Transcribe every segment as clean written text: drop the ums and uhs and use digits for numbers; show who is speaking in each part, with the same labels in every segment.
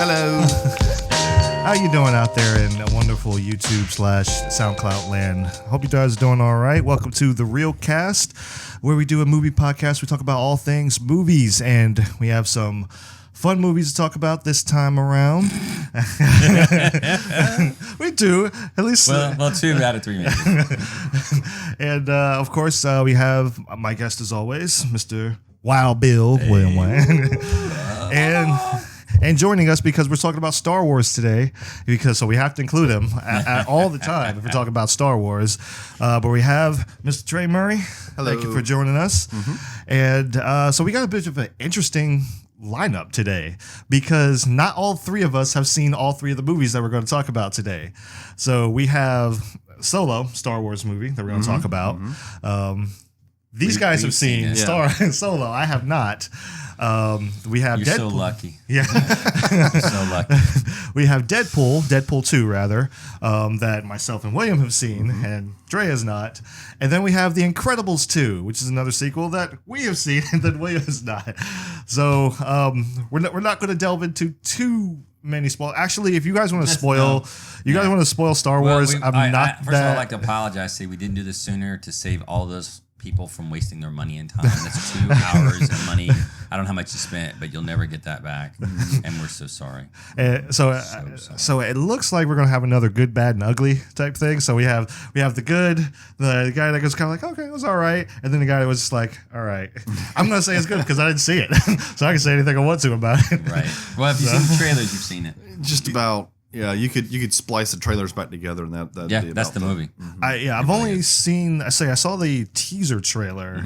Speaker 1: Hello.
Speaker 2: How you doing out there in wonderful YouTube/SoundCloud land? Hope you guys are doing all right. Welcome to The Real Cast, where we do a movie podcast. We talk about all things movies, and we have some fun movies to talk about this time around. We do, at least.
Speaker 3: Well, 2 out of 3 maybe.
Speaker 2: And of course, we have my guest as always, Mr. Wild Bill William Wayne. And joining us because we're talking about Star Wars today, so we have to include him all the time if we're talking about Star Wars. But we have Mr. Trey Murray.
Speaker 1: Hello.
Speaker 2: Thank you for joining us. And so we got a bit of an interesting lineup today because not all 3 of us have seen all 3 of the movies that we're going to talk about today. So we have Solo, Star Wars movie that we're going to talk about. These guys have seen Solo. I have not. We have
Speaker 3: You're
Speaker 2: Deadpool.
Speaker 3: so lucky.
Speaker 2: Yeah.
Speaker 3: You're so lucky.
Speaker 2: We have Deadpool 2 rather, that myself and William have seen, and Dre has not. And then we have The Incredibles 2, which is another sequel that we have seen and that William has not. So we're not going to delve into too many spoil. Actually, if you guys want to spoil, guys want to spoil Star Wars.
Speaker 3: First of all, I'd like to apologize. Say we didn't do this sooner to save all those people from wasting their money and time. That's 2 hours of money. I don't know how much you spent, but you'll never get that back. And we're so sorry.
Speaker 2: So it looks like we're gonna have another good, bad, and ugly type thing. So we have the good, the guy that goes kind of like, okay, it was all right, and then the guy that was just like, all right. I'm gonna say it's good because I didn't see it, so I can say anything I want to about it.
Speaker 3: Right. Well, if you've seen the trailers, you've seen it.
Speaker 1: Just about. Yeah, you could splice the trailers back together, and that
Speaker 3: that's the movie.
Speaker 2: I've only seen. I saw the teaser trailer,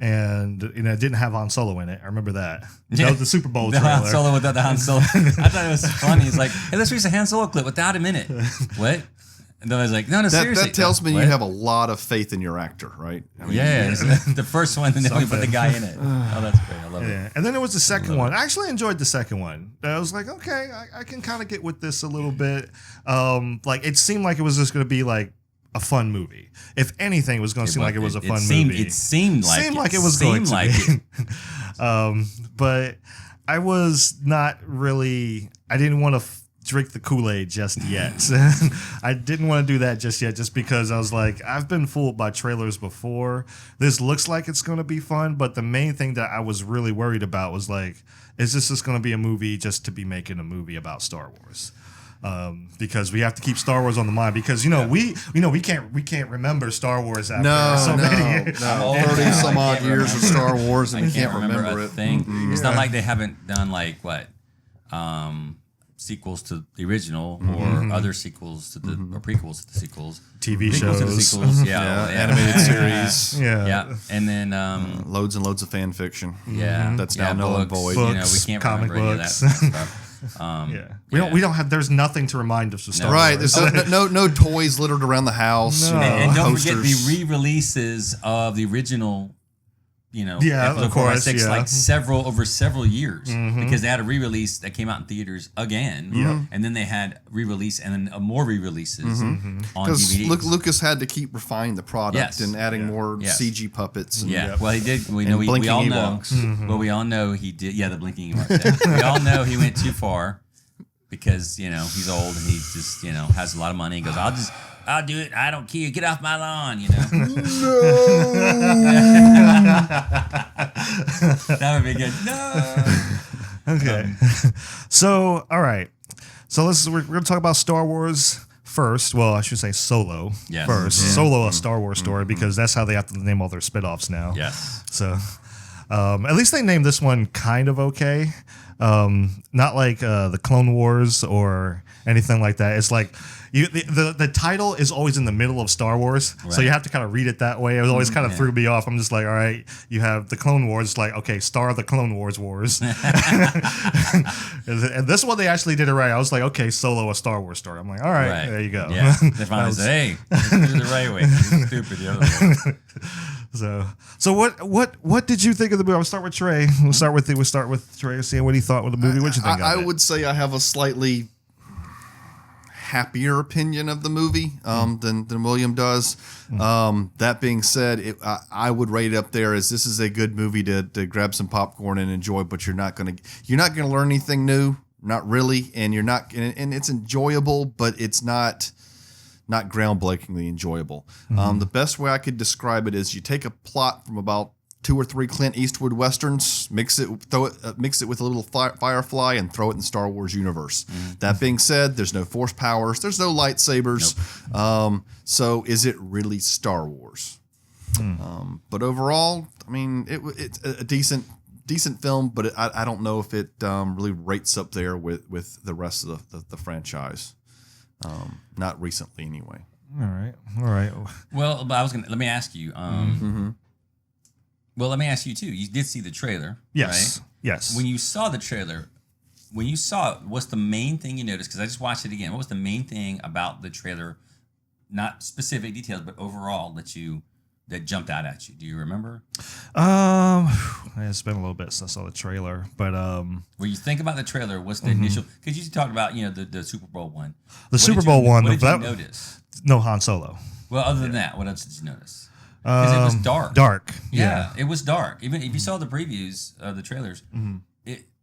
Speaker 2: and it didn't have Han Solo in it. I remember that. That was the Super Bowl
Speaker 3: The
Speaker 2: trailer.
Speaker 3: Han Solo without the Han Solo. I thought it was funny. He's like, hey, let's release a Han Solo clip without him in it. What? And then I was like, no, seriously.
Speaker 1: That tells me
Speaker 3: What?
Speaker 1: you have a lot of faith in your actor, right? I mean,
Speaker 3: the first one, and then we put the guy in it. Oh, that's great. I love it.
Speaker 2: Yeah, and then there was the second one. I actually enjoyed the second one. I was like, okay, I can kind of get with this a little bit. Like it seemed like it was just going to be like a fun movie. If anything, it was going to seem like it was a fun movie.
Speaker 3: It seemed like
Speaker 2: it was going to be. But I was not really. I didn't want to drink the Kool-Aid just yet. I didn't want to do that just yet, just because I was like, I've been fooled by trailers before. This looks like it's going to be fun, but the main thing that I was really worried about was like, is this just going to be a movie just to be making a movie about Star Wars? Because we have to keep Star Wars on the mind because we can't remember StarArs after so many years.
Speaker 1: 30 some odd years of Star Wars and
Speaker 3: I
Speaker 1: we can't remember
Speaker 3: a
Speaker 1: it.
Speaker 3: thing. It's not like they haven't done like what sequels to the original or other sequels to the or prequels to the sequels,
Speaker 2: TV
Speaker 3: prequels
Speaker 2: shows,
Speaker 3: to the sequels,
Speaker 1: animated series,
Speaker 3: and then
Speaker 1: loads and loads of fan fiction. That's now null and void.
Speaker 2: Books,
Speaker 3: we can't
Speaker 2: comic
Speaker 3: remember any of that stuff.
Speaker 2: We don't have. There's nothing to remind us of Star Wars.
Speaker 1: There's no toys littered around the house.
Speaker 2: No.
Speaker 3: And don't forget
Speaker 1: posters.
Speaker 3: the re-releases of the original.
Speaker 2: of course,
Speaker 3: 6, like over several years, because they had a re-release that came out in theaters again, and then they had re-release and then more re-releases on DVDs.
Speaker 1: Because Lucas had to keep refining the product and adding more CG puppets. And,
Speaker 3: well, he did. We all know. Well, we all know he did. Yeah, the blinking Ewoks. We all know he went too far because he's old and he just has a lot of money. He goes, I'll do it. I don't care. Get off my lawn, That would be good. No.
Speaker 2: Okay. So, all right. So we're going to talk about Star Wars first. Well, I should say Solo first. Solo, a Star Wars story, because that's how they have to name all their spinoffs now.
Speaker 3: Yes.
Speaker 2: So, at least they named this one kind of okay. Not like the Clone Wars or anything like that. It's like the title is always in the middle of Star Wars, so you have to kind of read it that way. It always kind of threw me off. I'm just like, all right, you have the Clone Wars, it's like, okay, Star of the Clone Wars. And this one they actually did it right. I was like, okay, Solo, a Star Wars story. I'm like, all right. There you go.
Speaker 3: Yeah. They finally said, hey, let's do it the right way. It's stupid the other way.
Speaker 2: So what did you think of the movie? I'll start with Trey. We'll start with Trey, see what he thought with the movie. What you think?
Speaker 1: I would say I have a slightly happier opinion of the movie than William does. That being said, I would rate it up there as this is a good movie to grab some popcorn and enjoy, but you're not gonna learn anything new. not really, and you're not, and it's enjoyable, but it's not groundbreakingly enjoyable. The best way I could describe it is you take a plot from about 2 or 3 Clint Eastwood westerns, mix it with a little Firefly, and throw it in the Star Wars universe. That being said, there's no force powers, there's no lightsabers.
Speaker 3: Nope.
Speaker 1: So is it really Star Wars? But overall, I mean, it's a decent film, but I don't know if it really rates up there with the rest of the franchise. Not recently, anyway.
Speaker 2: All right.
Speaker 3: Well, but let me ask you. Well, let me ask you too. You did see the trailer,
Speaker 2: Yes.
Speaker 3: right?
Speaker 2: Yes.
Speaker 3: When you saw the trailer, when you saw it, what's the main thing you noticed? Because I just watched it again. What was the main thing about the trailer, not specific details, but overall that jumped out at you? Do you remember?
Speaker 2: It's been a little bit since I saw the trailer, but
Speaker 3: When you think about the trailer, what's the initial? Because you talked about the Super Bowl one.
Speaker 2: the Super Bowl one.
Speaker 3: What did you notice?
Speaker 2: No Han Solo.
Speaker 3: Well, other than that, what else did you notice? Because it was dark.
Speaker 2: Dark.
Speaker 3: Yeah, it was dark. Even if you saw the previews, the trailers,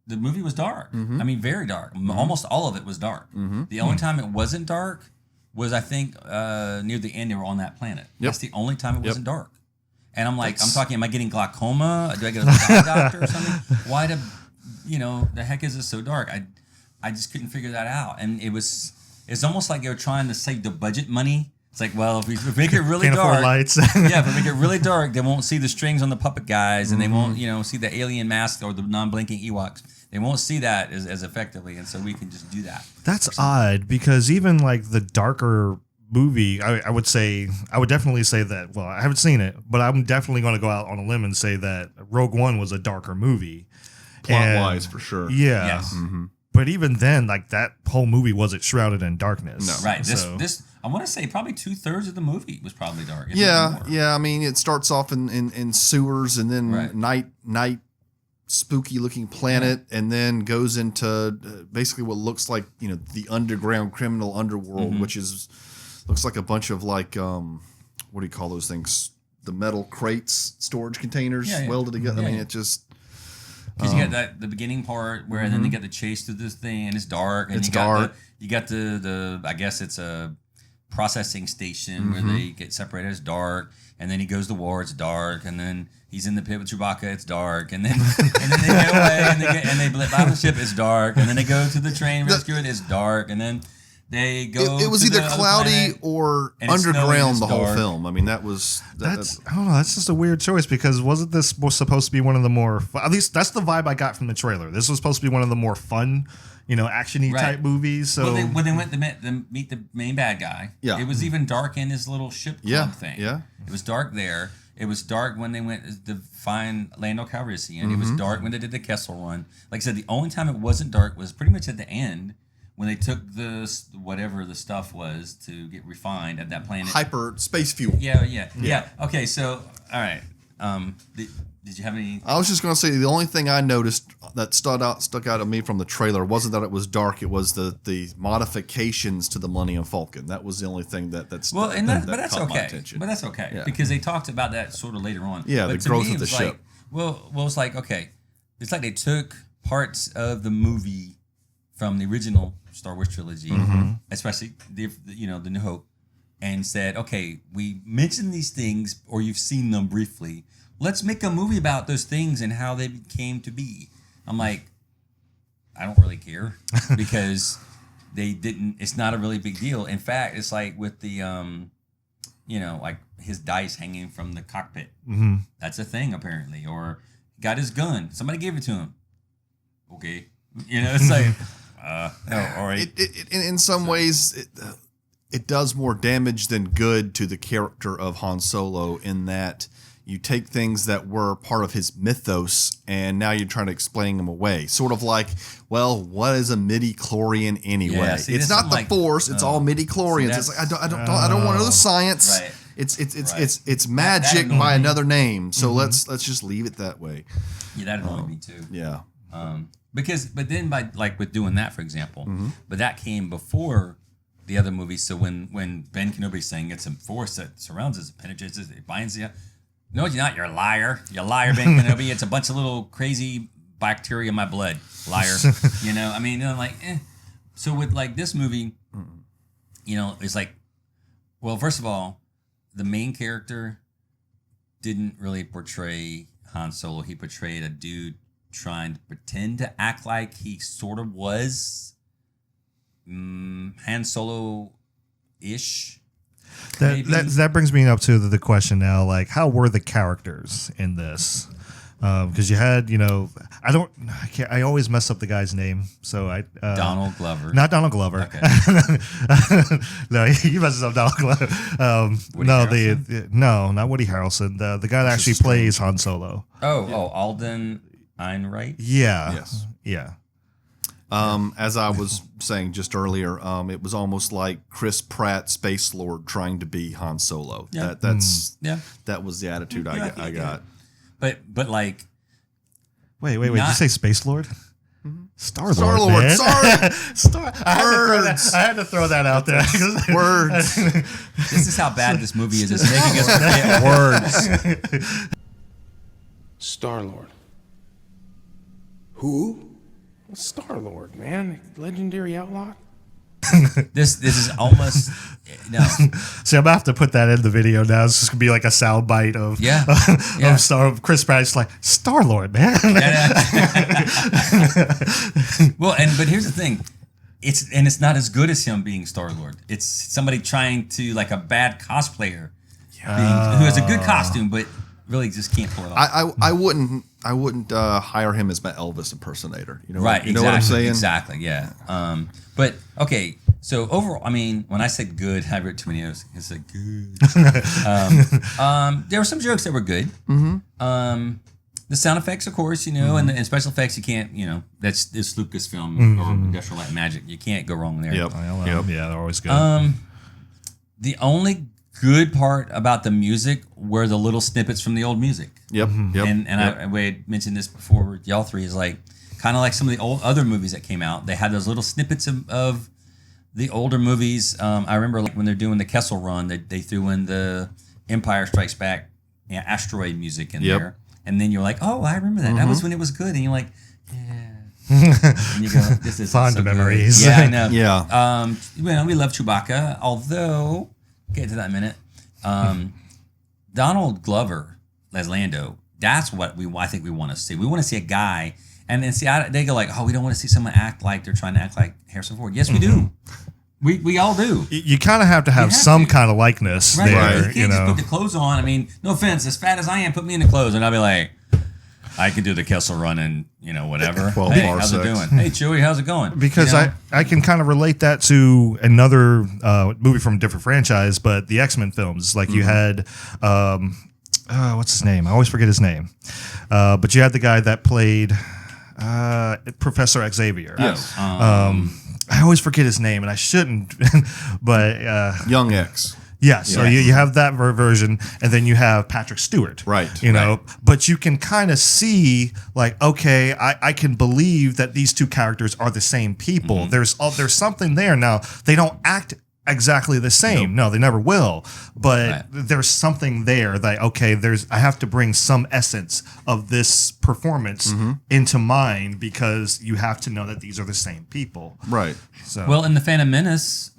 Speaker 3: the movie was dark. I mean, very dark. Almost all of it was dark. The only time it wasn't dark was, I think, near the end. They were on that planet. That's the only time it wasn't dark. And I'm like, am I getting glaucoma? Do I get a eye doctor or something? Why the heck is it so dark? I just couldn't figure that out. And it's almost like they were trying to save the budget money. It's like, well, if we make it really
Speaker 2: Can't
Speaker 3: dark,
Speaker 2: afford lights.
Speaker 3: yeah, if we make it really dark, they won't see the strings on the puppet guys, and they won't, see the alien mask or the non-blinking Ewoks. They won't see that as effectively, and so we can just do that.
Speaker 2: That's odd, because even like the darker movie, I would definitely say that. Well, I haven't seen it, but I'm definitely going to go out on a limb and say that Rogue One was a darker movie,
Speaker 1: Plot-wise, for sure.
Speaker 2: Yeah.
Speaker 3: Yes.
Speaker 2: But even then, like, that whole movie wasn't shrouded in darkness.
Speaker 1: No.
Speaker 3: Right.
Speaker 2: So-
Speaker 3: This I want to say probably 2/3 of the movie was probably dark. if
Speaker 1: Yeah,
Speaker 3: not more.
Speaker 1: yeah. I mean, it starts off in sewers, and then
Speaker 3: Right.
Speaker 1: night spooky looking planet, and then goes into basically what looks like the underground criminal underworld, which looks like a bunch of like what do you call those things? The metal crates, storage containers welded together.
Speaker 3: Yeah,
Speaker 1: I mean,
Speaker 3: yeah.
Speaker 1: it just
Speaker 3: Because you got the beginning part where then they get the chase through this thing, and it's dark. And
Speaker 1: It's
Speaker 3: you got
Speaker 1: dark.
Speaker 3: You got the I guess it's a processing station where they get separated. It's dark, and then he goes to war. It's dark, and then he's in the pit with Chewbacca. It's dark, and then they get away and they buy the ship. It's dark, and then they go to the train rescue it. It's dark, and then they go.
Speaker 1: it was
Speaker 3: to
Speaker 1: either
Speaker 3: the other
Speaker 1: cloudy
Speaker 3: planet,
Speaker 1: or
Speaker 3: and it's snowing,
Speaker 1: underground
Speaker 3: it's
Speaker 1: the whole
Speaker 3: dark.
Speaker 1: film. I mean, that was
Speaker 2: That's I don't know. That's just a weird choice, because wasn't this supposed to be one of the more? At least that's the vibe I got from the trailer. This was supposed to be one of the more fun, actiony
Speaker 3: Right.
Speaker 2: type movies. So
Speaker 3: when they went to meet the main bad guy,
Speaker 1: Yeah.
Speaker 3: it was even dark in his little ship club thing.
Speaker 1: yeah.
Speaker 3: It was dark there. It was dark when they went to find Lando Calrissian. It was dark when they did the Kessel Run. Like I said, the only time it wasn't dark was pretty much at the end when they took whatever the stuff was to get refined at that planet.
Speaker 1: hyper space fuel.
Speaker 3: Yeah. Okay, so all right. Did you have any?
Speaker 1: I was just going to say the only thing I noticed that stuck out to me from the trailer wasn't that it was dark. It was the modifications to the Millennium Falcon. That was the only thing that's
Speaker 3: Well, and but that's
Speaker 1: caught my
Speaker 3: okay.
Speaker 1: attention.
Speaker 3: But that's okay
Speaker 1: Yeah.
Speaker 3: because they talked about that sort of later on.
Speaker 1: Yeah,
Speaker 3: but
Speaker 1: the
Speaker 3: to
Speaker 1: growth
Speaker 3: me,
Speaker 1: of
Speaker 3: it
Speaker 1: the
Speaker 3: was
Speaker 1: ship.
Speaker 3: Like, well, it's like okay, it's like they took parts of the movie from the original Star Wars trilogy, especially the New Hope, and said, okay, we mentioned these things or you've seen them briefly. Let's make a movie about those things and how they came to be. I'm like, I don't really care because they didn't. It's not a really big deal. In fact, it's like with the like his dice hanging from the cockpit.
Speaker 2: Mhm.
Speaker 3: That's a thing apparently. Or got his gun. Somebody gave it to him. Okay, it's like, all right.
Speaker 1: In some ways, it does more damage than good to the character of Han Solo in that you take things that were part of his mythos and now you're trying to explain them away. Sort of like, well, what is a midi-chlorian anyway?
Speaker 3: Yeah, see,
Speaker 1: it's
Speaker 3: this
Speaker 1: not
Speaker 3: is
Speaker 1: the
Speaker 3: like-
Speaker 1: Force. It's all midi-chlorians.
Speaker 3: see,
Speaker 1: It's like I don't want to know the science.
Speaker 3: Right.
Speaker 1: It's magic
Speaker 3: annoyed
Speaker 1: by
Speaker 3: me.
Speaker 1: another name. So let's just leave it that way.
Speaker 3: Yeah, that annoyed me too.
Speaker 1: Yeah.
Speaker 3: But then by like with doing that, for example,
Speaker 1: Mm-hmm.
Speaker 3: but that came before the other movies. So when Ben Kenobi's saying it's a force that surrounds us, penetrates us, it binds you. No, you're not. You're a liar. You're a liar, Ben Kenobi. It's a bunch of little crazy bacteria in my blood, liar. You know, I mean, like, So with like this movie, you know, it's like, well, first of all, the main character didn't really portray Han Solo. He portrayed a dude trying to pretend to act like he sort of was Han Solo-ish.
Speaker 2: That brings me up to the question now, like, how were the characters in this? Because you had, you know, I always mess up the guy's name. So
Speaker 3: Donald Glover.
Speaker 2: Not Donald Glover.
Speaker 3: Okay.
Speaker 2: No, he messes up Donald Glover.
Speaker 3: Woody
Speaker 2: No,
Speaker 3: Harrelson?
Speaker 2: no, not Woody Harrelson. The guy that actually plays Han Solo.
Speaker 3: Alden Ehrenreich.
Speaker 2: Yeah.
Speaker 1: Yes.
Speaker 2: Yeah.
Speaker 1: As I was saying just earlier, it was almost like Chris Pratt, Space Lord, trying to be Han Solo.
Speaker 3: Yeah.
Speaker 1: That was the attitude I got.
Speaker 3: But like,
Speaker 2: Wait. Did you say Space Lord? Star-Lord,
Speaker 1: Star-Lord,
Speaker 2: man.
Speaker 1: sorry.
Speaker 2: I had to throw that out there.
Speaker 1: Words.
Speaker 3: this is how bad this movie is. It's making us forget words.
Speaker 4: Star-Lord. Who? Star-Lord, man. Legendary outlaw.
Speaker 3: This is almost no.
Speaker 2: See, I'm gonna have to put that in the video now. It's just gonna be like a sound bite of of Chris Pratt. Just like Star-Lord, man.
Speaker 3: Well, but here's the thing, it's not as good as him being Star-Lord. It's somebody trying to, like, a bad cosplayer who has a good costume but really just can't pull it off.
Speaker 1: I wouldn't hire him as my Elvis impersonator. You know,
Speaker 3: Right,
Speaker 1: you know what I'm saying?
Speaker 3: Exactly, yeah. But okay, so overall, I mean, when I said good, I wrote too many O's. I said good. There were some jokes that were good. Mm-hmm. The sound effects, of course, you know, and special effects, you can't, you know, it's Lucasfilm or Industrial Light and Magic. You can't go wrong there.
Speaker 1: Yep.
Speaker 2: Yeah, they're always good.
Speaker 3: The only good part about the music were the little snippets from the old music.
Speaker 1: Yep. Yep.
Speaker 3: And I had mentioned this before with y'all three, is like kind of like some of the old other movies that came out. They had those little snippets of the older movies. I remember, like, when they're doing the Kessel Run, they threw in the Empire Strikes Back asteroid music in there. And then you're like, oh, I remember that. That was when it was good. And you're like, yeah. And you go, this is
Speaker 2: Fond
Speaker 3: so
Speaker 2: memories.
Speaker 3: Good. Yeah, I know.
Speaker 1: Yeah.
Speaker 3: You know, we love Chewbacca, although, get to that in a minute. Donald Glover as Lando, that's what I think we want to see. We want to see a guy, and then see, they go like, oh, we don't want to see someone act like they're trying to act like Harrison Ford. Yes, we do. We all do.
Speaker 2: You kind of have to have some kind of likeness
Speaker 3: Right.
Speaker 2: there.
Speaker 3: You can't just put the clothes on. I mean, no offense, as fat as I am, put me in the clothes, and I'll be like, I can do the Kessel Run and, you know, whatever.
Speaker 1: 12
Speaker 3: hey, how's it
Speaker 1: parsecs.
Speaker 3: doing? Hey, Chewie, how's it going?
Speaker 2: Because
Speaker 3: you know?
Speaker 2: I can kind of relate that to another movie from a different franchise, but the X-Men films. Like, you had, what's his name? I always forget his name. But you had the guy that played Professor Xavier.
Speaker 1: Yes.
Speaker 2: I always forget his name, and I shouldn't. But
Speaker 1: Young X.
Speaker 2: yeah, so you have that version, and then you have Patrick Stewart.
Speaker 1: Right.
Speaker 2: You know, but you can kind of see, like, okay, I can believe that these two characters are the same people. There's something there. Now, they don't act exactly the same. No, they never will. But there's something there that, okay, I have to bring some essence of this performance into mine, because you have to know that these are the same people.
Speaker 1: Right.
Speaker 2: So,
Speaker 3: Well, in The Phantom Menace,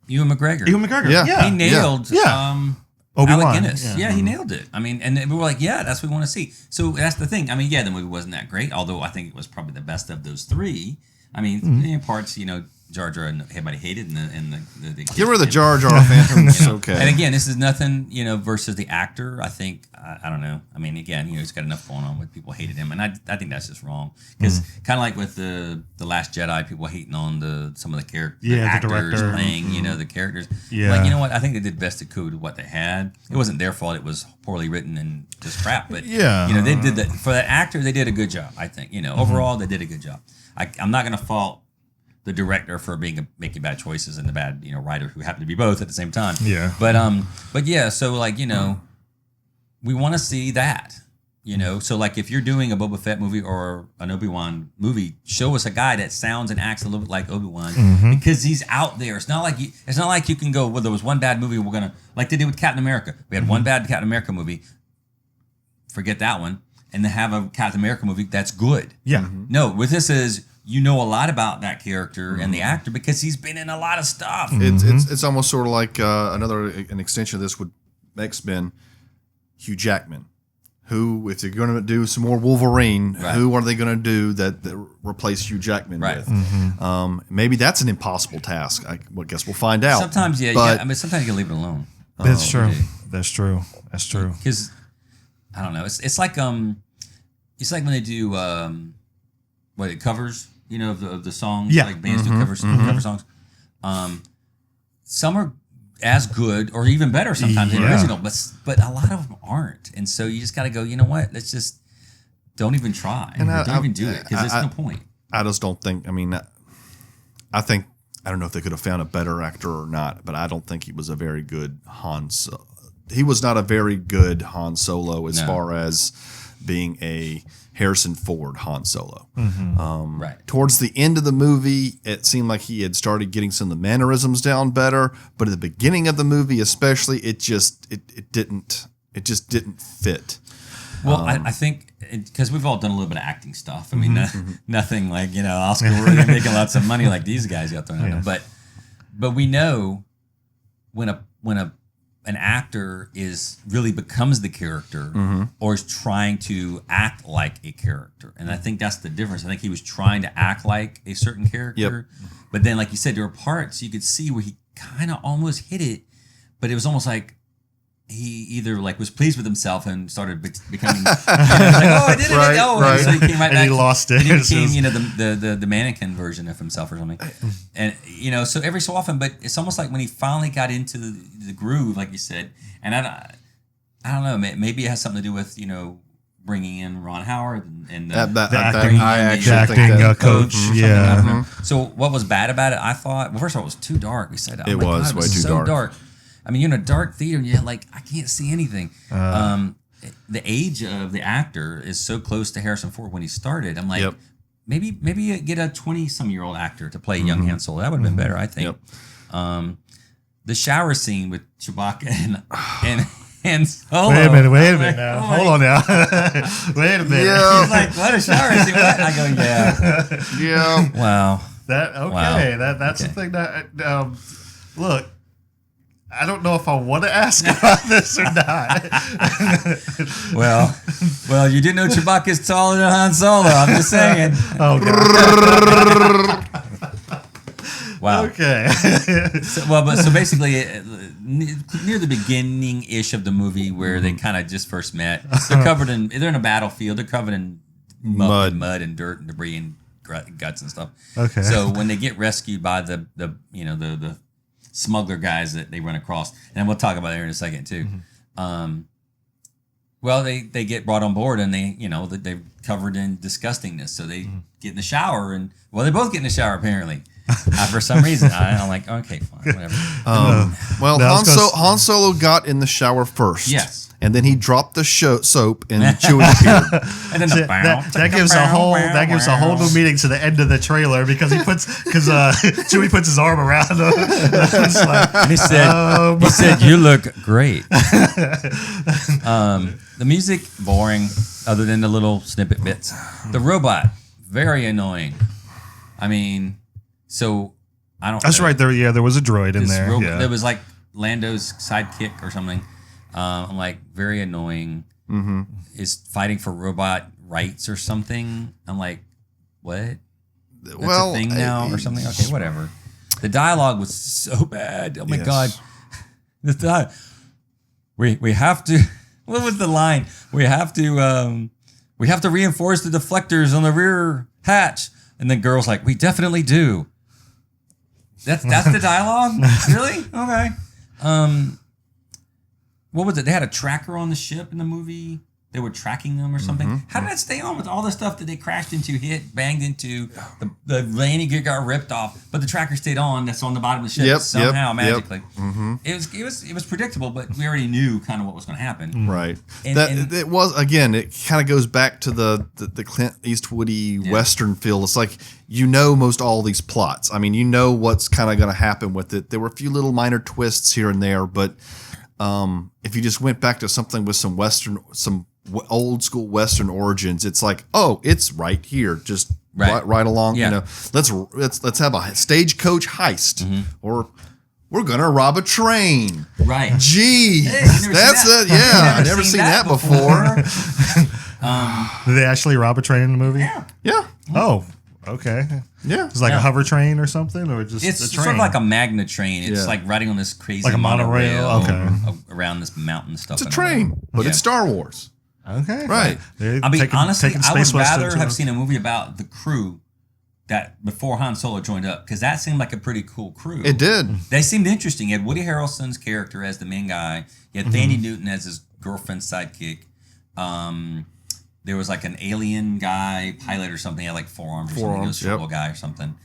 Speaker 3: Ewan McGregor.
Speaker 1: Yeah.
Speaker 3: He nailed
Speaker 2: Obi-Wan.
Speaker 3: Alec Guinness. Yeah, he nailed it. I mean, and we were like, yeah, that's what we want to see. So that's the thing. I mean, yeah, the movie wasn't that great, although I think it was probably the best of those three. I mean, in parts, you know, Jar Jar and everybody hated, and the
Speaker 1: Get rid of the Jar Jar Phantoms. Okay.
Speaker 3: And again, this is nothing, you know, versus the actor. I think, I don't know. I mean, again, you know, he's got enough going on with people hated him, and I think that's just wrong. Because kind of like with the Last Jedi, people hating on some of the characters, the actors
Speaker 2: director.
Speaker 3: playing, you know, the characters.
Speaker 2: Yeah.
Speaker 3: Like, you know what? I think they did best they could with what they had. It wasn't their fault. It was poorly written and just crap. But you know, they did that for that actor. They did a good job. I think, you know, overall they did a good job. I'm not going to fault the director for making bad choices and the bad, you know, writer who happened to be both at the same time.
Speaker 2: Yeah.
Speaker 3: But yeah, so, like, you know, we want to see that, you know. So, like, if you're doing a Boba Fett movie or an Obi-Wan movie, show us a guy that sounds and acts a little bit like Obi-Wan, because he's out there. It's not like you can go, well, there was one bad movie, we're gonna, like they did with Captain America. We had one bad Captain America movie. Forget that one. and to have a Captain America movie that's good.
Speaker 2: Yeah.
Speaker 3: No, with this is you know a lot about that character and the actor because he's been in a lot of stuff.
Speaker 1: It's almost sort of like an extension of this with X-Men, Hugh Jackman. Who, if they're going to do some more Wolverine, who are they going to do that replace Hugh Jackman with? Maybe that's an impossible task. I guess we'll find out.
Speaker 3: Sometimes,
Speaker 1: but,
Speaker 3: I mean, sometimes you can leave it alone.
Speaker 2: That's true. That's true. That's true.
Speaker 3: Because I don't know. It's like when they do covers, you know, of the songs.
Speaker 2: Yeah.
Speaker 3: Like bands do cover songs. Some are as good or even better sometimes than the original, but a lot of them aren't. And so you just got to go, you know what? Let's just don't even try.
Speaker 1: And
Speaker 3: don't even do it because there's no point.
Speaker 1: I just don't think, I mean, I don't know if they could have found a better actor or not, but I don't think he was a very good he was not a very good Han Solo as far as being a Harrison Ford Han Solo. Towards the end of the movie, it seemed like he had started getting some of the mannerisms down better, but at the beginning of the movie, especially, it just didn't fit.
Speaker 3: Well, I think because we've all done a little bit of acting stuff. I mean, nothing like Oscar worthy making lots of money like these guys out there. But we know when an actor really becomes the character or is trying to act like a character. And I think that's the difference. I think he was trying to act like a certain character. But then, like you said, there were parts you could see where he kind of almost hit it, but it was almost like he either was pleased with himself and started becoming I did it. And so he came right
Speaker 2: and
Speaker 3: back.
Speaker 2: He lost it.
Speaker 3: And he became the mannequin version of himself or something. And so every so often, but it's almost like when he finally got into the groove, like you said. And I don't know, maybe it has something to do with bringing in Ron Howard and the
Speaker 2: acting coach. Yeah.
Speaker 3: So what was bad about it? I thought, well, first of all, it was too dark. We said,
Speaker 1: it was way too dark.
Speaker 3: I mean, you're in a dark theater and you're like, I can't see anything. The age of the actor is so close to Harrison Ford when he started. I'm like, maybe get a 20-some-year-old actor to play young Han Solo. That would have been better, I think. The shower scene with Chewbacca and Han Solo.
Speaker 2: Wait a minute now. Hold on now. Wait a minute.
Speaker 1: Yeah.
Speaker 3: He's like, what, a shower scene? What? I go, yeah.
Speaker 1: Yeah.
Speaker 3: Wow.
Speaker 2: That's the thing that look. I don't know if I want to ask about this or not.
Speaker 3: well, you didn't know Chewbacca's taller than Han Solo. I'm just saying.
Speaker 2: Oh God.
Speaker 3: Wow.
Speaker 2: Okay.
Speaker 3: So basically, near the beginning-ish of the movie, where they kind of just first met, they're in a battlefield. They're covered in mud and dirt and debris and guts and stuff. Okay. So when they get rescued by the smuggler guys that they run across, and we'll talk about that in a second too. Well, they get brought on board, and they're covered in disgustingness. So they get in the shower, and they both get in the shower apparently. For some reason, I'm like, okay, fine, whatever.
Speaker 1: Han Solo got in the shower first.
Speaker 3: Yes.
Speaker 1: And then he dropped the soap, and Chewie appeared.
Speaker 3: And then
Speaker 2: that gives a whole new meaning to the end of the trailer because Chewie puts his arm around him.
Speaker 3: He said, "You look great." The music boring, other than the little snippet bits. The robot very annoying. I mean, so I don't.
Speaker 2: That's right. There was a droid in there.
Speaker 3: There was like Lando's sidekick or something. I'm like, very annoying. Is fighting for robot rights or something. I'm like, what? That's a thing now or something? Okay, whatever. The dialogue was so bad. Oh my God. We have to, what was the line? We have to reinforce the deflectors on the rear hatch. And the girl's like, we definitely do. That's the dialogue? Really? Okay. What was it? They had a tracker on the ship in the movie. They were tracking them or something. How did that stay on with all the stuff that they crashed into, banged into? The landing gear got ripped off, but the tracker stayed on. That's on the bottom of the ship somehow magically. It was predictable, but we already knew kind of what was going to happen.
Speaker 1: Right. It was, again. It kind of goes back to the Clint Eastwoody Western feel. It's like most all these plots. I mean, what's kind of going to happen with it. There were a few little minor twists here and there, but if you just went back to something with some old school Western origins. It's like, oh, it's right here, just
Speaker 3: Right.
Speaker 1: right along.
Speaker 3: Yeah.
Speaker 1: You know, let's have a stagecoach heist, or we're gonna rob a train.
Speaker 3: Right.
Speaker 1: Jeez,
Speaker 3: Hey, you never
Speaker 1: that's
Speaker 3: seen
Speaker 1: it.
Speaker 3: that?
Speaker 1: Yeah, I
Speaker 3: Never
Speaker 1: never
Speaker 3: seen
Speaker 1: seen
Speaker 3: that
Speaker 1: that before.
Speaker 2: Did they actually rob a train in the movie?
Speaker 1: Yeah,
Speaker 2: Oh, okay.
Speaker 1: yeah.
Speaker 2: It's like
Speaker 3: Yeah.
Speaker 2: a hover train or something, or just
Speaker 3: It's
Speaker 2: a train.
Speaker 3: sort of like a magna train. It's
Speaker 1: Yeah.
Speaker 3: like riding on this crazy
Speaker 2: Like a monorail? Okay.
Speaker 3: around this mountain stuff.
Speaker 1: It's a train, but
Speaker 3: Yeah.
Speaker 1: it's Star Wars.
Speaker 2: Okay.
Speaker 1: Right.
Speaker 2: They're
Speaker 3: I mean, honestly,
Speaker 2: taking
Speaker 3: I would
Speaker 2: Space Western
Speaker 3: rather
Speaker 2: to
Speaker 3: have
Speaker 2: a-
Speaker 3: seen a movie about the crew that before Han Solo joined up, because that seemed like a pretty cool crew.
Speaker 1: It did.
Speaker 3: They seemed interesting. You had Woody Harrelson's character as the main guy. You had Thandie Newton as his girlfriend's sidekick. There was like an alien guy, pilot or something. He had like forearms or something. He was
Speaker 1: Forearms,
Speaker 3: a short little guy or something.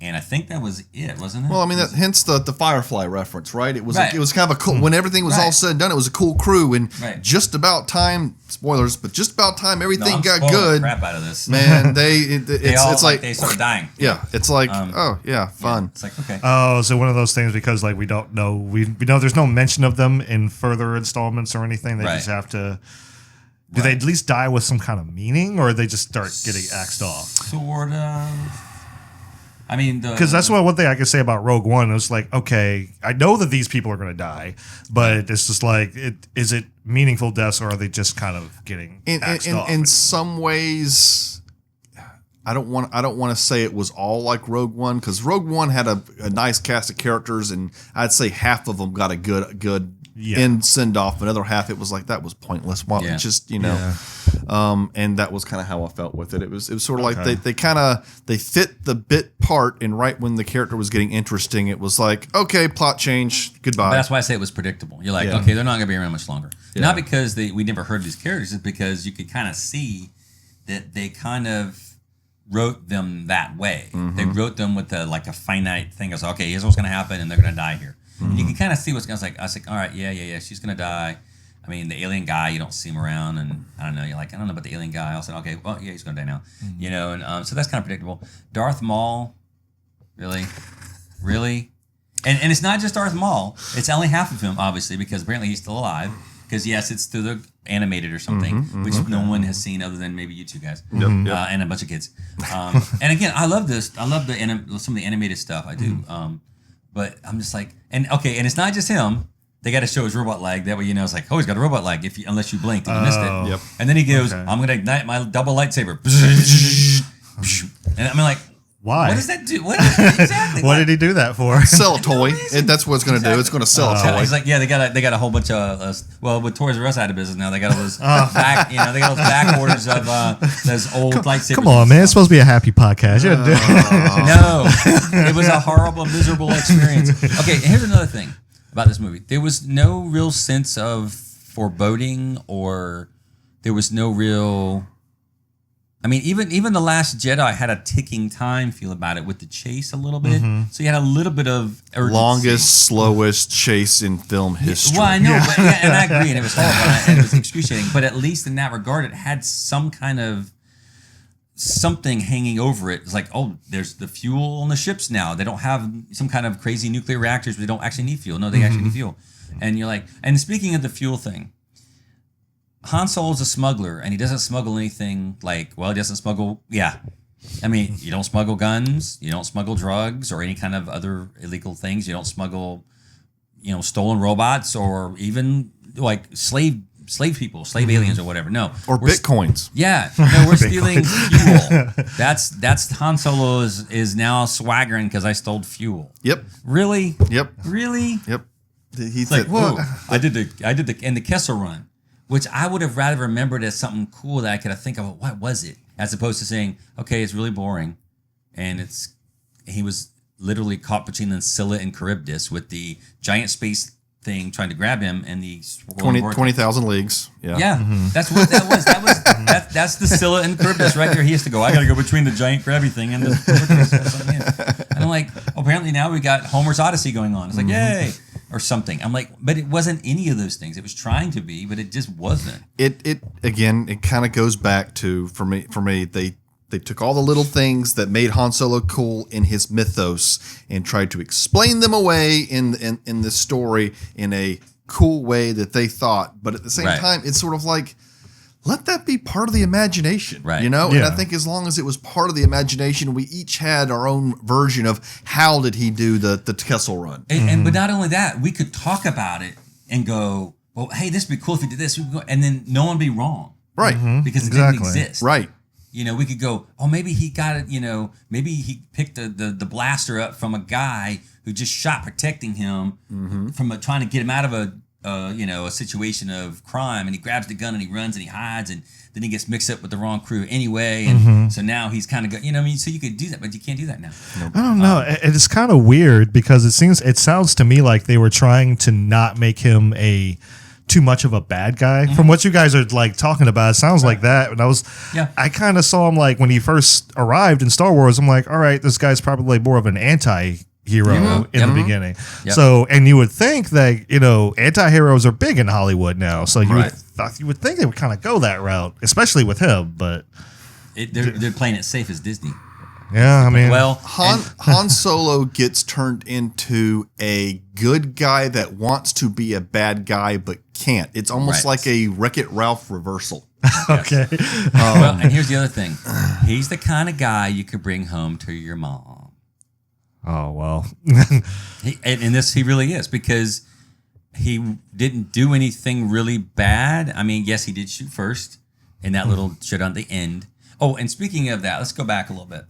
Speaker 3: And I think that was it, wasn't it?
Speaker 1: Well, I mean, hence the Firefly reference, right? It was
Speaker 3: Right.
Speaker 1: it was kind of a cool when everything was all
Speaker 3: Right.
Speaker 1: said and done. It was a cool crew, and
Speaker 3: Right.
Speaker 1: just about time. Spoilers, but just about time
Speaker 3: No,
Speaker 1: everything
Speaker 3: I'm
Speaker 1: got
Speaker 3: spoiling the
Speaker 1: good.
Speaker 3: crap out of this.
Speaker 1: Man, it's like
Speaker 3: they started dying.
Speaker 1: yeah, it's like oh yeah, fun.
Speaker 3: It's like, okay.
Speaker 2: Oh, so one of those things because like we don't know we know there's no mention of them in further installments or anything. They
Speaker 3: Right.
Speaker 2: just have to. Do they at least die with some kind of meaning, or they just start getting axed off?
Speaker 3: Sort of. I mean,
Speaker 2: Because that's one thing I can say about Rogue One. It's like, okay, I know that these people are going to die, but it's just like, is it meaningful deaths, or are they just kind of getting axed off?
Speaker 1: In some ways, I don't want to say it was all like Rogue One, because Rogue One had a nice cast of characters, and I'd say half of them got a good
Speaker 2: Yeah.
Speaker 1: end send off. Another half, it was like that was pointless. Well,
Speaker 3: Yeah.
Speaker 1: just and that was kind of how I felt with it. It was sort of like
Speaker 2: Okay.
Speaker 1: they fit the bit part, and right when the character was getting interesting, it was like, okay, plot change, goodbye.
Speaker 3: But that's why I say it was predictable. You're like,
Speaker 1: Yeah.
Speaker 3: okay, they're not going to be around much longer.
Speaker 1: Yeah.
Speaker 3: Not because we never heard these characters, it's because you could kind of see that they kind of wrote them that way.
Speaker 1: Mm-hmm.
Speaker 3: They wrote them with a finite thing. It's okay, here's what's going to happen, and they're going to die here. And you can kind of see what's going to. I was like, all right, yeah, she's going to die. I mean, the alien guy, you don't see him around, and I don't know. You're like, I don't know about the alien guy. I said, okay, well, yeah, he's going to die now. You know, and so that's kind of predictable. Darth Maul, really, and it's not just Darth Maul. It's only half of him, obviously, because apparently he's still alive. Because yes, it's through the animated or something, which no one has seen other than maybe you two guys and a bunch of kids. And again, I love this. I love some of the animated stuff. I do. But I'm just like, and it's not just him. They got to show his robot leg. That way, you know, it's like, oh, he's got a robot leg. Unless you blinked and you missed it.
Speaker 1: Yep.
Speaker 3: And then he goes,
Speaker 2: Okay.
Speaker 3: I'm going to ignite my double lightsaber. And I'm like,
Speaker 2: Why?
Speaker 3: what does that do? What exactly?
Speaker 2: What did he do that for?
Speaker 1: Sell a toy.
Speaker 3: reason.
Speaker 1: That's what it's going to do. It's going to sell a toy.
Speaker 3: He's like, yeah, they got a whole bunch of well, with Toys R Us out of business now. They got all those back, they got those back orders of those old lightsabers.
Speaker 2: Come on, man! It's supposed to be a happy podcast. You're
Speaker 3: No, it was a horrible, miserable experience. Okay, and here's another thing about this movie. There was no real sense of foreboding, or there was no real. I mean, even The Last Jedi had a ticking time feel about it with the chase a little bit. So you had a little bit of urgency.
Speaker 1: Longest, slowest chase in film history.
Speaker 3: Well, I know, but, and I agree, and it was horrible, and it was excruciating. But at least in that regard, it had some kind of something hanging over it. It's like, oh, there's the fuel on the ships now. They don't have some kind of crazy nuclear reactors, but they don't actually need fuel. No, they actually need fuel. And you're like, and speaking of the fuel thing, Han Solo's a smuggler, and he doesn't smuggle anything like, well, he doesn't smuggle, I mean, you don't smuggle guns, you don't smuggle drugs or any kind of other illegal things. You don't smuggle, stolen robots or even like slave people, slave aliens or whatever. No.
Speaker 1: Or bitcoins.
Speaker 3: No, we're stealing fuel. That's Han Solo is now swaggering because I stole fuel.
Speaker 1: Yep.
Speaker 3: Really?
Speaker 1: Yep.
Speaker 3: Really?
Speaker 1: Yep. He
Speaker 3: It's like,
Speaker 1: said,
Speaker 3: whoa, I did the in the Kessel Run, which I would have rather remembered as something cool that I could think of. What was it? As opposed to saying, okay, it's really boring, and he was literally caught between the Scylla and Charybdis with the giant space thing trying to grab him, and the
Speaker 1: 20,000 leagues. Yeah.
Speaker 3: Yeah, that's what that was. That's the Scylla and Charybdis right there. He has to go. I got to go between the giant crabby thing and the. And I'm like, apparently now we got Homer's Odyssey going on. It's like, yay, or something. I'm like, but it wasn't any of those things. It was trying to be, but it just wasn't.
Speaker 1: It kind of goes back to for me they took all the little things that made Han Solo cool in his mythos and tried to explain them away in the story in a cool way that they thought. But at the same
Speaker 3: Right.
Speaker 1: time, it's sort of like let that be part of the imagination,
Speaker 3: Right.
Speaker 1: you know? And I
Speaker 2: Yeah.
Speaker 1: think as long as it was part of the imagination, we each had our own version of how did he do the Kessel Run.
Speaker 3: And but not only that, we could talk about it and go, well, hey, this would be cool if we did this. And then no one would be wrong.
Speaker 1: Right.
Speaker 3: Because it
Speaker 2: Exactly.
Speaker 3: didn't exist.
Speaker 1: Right.
Speaker 3: You know, we could go, oh, maybe he got it, you know, maybe he picked the blaster up from a guy who just shot protecting him from trying to get him out of a situation of crime, and he grabs the gun and he runs and he hides, and then he gets mixed up with the wrong crew anyway, and so now he's kind of, you know what I mean? So you could do that, but you can't do that now.
Speaker 2: I don't know. It's kind of weird because it sounds to me like they were trying to not make him too much of a bad guy. From what you guys are like talking about, it sounds like that. And I kind of saw him like when he first arrived in Star Wars. I'm like, all right, this guy's probably more of an anti-hero in the beginning.
Speaker 3: Yep.
Speaker 2: So, and you would think that, you know, anti-heroes are big in Hollywood now. So you would think they would kind of go that route, especially with him. But
Speaker 3: They're playing it safe as Disney.
Speaker 2: yeah, I mean,
Speaker 3: Well,
Speaker 1: Han Solo gets turned into a good guy that wants to be a bad guy but can't. It's almost
Speaker 3: Right.
Speaker 1: like a Wreck-It Ralph reversal.
Speaker 2: okay.
Speaker 3: well, and here's the other thing. He's the kind of guy you could bring home to your mom.
Speaker 2: Oh, well.
Speaker 3: And this he really is, because he didn't do anything really bad. I mean, yes, he did shoot first in that little shit on the end. Oh, and speaking of that, let's go back a little bit.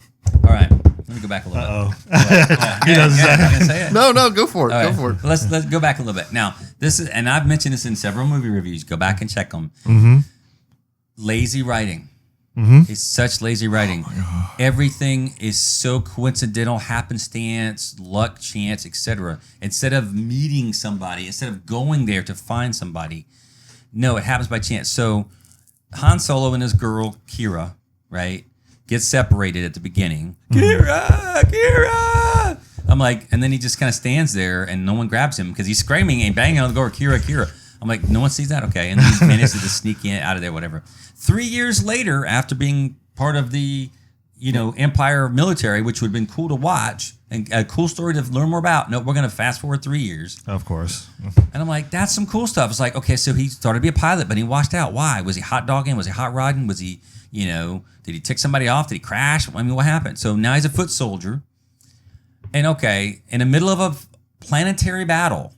Speaker 3: All right, let me go back a little bit.
Speaker 2: He does that.
Speaker 3: I'm gonna say it.
Speaker 1: No, go for it.
Speaker 3: All
Speaker 1: Go
Speaker 3: right,
Speaker 1: for it.
Speaker 3: Let's go back a little bit. Now, this is, and I've mentioned this in several movie reviews. Go back and check them. Lazy writing. It's such lazy writing. Everything is so coincidental, happenstance, luck, chance, etc. Instead of meeting somebody, instead of going there to find somebody, no, it happens by chance. So Han Solo and his girl Kira, right, get separated at the beginning. Kira. I'm like, and then he just kind of stands there and no one grabs him because he's screaming and banging on the door, Kira. I'm like, no one sees that? Okay. And then he manages to sneak in out of there, whatever. 3 years later, after being part of the, you know, Empire military, which would have been cool to watch and a cool story to learn more about. No, we're going to fast forward 3 years.
Speaker 2: Of course.
Speaker 3: And I'm like, that's some cool stuff. It's like, okay, so he started to be a pilot, but he washed out. Why? Was he hot dogging? Was he hot rodding? Was he, you know, did he tick somebody off? Did he crash? I mean, what happened? So now he's a foot soldier. And okay, in the middle of a planetary battle,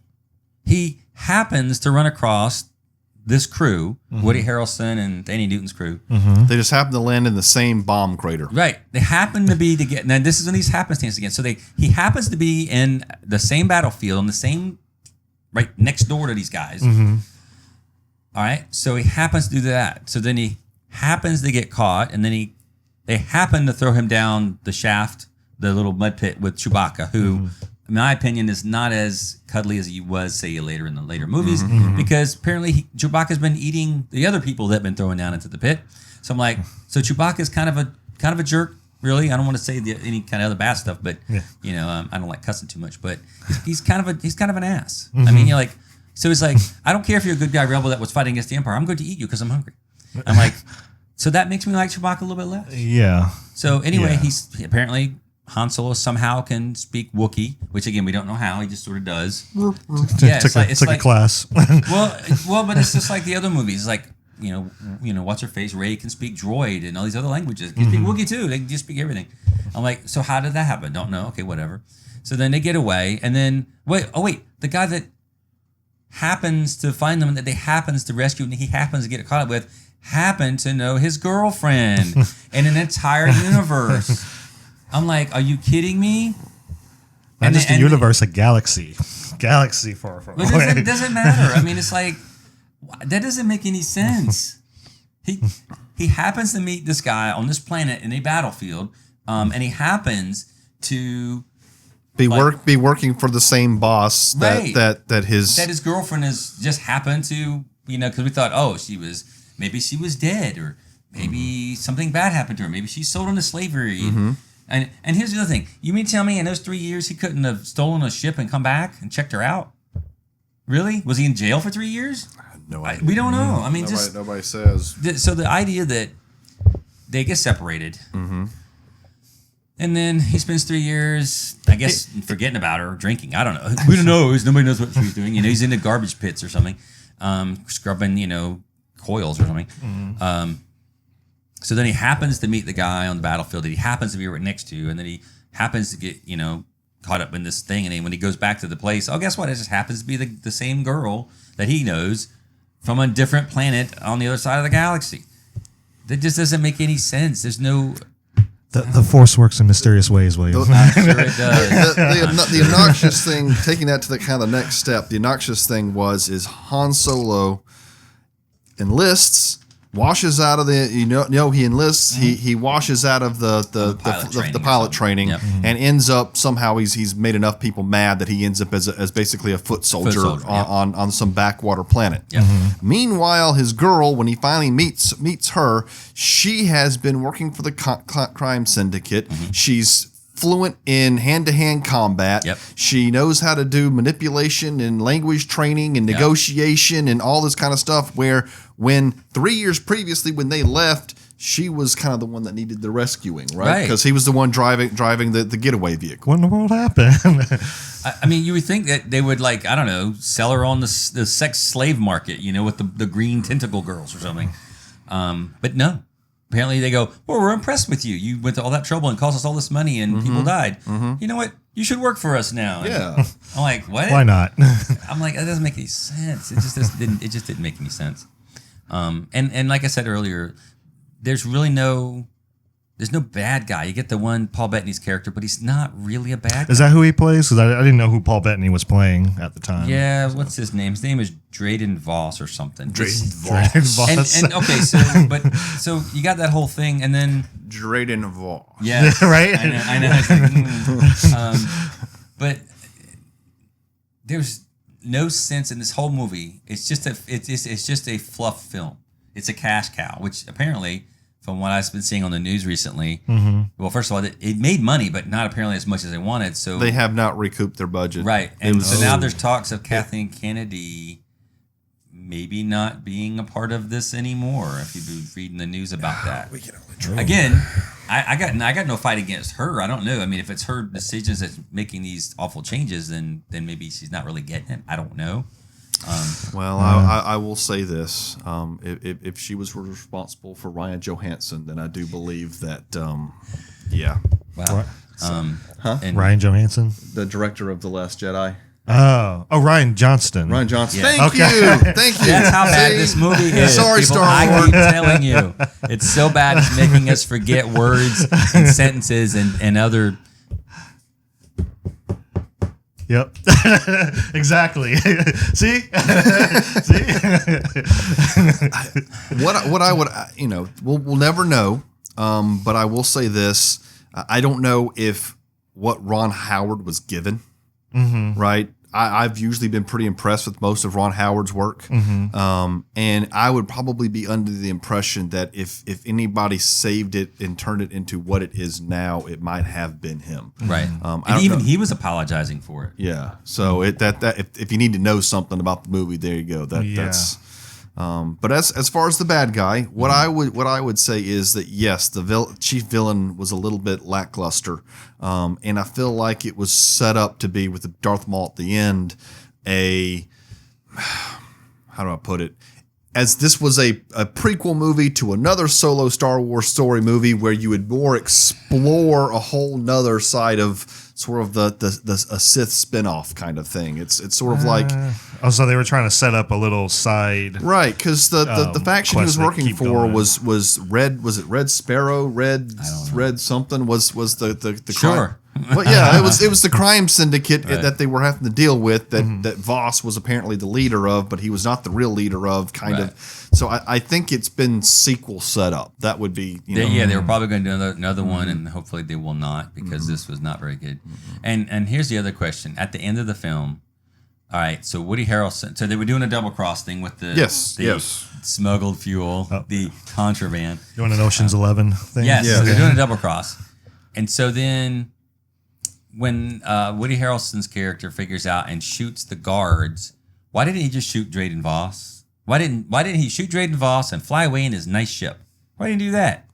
Speaker 3: he happens to run across this crew, Woody Harrelson and Danny Newton's crew.
Speaker 1: They just happen to land in the same bomb crater.
Speaker 3: Right. They happen to be together. Now, this is when these happenstance again. So he happens to be in the same battlefield, on the same, right next door to these guys. All right. So he happens to do that. So then he happens to get caught, and then they happen to throw him down the shaft, the little mud pit with Chewbacca, who, in my opinion, is not as cuddly as he was, say, later in the later movies, because apparently Chewbacca's been eating the other people that have been thrown down into the pit. So I'm like, so Chewbacca's kind of a jerk, really. I don't want to say any kind of other bad stuff, but you know, I don't like cussing too much. But he's kind of an ass. I mean, you're like, so it's like, I don't care if you're a good guy rebel that was fighting against the Empire. I'm going to eat you because I'm hungry. I'm like, so that makes me like Chewbacca a little bit less.
Speaker 2: Yeah.
Speaker 3: So anyway,
Speaker 2: Yeah.
Speaker 3: he's apparently Han Solo somehow can speak Wookiee, which again we don't know how. He just sort of does. Yeah,
Speaker 2: Took a class.
Speaker 3: well, but it's just like the other movies. Like you know, what's her face? Rey can speak Droid and all these other languages. Can speak Wookiee too. They can just speak everything. I'm like, so how did that happen? Don't know. Okay, whatever. So then they get away, and then wait, the guy that happens to find them, that they happens to rescue, and he happens to get caught up with, happened to know his girlfriend in an entire universe. I'm like, are you kidding me?
Speaker 2: Not just a universe, a galaxy. Galaxy far away.
Speaker 3: But it doesn't matter. I mean, it's like, that doesn't make any sense. He happens to meet this guy on this planet in a battlefield, and he happens to
Speaker 1: Be working for the same boss
Speaker 3: Right.
Speaker 1: that his
Speaker 3: girlfriend is just happened to, you know, because we thought, oh, maybe she was dead, or maybe something bad happened to her. Maybe she's sold into slavery. And here's the other thing. You mean tell me in those 3 years he couldn't have stolen a ship and come back and checked her out? Really? Was he in jail for 3 years?
Speaker 1: no idea.
Speaker 3: We don't know. I mean,
Speaker 1: Nobody says.
Speaker 3: so the idea that they get separated, and then he spends 3 years, I guess, forgetting about her, drinking. I don't know. We don't know. Nobody knows what she's doing. You know, he's in the garbage pits or something, scrubbing, you know, coils or something. So then he happens to meet the guy on the battlefield that he happens to be right next to, and then he happens to get, caught up in this thing. And then when he goes back to the place, oh, guess what? It just happens to be the same girl that he knows from a different planet on the other side of the galaxy. That just doesn't make any sense. There's no...
Speaker 2: The Force works in mysterious ways, William.
Speaker 3: I'm sure it does.
Speaker 1: The obnoxious thing, taking that to the kind of the next step, the obnoxious thing is Han Solo enlists, washes out of the he enlists, he washes out of the pilot training,
Speaker 3: Yep.
Speaker 1: and ends up somehow he's made enough people mad that he ends up as basically a foot soldier,
Speaker 3: yep.
Speaker 1: on some backwater planet.
Speaker 3: Yep.
Speaker 1: Meanwhile, his girl, when he finally meets her, she has been working for the crime syndicate. She's fluent in hand-to-hand combat.
Speaker 3: Yep.
Speaker 1: She knows how to do manipulation and language training and negotiation and all this kind of stuff, where when 3 years previously when they left, she was kind of the one that needed the rescuing, right? Because he was the one driving the getaway vehicle.
Speaker 2: What in the world happened?
Speaker 3: I mean, you would think that they would, like, I don't know, sell her on the sex slave market, with the green tentacle girls or something. But no. Apparently they go, well, we're impressed with you. You went to all that trouble and cost us all this money and people died. You know what? You should work for us now.
Speaker 1: Yeah.
Speaker 3: And I'm like, what?
Speaker 2: Why not?
Speaker 3: I'm like, that doesn't make any sense. It just didn't make any sense. And like I said earlier, there's no bad guy. You get the one Paul Bettany's character, but he's not really a bad guy.
Speaker 2: Is that who he plays? Because I didn't know who Paul Bettany was playing at the time.
Speaker 3: Yeah, what's his name? His name is Drayden Voss or something.
Speaker 2: Drayden Voss.
Speaker 3: And okay, so you got that whole thing, and then
Speaker 1: Drayden Voss.
Speaker 3: yeah,
Speaker 2: Right?
Speaker 3: I know. It's like, but there's no sense in this whole movie. It's just a fluff film. It's a cash cow, which apparently, from what I've been seeing on the news recently, well, first of all, it made money, but not apparently as much as they wanted. So
Speaker 1: They have not recouped their budget.
Speaker 3: right, and so now there's talks of Kathleen Kennedy maybe not being a part of this anymore. If you've been reading the news about that, again, I got no fight against her. I don't know. I mean, if it's her decisions that's making these awful changes, then maybe she's not really getting it. I don't know.
Speaker 1: Well, I will say this: if she was responsible for Ryan Johansson, then I do believe that, yeah,
Speaker 3: Wow. And
Speaker 2: Ryan Johansson?
Speaker 1: the director of The Last Jedi,
Speaker 2: Oh, Ryan Johnston.
Speaker 1: Ryan Johnson.
Speaker 3: Yeah.
Speaker 1: Thank you, thank you.
Speaker 3: That's how bad
Speaker 1: See?
Speaker 3: this movie is.
Speaker 1: Sorry,
Speaker 3: people.
Speaker 1: Star
Speaker 3: I
Speaker 1: Wars.
Speaker 3: keep telling you, it's so bad it's making us forget words and sentences and other.
Speaker 2: Yep. Exactly. See? See?
Speaker 1: What I would, we'll never know. But I will say this: I don't know if what Ron Howard was given. Right. I've usually been pretty impressed with most of Ron Howard's work. And I would probably be under the impression that if anybody saved it and turned it into what it is now, it might have been him.
Speaker 3: Right.
Speaker 1: I
Speaker 3: And
Speaker 1: don't
Speaker 3: even
Speaker 1: know.
Speaker 3: he was apologizing for it.
Speaker 1: Yeah. So if you need to know something about the movie, there you go. That's. But as far as the bad guy, what I would say is that yes, the chief villain was a little bit lackluster, and I feel like it was set up to be with the Darth Maul at the end. How do I put it? As this was a prequel movie to another solo Star Wars story movie where you would more explore a whole nother side of sort of a Sith spinoff kind of thing. It's sort of like
Speaker 2: So they were trying to set up a little side.
Speaker 1: right, because the faction he was
Speaker 2: quest that
Speaker 1: working
Speaker 2: keep
Speaker 1: for
Speaker 2: going.
Speaker 1: was Red. Was it Red Sparrow? Red something was the
Speaker 3: Sure.
Speaker 1: crime. But yeah, it was the crime syndicate that they were having to deal with that Voss was apparently the leader of, but he was not the real leader of. Kind of. So I think it's been sequel set up. That would be
Speaker 3: They were probably going to do another one, and hopefully they will not because this was not very good. And here's the other question: at the end of the film, all right, so Woody Harrelson. So they were doing a double cross thing with the smuggled fuel, the contraband.
Speaker 2: Doing an Ocean's 11 thing?
Speaker 3: Yes, so they're doing a double cross, and so then when Woody Harrelson's character figures out and shoots the guards, why didn't he just shoot Drayden Voss? Why didn't he shoot Drayden Voss and fly away in his nice ship? Why didn't he do that?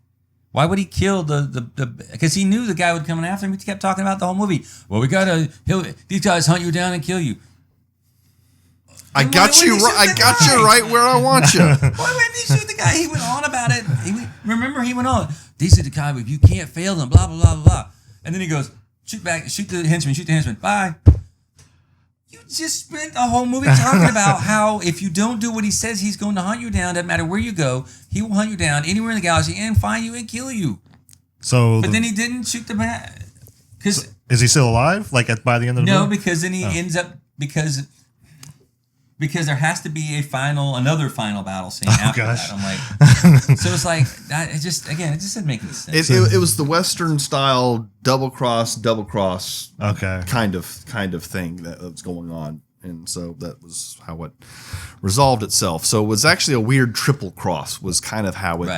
Speaker 3: Why would he kill the because he knew the guy would come after him. He kept talking about the whole movie. Well, these guys hunt you down and kill you.
Speaker 1: I got you right where I want you.
Speaker 3: Why wouldn't he shoot the guy? He went on about it. Remember, he went on. These are the guy if you can't fail them, blah, blah, blah, blah, blah. And then he goes, shoot the henchman, bye. You just spent a whole movie talking about how if you don't do what he says, he's going to hunt you down. Doesn't matter where you go, he will hunt you down anywhere in the galaxy and find you and kill you.
Speaker 2: So,
Speaker 3: but then he didn't shoot the man.
Speaker 2: So is he still alive? Like by the end of the movie?
Speaker 3: No, because then he ends up because there has to be another final battle scene after that. I'm like, so it's like it just didn't make any sense.
Speaker 1: It was the Western style double cross,
Speaker 2: okay,
Speaker 1: kind of thing that was going on, and so that was how it resolved itself. So it was actually a weird triple cross, was kind of how it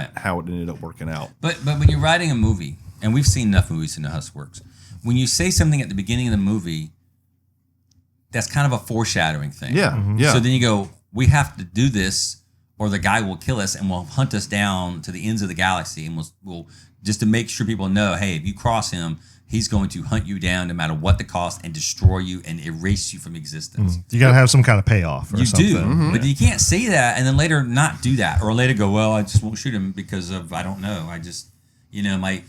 Speaker 1: ended up working out.
Speaker 3: But when you're writing a movie, and we've seen enough movies to know how this works, when you say something at the beginning of the movie, that's kind of a foreshadowing thing.
Speaker 1: Yeah.
Speaker 3: So then you go, we have to do this, or the guy will kill us and will hunt us down to the ends of the galaxy, and we'll just to make sure people know, hey, if you cross him, he's going to hunt you down no matter what the cost and destroy you and erase you from existence.
Speaker 2: You got to have some kind of payoff. Or something.
Speaker 3: Do, but you can't say that and then later not do that, or later go, well, I just won't shoot him because of I don't know. I just my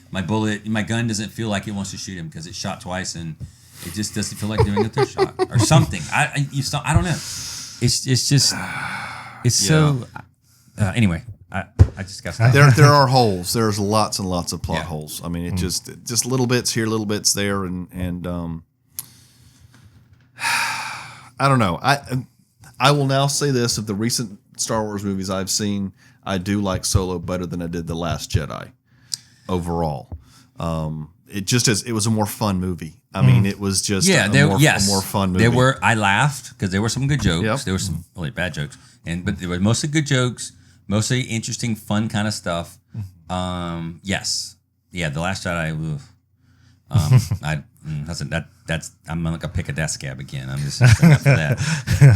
Speaker 3: gun doesn't feel like it wants to shoot him because it shot twice and it just doesn't feel like doing a third shot or something. I don't know. It's just so. Anyway, I just got
Speaker 1: there are holes. There's lots and lots of plot holes. I mean, it just little bits here, little bits there, and I don't know. I will now say this: of the recent Star Wars movies I've seen, I do like Solo better than I did The Last Jedi overall. It was a more fun movie. I mean, it was just a more fun movie.
Speaker 3: I laughed because there were some good jokes. Yep. There were some really bad jokes, but there were mostly good jokes, mostly interesting, fun kind of stuff. Yes, The Last Jedi. I'm gonna pick a desk cab again. I'm just up for that.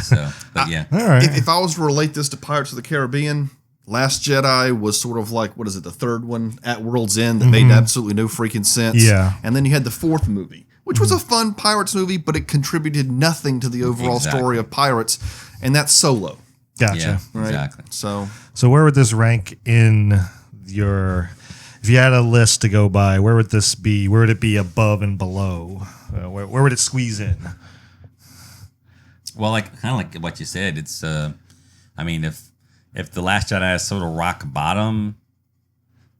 Speaker 3: So, but yeah.
Speaker 2: All right.
Speaker 1: If I was to relate this to Pirates of the Caribbean, Last Jedi was sort of like, what is it, the third one at World's End that made absolutely no freaking sense.
Speaker 2: Yeah.
Speaker 1: And then you had the fourth movie, which was a fun Pirates movie, but it contributed nothing to the overall story of Pirates, and that's Solo.
Speaker 2: Gotcha.
Speaker 3: Yeah,
Speaker 1: right?
Speaker 3: exactly.
Speaker 1: So
Speaker 2: where would this rank in your? If you had a list to go by, where would this be? Where would it be above and below? Where would it squeeze in?
Speaker 3: Well, kind of like what you said, it's. I mean, if The Last Jedi is sort of rock bottom,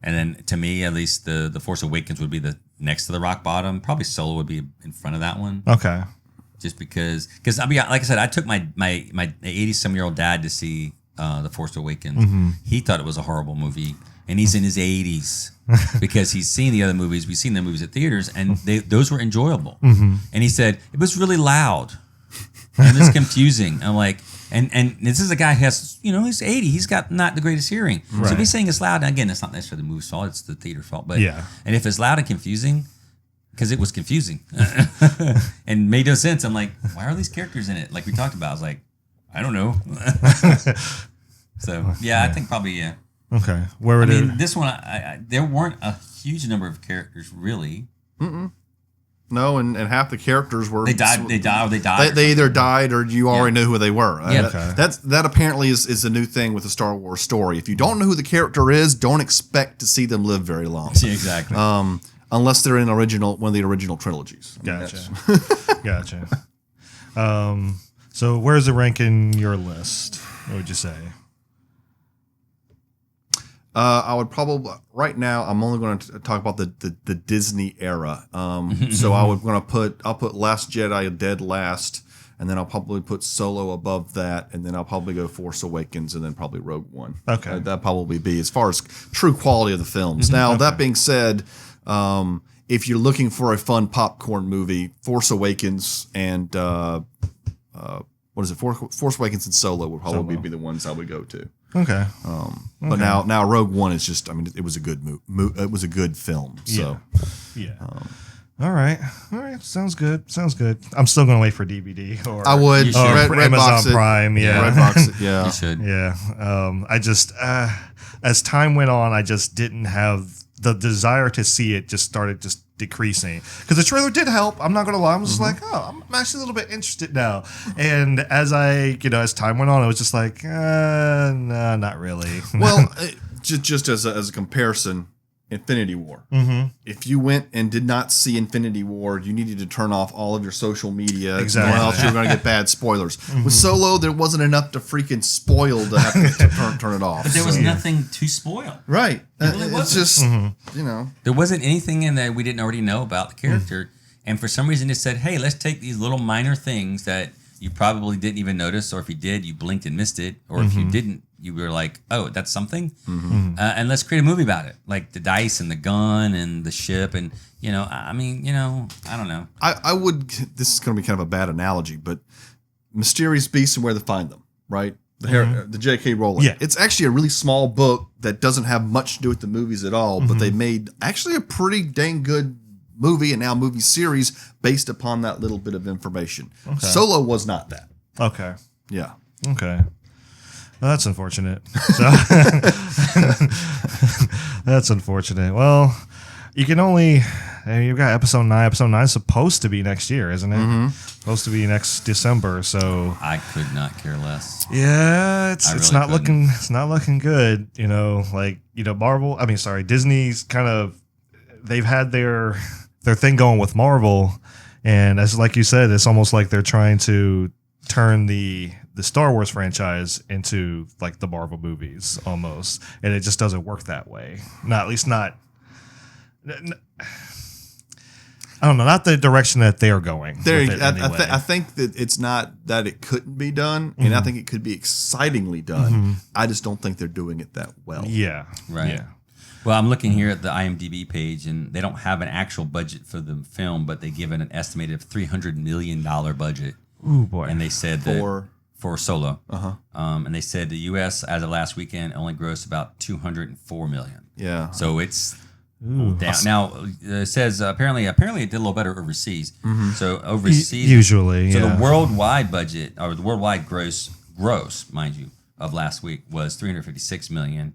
Speaker 3: and then to me at least the Force Awakens would be the next to the rock bottom. Probably Solo would be in front of that one.
Speaker 2: Okay.
Speaker 3: Just because I mean, like I said, I took my 80-some-year-old dad to see The Force Awakens. He thought it was a horrible movie, and he's in his 80s because he's seen the other movies. We've seen the movies at theaters, and those were enjoyable. And he said it was really loud and it's confusing. I'm like, and this is a guy who has, he's 80. He's got not the greatest hearing. Right. So if he's saying it's loud, and again, it's not necessarily the movie's fault. It's the theater's fault. But and if it's loud and confusing, because it was confusing and made no sense. I'm like, why are these characters in it? Like we talked about, I was like, I don't know. So I think probably
Speaker 2: Okay, where would
Speaker 3: this one? There weren't a huge number of characters really.
Speaker 1: No, and half the characters were
Speaker 3: they died.
Speaker 1: They either died or you already knew who they were.
Speaker 3: Yeah.
Speaker 1: That apparently is a new thing with the Star Wars story. If you don't know who the character is, don't expect to see them live very long.
Speaker 3: Yeah, exactly.
Speaker 1: Unless they're in one of the original trilogies.
Speaker 2: Gotcha. Gotcha. So where's the rank in your list? What would you say?
Speaker 1: I would probably right now. I'm only going to talk about the Disney era. So I'll put Last Jedi dead last, and then I'll probably put Solo above that, and then I'll probably go Force Awakens, and then probably Rogue One.
Speaker 2: Okay,
Speaker 1: that probably be as far as true quality of the films. Now that being said, if you're looking for a fun popcorn movie, Force Awakens and Force Awakens and Solo would probably be the ones I would go to.
Speaker 2: Okay.
Speaker 1: But now Rogue One is just, it was a good it was a good film. So
Speaker 2: All right. Sounds good. I'm still going to wait for DVD or
Speaker 1: I would
Speaker 2: or Amazon Prime. Yeah.
Speaker 1: Redbox it. Yeah.
Speaker 3: You should.
Speaker 2: Yeah. I just as time went on, I just didn't have the desire to see it. Just started just decreasing, because the trailer did help. I'm not gonna lie. I'm just like, oh, I'm actually a little bit interested now. And as as time went on, I was just like, no, not really.
Speaker 1: Well, just as a comparison, Infinity War. Mm-hmm. If you went and did not see Infinity War, you needed to turn off all of your social media,
Speaker 2: Exactly.
Speaker 1: or else you're going to get bad spoilers. With Solo, there wasn't enough to freaking spoil to have to turn it off.
Speaker 3: But there was nothing to spoil.
Speaker 1: Right.
Speaker 3: really
Speaker 1: It's
Speaker 3: wasn't.
Speaker 1: just,
Speaker 3: There wasn't anything in there we didn't already know about the character. And for some reason, it said, hey, let's take these little minor things that you probably didn't even notice, or if you did, you blinked and missed it, or if you didn't, you were like, oh, that's something. And let's create a movie about it, like the dice and the gun and the ship. And, I don't know.
Speaker 1: I would, this is going to be kind of a bad analogy, but Mysterious Beasts and Where to Find Them, right? The J.K. Rowling.
Speaker 2: Yeah.
Speaker 1: It's actually a really small book that doesn't have much to do with the movies at all, but they made actually a pretty dang good movie and now movie series based upon that little bit of information.
Speaker 2: Okay.
Speaker 1: Solo was not that.
Speaker 2: Okay.
Speaker 1: Yeah.
Speaker 2: Okay. Well, that's unfortunate. So, that's unfortunate. Well, you can only. You've got episode 9. Episode 9 is supposed to be next year, isn't it? Supposed to be next December. So
Speaker 3: I could not care less.
Speaker 2: yeah, it's
Speaker 3: really
Speaker 2: not
Speaker 3: couldn't.
Speaker 2: looking. It's not looking good. Marvel. Disney's kind of. They've had their thing going with Marvel, and as like you said, it's almost like they're trying to turn the Star Wars franchise into like the Marvel movies almost, and it just doesn't work that way. Not I don't know, not the direction that they're going.
Speaker 1: I think that it's not that it couldn't be done, and I think it could be excitingly done. I just don't think they're doing it that well.
Speaker 2: Yeah,
Speaker 3: Right.
Speaker 2: Yeah.
Speaker 3: Well, I'm looking here at the IMDb page, and they don't have an actual budget for the film, but they give it an estimated $300 million budget.
Speaker 2: Ooh boy.
Speaker 3: And they said for Solo. And they said the U.S. as of last weekend only grossed about $204 million.
Speaker 1: Yeah.
Speaker 3: So it's down. Now it says apparently it did a little better overseas. So overseas,
Speaker 2: Usually,
Speaker 3: so
Speaker 2: yeah.
Speaker 3: the worldwide budget or the worldwide gross, mind you, of last week was 356 million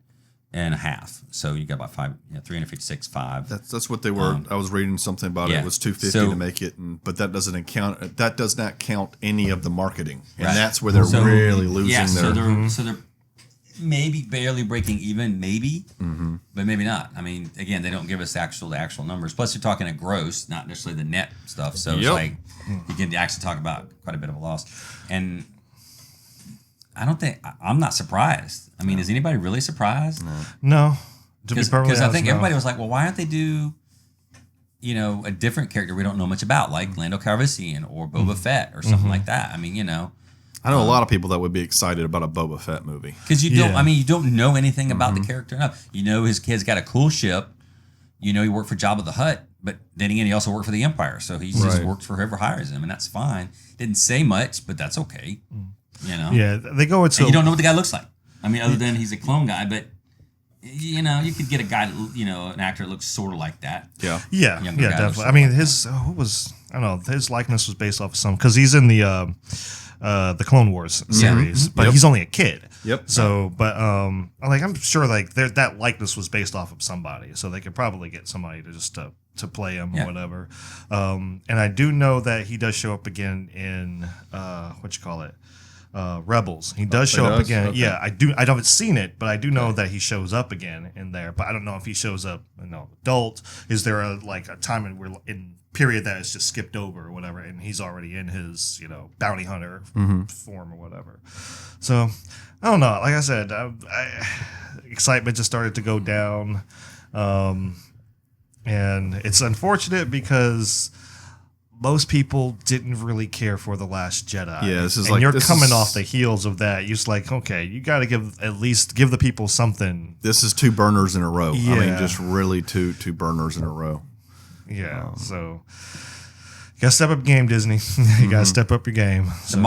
Speaker 3: and a half. So you got about 356.5.
Speaker 1: That's what they were. I was reading something about
Speaker 3: yeah.
Speaker 1: it. It was 250
Speaker 3: So-
Speaker 1: to make it, but that doesn't count. That does not count any of the marketing, and
Speaker 3: Right.
Speaker 1: that's where they're
Speaker 3: So-
Speaker 1: really losing
Speaker 3: Yeah,
Speaker 1: their.
Speaker 3: so they're maybe barely breaking even, maybe, but maybe not. I mean, again, they don't give us the actual numbers. Plus, you're talking a gross, not necessarily the net stuff. So it's
Speaker 1: Yep.
Speaker 3: like you can actually talk about quite a bit of a loss. And I'm not surprised. I mean, is anybody really surprised?
Speaker 2: No. To be perfectly
Speaker 3: Because I
Speaker 2: honest,
Speaker 3: think
Speaker 2: no.
Speaker 3: everybody was like, well, why don't they do, a different character we don't know much about, like Lando Calrissian or Boba Fett or something like that? I mean,
Speaker 1: I know a lot of people that would be excited about a Boba Fett movie.
Speaker 3: because you don't.
Speaker 2: Yeah.
Speaker 3: I mean, you don't know anything about the character enough. You know, his kid's got a cool ship. He worked for Jabba the Hutt, but then again, he also worked for the Empire, so he just
Speaker 1: Right.
Speaker 3: works for whoever hires him, and that's fine. Didn't say much, but that's okay.
Speaker 2: Yeah, they go into
Speaker 3: And you don't know what the guy looks like. I mean, other than he's a clone guy, but you could get a guy, an actor that looks sort of like that.
Speaker 1: Yeah.
Speaker 2: Yeah,
Speaker 3: younger
Speaker 2: yeah,
Speaker 3: guy or
Speaker 2: definitely. I
Speaker 3: something
Speaker 2: mean,
Speaker 3: like
Speaker 2: his who was I don't know, his likeness was based off of some because he's in the Clone Wars series, but
Speaker 1: Yep.
Speaker 2: he's only a kid.
Speaker 1: Yep.
Speaker 2: So, but I'm sure that likeness was based off of somebody, so they could probably get somebody to play him
Speaker 3: Yeah.
Speaker 2: or whatever. And I do know that he does show up again in Rebels. He does show up
Speaker 1: does?
Speaker 2: again.
Speaker 1: Okay.
Speaker 2: Yeah, I haven't seen it, but I do know that he shows up again in there. But I don't know if he shows up adult. Is there a time in period that is just skipped over or whatever, and he's already in his bounty hunter form or whatever. So I don't know. Like I said, excitement just started to go down, and it's unfortunate because most people didn't really care for The Last Jedi.
Speaker 1: Yeah, this is
Speaker 2: and
Speaker 1: like-
Speaker 2: you're
Speaker 1: this
Speaker 2: coming
Speaker 1: is-
Speaker 2: off the heels of that. You're just like, okay, you got to at least give the people something.
Speaker 1: This is 2 burners in a row. I mean,
Speaker 2: Yeah.
Speaker 1: just really two burners in a row.
Speaker 2: Yeah, so you got to step up your game, Disney. You got to step up your game. So,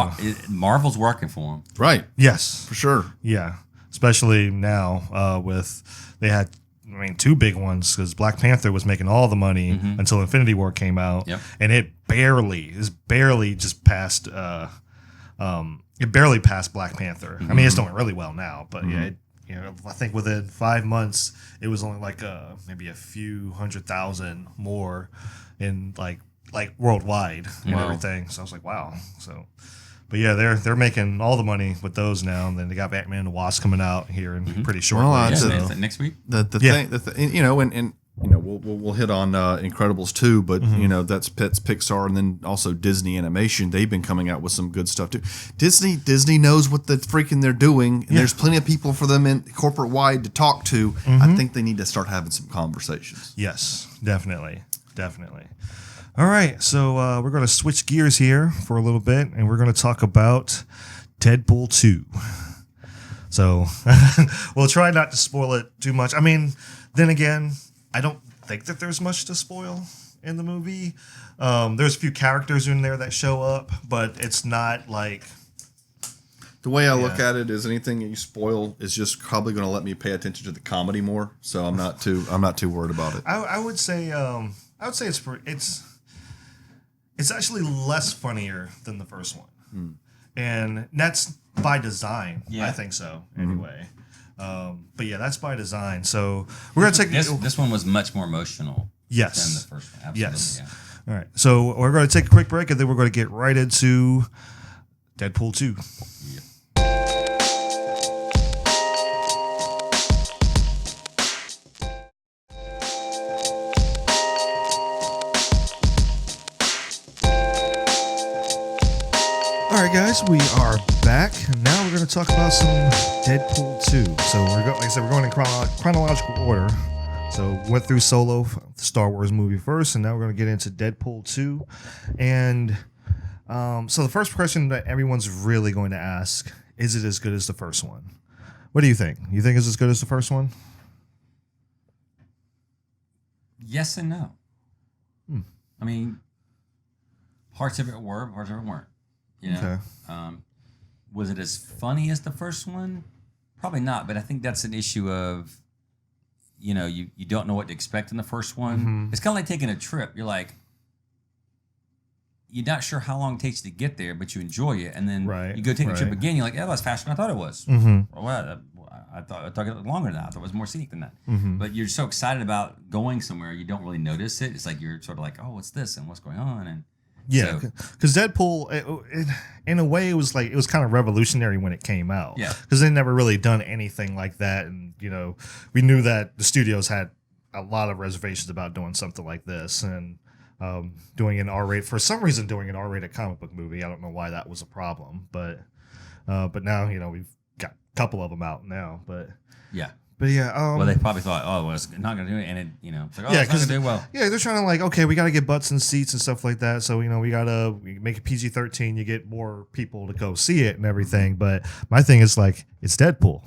Speaker 3: Marvel's working for him.
Speaker 1: Right.
Speaker 2: yes,
Speaker 1: For sure.
Speaker 2: yeah, especially now they had. 2 big ones because Black Panther was making all the money until Infinity War came out,
Speaker 3: Yep.
Speaker 2: and it barely just passed. It barely passed Black Panther. I mean, it's doing really well now, but yeah, You know, I think within 5 months, it was only like maybe a few 100,000 more in like worldwide and
Speaker 3: Wow.
Speaker 2: everything. So I was like, wow. So, but yeah, they're making all the money with those now. And then they got Batman and the Wasp coming out here in pretty short.
Speaker 1: Well,
Speaker 2: order,
Speaker 3: Yeah,
Speaker 1: That's
Speaker 3: man,
Speaker 1: a-
Speaker 3: is that next week?
Speaker 1: The
Speaker 2: Yeah.
Speaker 1: thing, you know, and you know, we'll hit on Incredibles 2, but you know, that's Pixar, and then also Disney Animation. They've been coming out with some good stuff too. Disney knows what the freaking they're doing, and there's plenty of people for them in corporate wide to talk to. I think they need to start having some conversations.
Speaker 2: Yes, definitely. All right, so we're going to switch gears here for a little bit, and we're going to talk about Deadpool 2. So we'll try not to spoil it too much. I mean, then again, I don't think that there's much to spoil in the movie. There's a few characters in there that show up, but it's not like...
Speaker 1: The way I look at it is anything that you spoil is just probably going to let me pay attention to the comedy more. So I'm not too worried about it.
Speaker 2: I would say it's actually less funnier than the first one, and that's by design.
Speaker 3: Yeah.
Speaker 2: I think so. Anyway, but yeah, that's by design. So we're gonna take
Speaker 3: This one was much more emotional
Speaker 2: Yes.
Speaker 3: than the first one. Absolutely,
Speaker 2: Yes.
Speaker 3: yeah.
Speaker 2: All right. So we're going to take a quick break, and then we're going to get right into Deadpool 2. All right, guys, we are back. Now we're going to talk about some Deadpool 2. So like I said, we're going in chronological order. So went through Solo, the Star Wars movie first, and now we're going to get into Deadpool 2. And so the first question that everyone's really going to ask, is it as good as the first one? What do you think? You think it's as good as the first one?
Speaker 3: Yes and no. I mean, parts of it were, parts of it weren't. You know?
Speaker 2: Okay.
Speaker 3: Was it as funny as the first one? Probably not, but I think that's an issue of, you know, you don't know what to expect in the first one. It's kind of like taking a trip. You're like, you're not sure how long it takes to get there, but you enjoy it. And then
Speaker 2: Right,
Speaker 3: you go take the trip
Speaker 2: right.
Speaker 3: again. You're like, yeah, that's faster than I thought it was.
Speaker 2: Mm-hmm.
Speaker 3: Well, I thought it took longer than that. I thought it was more scenic than that.
Speaker 2: Mm-hmm.
Speaker 3: But you're so excited about going somewhere, you don't really notice it. It's like you're sort of like, oh, what's this and what's going on? And
Speaker 2: Yeah,
Speaker 3: so-
Speaker 2: because Deadpool, in a way, it was kind of revolutionary when it came out.
Speaker 3: Yeah.
Speaker 2: because they never really done anything like that, and you know, we knew that the studios had a lot of reservations about doing something like this, and doing an R-rated, for some reason, doing an R-rated comic book movie. I don't know why that was a problem, but now, you know, we've got a couple of them out now, but
Speaker 3: yeah.
Speaker 2: yeah.
Speaker 3: Well, they probably thought, oh, well, it's not going to do it. And it, you know, it's like, oh,
Speaker 2: Yeah,
Speaker 3: it's not
Speaker 2: 'cause-
Speaker 3: going to do well.
Speaker 2: Yeah, they're trying to like, okay, we got to get butts and seats and stuff like that. So, you know, we make it PG-13. You get more people to go see it and everything. But my thing is like, it's Deadpool.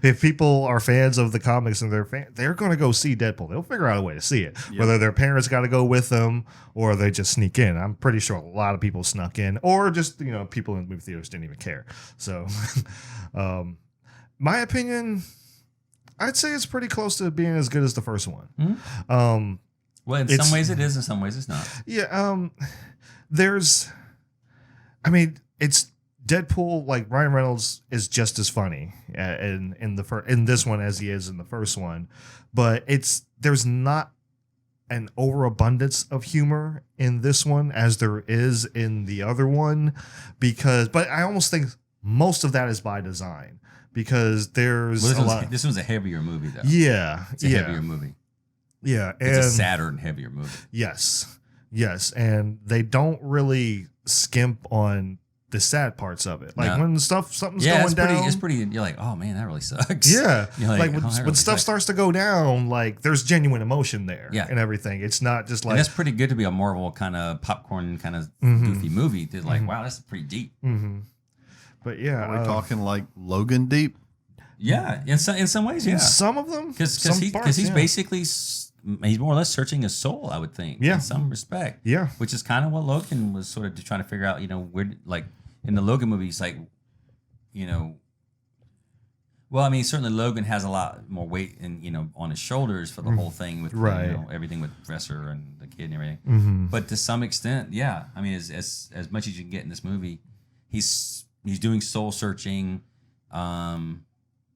Speaker 2: If people are fans of the comics and they're going to go see Deadpool. They'll figure out a way to see it. Whether their parents got to go with them or they just sneak in. I'm pretty sure a lot of people snuck in, or just, you know, people in movie theaters didn't even care. So, my opinion, I'd say it's pretty close to being as good as the first one.
Speaker 3: Well, in
Speaker 2: It's-
Speaker 3: some ways it is, in some ways it's not.
Speaker 2: Yeah, it's Deadpool. Like Ryan Reynolds is just as funny in this one as he is in the first one, but there's not an overabundance of humor in this one as there is in the other one, but I almost think most of that is by design because there's
Speaker 3: Well,
Speaker 2: a lot.
Speaker 3: this one's a heavier movie, though.
Speaker 2: Yeah,
Speaker 3: It's a heavier movie.
Speaker 2: yeah,
Speaker 3: It's a
Speaker 2: and-
Speaker 3: sadder and heavier movie.
Speaker 2: Yes. And they don't really skimp on the sad parts of it. Like
Speaker 3: No.
Speaker 2: when something's
Speaker 3: Yeah,
Speaker 2: going
Speaker 3: it's
Speaker 2: down.
Speaker 3: pretty. You're like, oh man, that really sucks.
Speaker 2: Yeah.
Speaker 3: You're
Speaker 2: Like,
Speaker 3: oh,
Speaker 2: when,
Speaker 3: that
Speaker 2: when
Speaker 3: really
Speaker 2: stuff
Speaker 3: sucks.
Speaker 2: starts to go down, like there's genuine emotion there
Speaker 3: Yeah.
Speaker 2: and everything. It's not just
Speaker 3: And
Speaker 2: like
Speaker 3: that's pretty good to be a Marvel kind of popcorn kind of goofy movie. They're like, wow, that's pretty deep.
Speaker 2: but yeah.
Speaker 1: Are we talking like Logan deep?
Speaker 3: Yeah, in some ways, yeah.
Speaker 2: Some of them
Speaker 3: Because
Speaker 2: some
Speaker 3: he's
Speaker 2: parts, yeah.
Speaker 3: basically he's more or less searching his soul, I would think.
Speaker 2: Yeah.
Speaker 3: In some respect.
Speaker 2: Yeah.
Speaker 3: Which is kind of what Logan was sort of trying to figure out. You know, where like in the Logan movies, like, you know. Well, I mean, certainly Logan has a lot more weight on his shoulders for the whole thing with
Speaker 2: Right.
Speaker 3: everything with Professor and the kid and everything. But to some extent, yeah. I mean, as much as you can get in this movie, he's doing soul searching.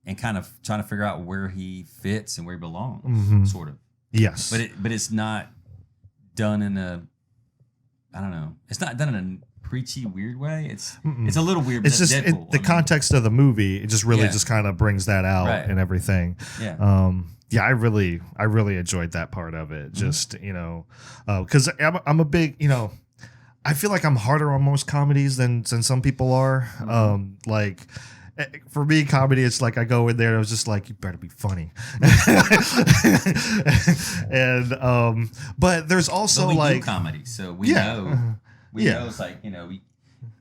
Speaker 3: and kind of trying to figure out where he fits and where he belongs, sort of.
Speaker 2: Yes.
Speaker 3: But it's not done in a, I don't know. It's not done in a preachy weird way. It's a little weird. But
Speaker 2: it's just
Speaker 3: Deadpool.
Speaker 2: the context of the movie. It just really
Speaker 3: Yeah.
Speaker 2: just kind of brings that out
Speaker 3: Right.
Speaker 2: and everything.
Speaker 3: Yeah.
Speaker 2: Yeah, I really enjoyed that part of it. Just because I'm a big I feel like I'm harder on most comedies than some people are. Like for me, comedy, it's like I go in there and I was just like, you better be funny. And but there's also
Speaker 3: But we
Speaker 2: like
Speaker 3: do comedy, so we
Speaker 2: Yeah.
Speaker 3: know. We
Speaker 2: Yeah.
Speaker 3: know it's like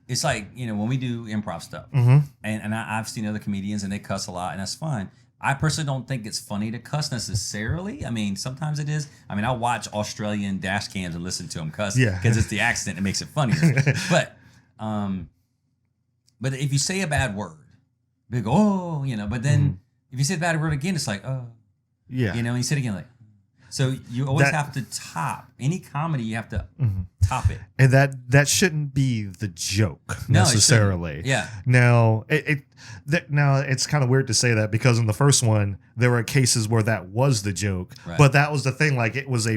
Speaker 3: it's like when we do improv stuff,
Speaker 2: Mm-hmm.
Speaker 3: and I've seen other comedians and they cuss a lot, and that's fine. I personally don't think it's funny to cuss necessarily. I mean, sometimes it is. I mean, I watch Australian dash cams and listen to them cuss
Speaker 2: Yeah.
Speaker 3: because it's the accent that makes it funnier. But if you say a bad word, they go, oh, But then if you say a bad word again, it's like, oh,
Speaker 2: yeah.
Speaker 3: And you say it again, like. So you always
Speaker 2: That-
Speaker 3: have to top any comedy. You have to top it.
Speaker 2: And that shouldn't be the joke
Speaker 3: No, it shouldn't.
Speaker 2: necessarily.
Speaker 3: Yeah.
Speaker 2: Now now it's kind of weird to say that because in the first one there were cases where that was the joke,
Speaker 3: Right.
Speaker 2: but that was the thing. Like it was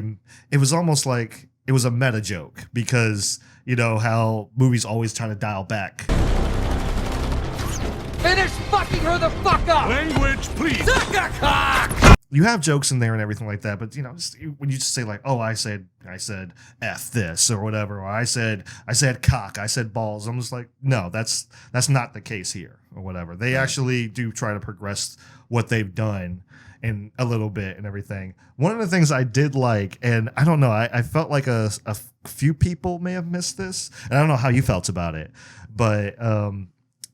Speaker 2: almost like it was a meta joke because how movies always try to dial back.
Speaker 5: Finish fucking her the fuck up!
Speaker 6: Language, please.
Speaker 5: Suck a cock!
Speaker 2: You have jokes in there and everything like that, but when you just say like, oh, I said F this or whatever, or I said cock, I said balls, I'm just like, no, that's not the case here or whatever. They actually do try to progress what they've done in a little bit and everything. One of the things I did like, and I don't know, I felt like a few people may have missed this, and I don't know how you felt about it, but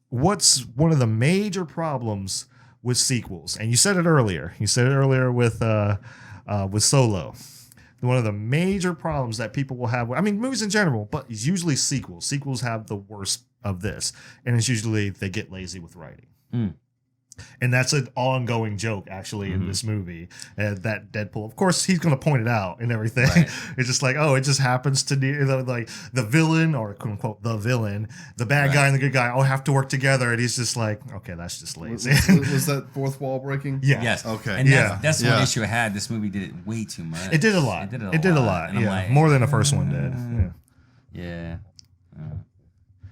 Speaker 2: what's one of the major problems with sequels, and you said it earlier. You said it earlier with Solo. One of the major problems that people will have, I mean, movies in general, but it's usually sequels. Sequels have the worst of this, and it's usually they get lazy with writing. And that's an ongoing joke, actually, in this movie. That Deadpool, of course, he's going to point it out and everything.
Speaker 3: Right.
Speaker 2: It's just like, oh, it just happens to like the villain, or quote unquote the villain, the bad guy and the good guy all have to work together, and he's just like, okay, that's just lazy.
Speaker 1: Was that fourth wall breaking?
Speaker 2: Yeah.
Speaker 3: Yes.
Speaker 1: Okay.
Speaker 3: And
Speaker 2: Yeah.
Speaker 3: that's the
Speaker 1: Yeah.
Speaker 3: one issue I had. This movie did it way too much.
Speaker 2: It did a lot.
Speaker 3: It did a lot. And I'm
Speaker 2: Yeah,
Speaker 3: like,
Speaker 2: more than the first one did. Yeah.
Speaker 3: Yeah.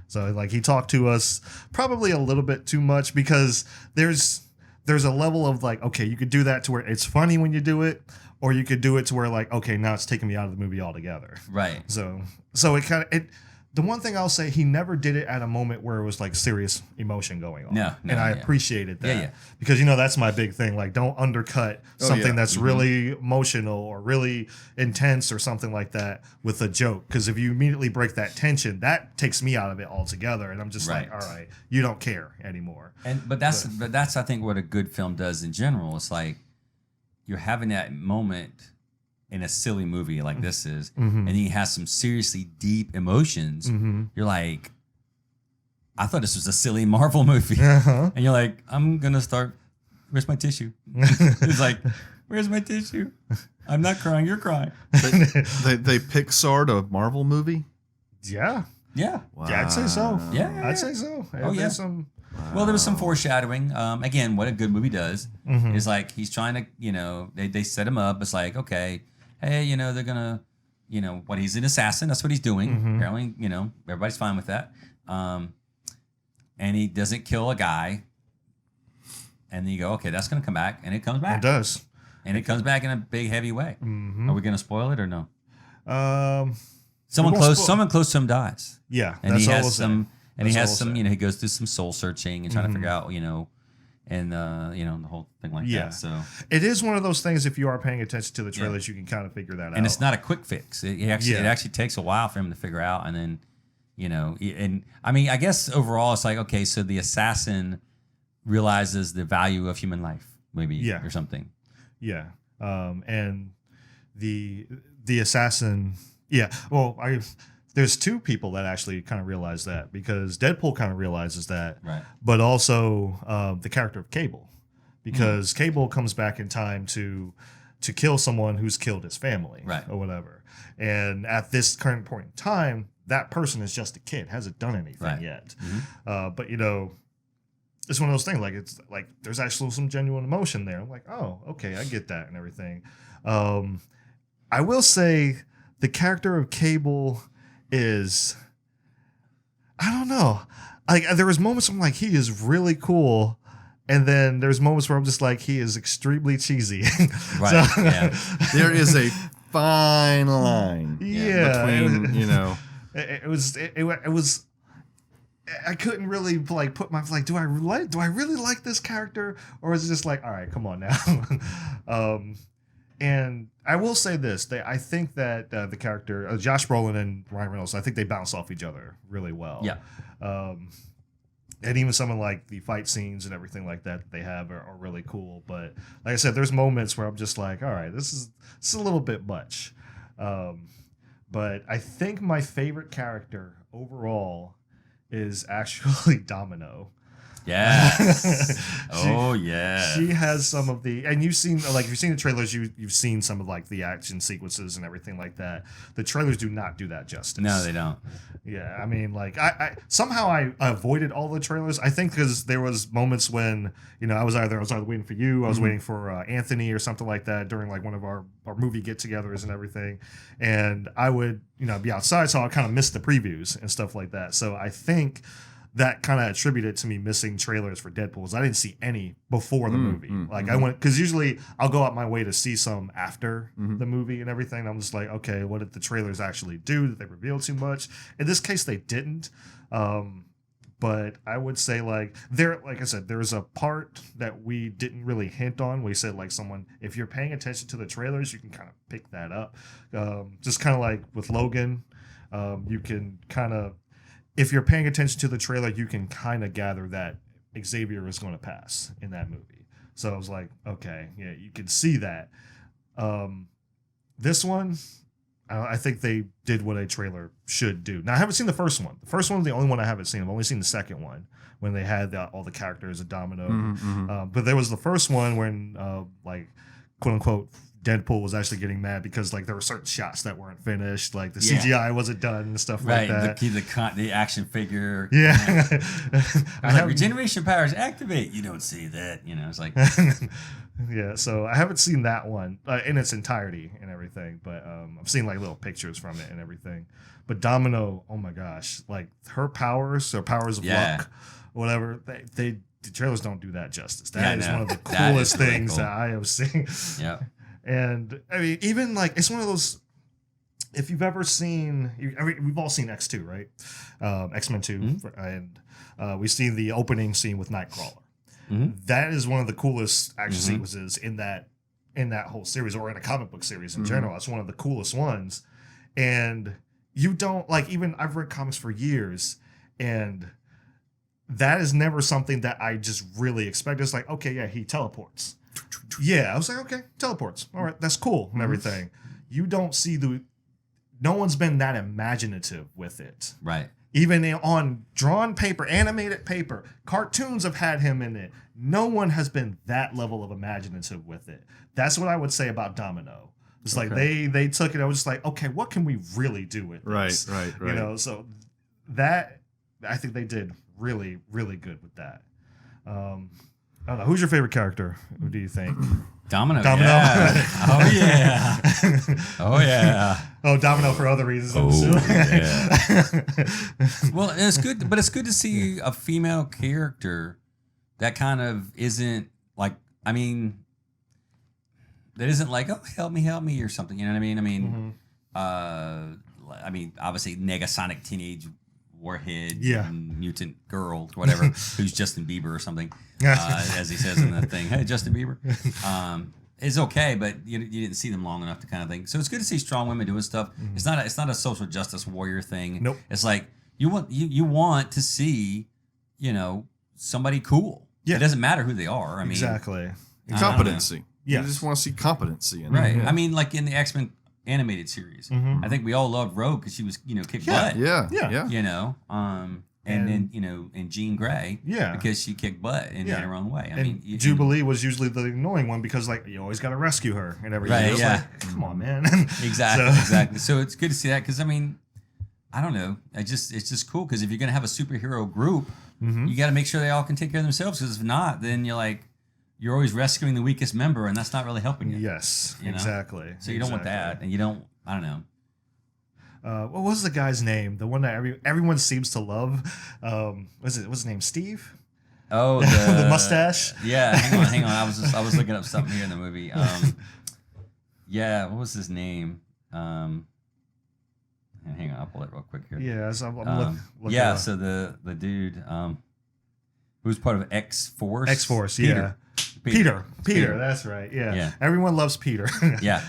Speaker 2: So like he talked to us probably a little bit too much because there's a level of like, okay, you could do that to where it's funny when you do it, or you could do it to where like, okay, now it's taking me out of the movie altogether.
Speaker 3: Right.
Speaker 2: So it kind of the one thing I'll say, he never did it at a moment where it was like serious emotion going on.
Speaker 3: No,
Speaker 2: and I
Speaker 3: yeah.
Speaker 2: appreciated that.
Speaker 3: Yeah.
Speaker 2: Because that's my big thing. Like, don't undercut something that's really emotional or really intense or something like that with a joke. Because if you immediately break that tension, that takes me out of it altogether, and I'm just like,
Speaker 3: Right.
Speaker 2: all right, you don't care anymore.
Speaker 3: But that's I think what a good film does in general. It's like you're having that moment in a silly movie like this is, and he has some seriously deep emotions. You're like, I thought this was a silly Marvel movie, and you're like, I'm gonna start. Where's my tissue? It's like, where's my tissue? I'm not crying. You're crying.
Speaker 1: They Pixar'd a Marvel movie.
Speaker 2: Yeah.
Speaker 3: Yeah.
Speaker 2: Yeah, I'd say so.
Speaker 3: Yeah.
Speaker 2: I'd say so.
Speaker 3: Oh, yeah.
Speaker 2: There's some.
Speaker 3: Well, there was some foreshadowing. Again, what a good movie does is like he's trying to, they set him up. It's like, okay, hey, they're gonna, what he's an assassin. That's what he's doing. Apparently, everybody's fine with that. And he doesn't kill a guy. And then you go, okay, that's gonna come back, and it comes back.
Speaker 2: It does.
Speaker 3: And it comes back in a big, heavy way. Are we gonna spoil it or no? Someone
Speaker 2: won't
Speaker 3: close,
Speaker 2: spoil-
Speaker 3: someone close to him dies.
Speaker 2: Yeah,
Speaker 3: And
Speaker 2: that's
Speaker 3: he
Speaker 2: all
Speaker 3: has
Speaker 2: we'll say.
Speaker 3: some, and he
Speaker 2: That's all
Speaker 3: has
Speaker 2: we'll
Speaker 3: some,
Speaker 2: say.
Speaker 3: he goes through some soul searching and trying to figure out, and the whole thing like
Speaker 2: Yeah.
Speaker 3: that. So,
Speaker 2: It is one of those things. If you are paying attention to the trailers, you can kind of figure that out.
Speaker 3: and it's not a quick fix. It
Speaker 2: Yeah.
Speaker 3: actually takes a while for him to figure out, and then, and I mean, I guess overall, it's like, okay, so the assassin realizes the value of human life, maybe,
Speaker 2: Yeah.
Speaker 3: or something.
Speaker 2: Yeah. And the assassin. Yeah. Well, there's two people that actually kind of realize that, because Deadpool kind of realizes that,
Speaker 3: Right.
Speaker 2: but also the character of Cable, because Cable comes back in time to kill someone who's killed his family,
Speaker 3: Right.
Speaker 2: or whatever. And at this current point in time, that person is just a kid, hasn't done anything
Speaker 3: Right.
Speaker 2: yet.
Speaker 3: Mm-hmm.
Speaker 2: But it's one of those things. Like it's like there's actually some genuine emotion there. I'm like, oh, okay, I get that and everything. I will say the character of Cable is, I don't know. Like there was moments where I'm like, he is really cool. And then there's moments where I'm just like, he is extremely cheesy.
Speaker 3: Right. Yeah.
Speaker 1: There is a fine line.
Speaker 2: Yeah.
Speaker 1: Between, you know.
Speaker 2: It was. I couldn't really like put my like. Do I really like this character, or is it just like, all right, come on now? And I will say this: I think that the character Josh Brolin and Ryan Reynolds, I think they bounce off each other really well.
Speaker 3: Yeah.
Speaker 2: And even some of like the fight scenes and everything like that they have are really cool. But like I said, there's moments where I'm just like, all right, this is a little bit much. But I think my favorite character overall is actually Domino.
Speaker 3: Yes. Oh yeah.
Speaker 2: She has some of the, and you've seen like if you've seen the trailers, you've seen some of like the action sequences and everything like that. The trailers do not do that justice.
Speaker 3: No, they don't.
Speaker 2: Yeah, I mean, like I somehow I avoided all the trailers. I think because there was moments when I was either waiting for you, I was waiting for Anthony or something like that during like one of our movie get-togethers and everything, and I would be outside, so I kind of missed the previews and stuff like that. So I think that kind of attributed to me missing trailers for Deadpool. 'Cause I didn't see any before the movie. I went, because usually I'll go out my way to see some after the movie and everything. I'm just like, okay, what did the trailers actually do? Did they reveal too much? In this case, they didn't. But I would say like I said, there's a part that we didn't really hint on. We said like if you're paying attention to the trailers, you can kind of pick that up. Just kind of like with Logan, you can kind of, if you're paying attention to the trailer, you can kind of gather that Xavier is going to pass in that movie. So I was like, okay, yeah, you can see that. This one, I think they did what a trailer should do. Now, I haven't seen the first one. The first one's the only one I haven't seen. I've only seen the second one when they had all the characters of Domino. But there was the first one when, like, quote unquote, Deadpool was actually getting mad because like there were certain shots that weren't finished, like the CGI wasn't done and stuff like that.
Speaker 3: The action figure.
Speaker 2: Yeah.
Speaker 3: Like, regeneration powers activate. You don't see that. It's like.
Speaker 2: Yeah, so I haven't seen that one in its entirety and everything, but I've seen like little pictures from it and everything. But Domino, oh my gosh, like her powers of luck, whatever, the trailers don't do that justice. That is one of the coolest things that I have seen.
Speaker 3: Yeah.
Speaker 2: And I mean, even like it's one of those. If you've ever seen, we've all seen X2, right? X-Men 2, and we've seen the opening scene with Nightcrawler. That is one of the coolest action sequences in that whole series, or in a comic book series in general. It's one of the coolest ones. And you don't like, even I've read comics for years, and that is never something that I just really expect. It's like, okay, yeah, he teleports. Yeah, I was like, okay, teleports. All right, that's cool and everything. You don't see no one's been that imaginative with it.
Speaker 3: Right.
Speaker 2: Even on drawn paper, animated paper, cartoons have had him in it. No one has been that level of imaginative with it. That's what I would say about Domino. It's like they took it. I was just like, okay, what can we really do with this?
Speaker 1: Right.
Speaker 2: So that I think they did really, really good with that. I don't know. Who's your favorite character? Who do you think?
Speaker 3: Domino.
Speaker 2: Yeah.
Speaker 3: Oh yeah. Oh yeah.
Speaker 2: Oh, Domino for other reasons.
Speaker 3: Yeah. Well, it's good, but it's good to see a female character that kind of isn't like. I mean, that isn't like, oh, help me or something. You know what I mean? I mean, obviously, Negasonic teenage warhead, mutant girl, whatever, who's Justin Bieber or something, as he says in that thing. Hey, Justin Bieber, is okay, but you didn't see them long enough to kind of think. So it's good to see strong women doing stuff. It's not a social justice warrior thing.
Speaker 2: Nope.
Speaker 3: It's like you want to see, somebody cool.
Speaker 2: Yeah.
Speaker 3: It doesn't matter who they are. I mean,
Speaker 2: exactly.
Speaker 1: Competency.
Speaker 2: Yeah.
Speaker 1: You just want to see competency in
Speaker 3: right.
Speaker 1: it.
Speaker 3: I mean, like in the X-Men animated series, I think we all loved Rogue because she was, kick butt.
Speaker 1: Yeah.
Speaker 3: And then and Jean Grey, because she kicked butt in her own way. I mean,
Speaker 2: Jubilee was usually the annoying one because like you always got to rescue her and everything.
Speaker 3: Right,
Speaker 2: Like, come on, man.
Speaker 3: Exactly. So it's good to see that because I mean, I don't know. It's just cool because if you're gonna have a superhero group, You got to make sure they all can take care of themselves. Because if not, then you're always rescuing the weakest member, and that's not really helping you.
Speaker 2: Yes,
Speaker 3: you know?
Speaker 2: Exactly.
Speaker 3: So you don't want that, and you don't. I don't know.
Speaker 2: What was the guy's name? The one that everyone seems to love. What's his name? Steve.
Speaker 3: Oh,
Speaker 2: the mustache.
Speaker 3: Yeah, hang on. I was looking up something here in the movie. Yeah, what was his name? Hang on, I'll pull it real quick here.
Speaker 2: Yeah, so I'm looking.
Speaker 3: Yeah, so the dude who's part of X-Force.
Speaker 2: X-Force, yeah. Peter, that's right. Yeah. Everyone loves Peter.
Speaker 3: Yeah.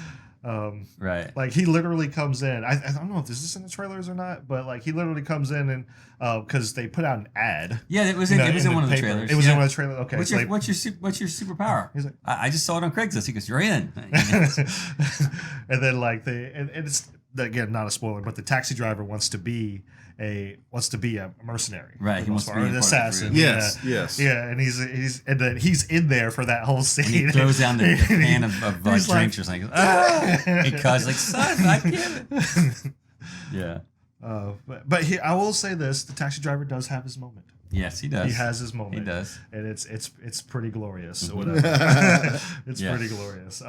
Speaker 3: Right.
Speaker 2: Like he literally comes in. I don't know if this is in the trailers or not, but like he literally comes in and because they put out an ad.
Speaker 3: Yeah, it was in one of the trailers.
Speaker 2: It was in one of the trailers. Okay.
Speaker 3: What's your superpower?
Speaker 2: He's like,
Speaker 3: I just saw it on Craigslist. He goes, "You're in."
Speaker 2: And then like and it's again not a spoiler, but the taxi driver wants to be a mercenary.
Speaker 3: Right. He wants to be
Speaker 2: an assassin.
Speaker 1: Yes.
Speaker 2: Yeah, and he's in there for that whole scene.
Speaker 3: He throws down the can of drinks
Speaker 2: like,
Speaker 3: or something. Because like, son, I get it. Yeah.
Speaker 2: But I will say this: the taxi driver does have his moment.
Speaker 3: Yes, he does.
Speaker 2: He has his moment.
Speaker 3: He does,
Speaker 2: and it's pretty glorious. Or whatever. It's pretty glorious.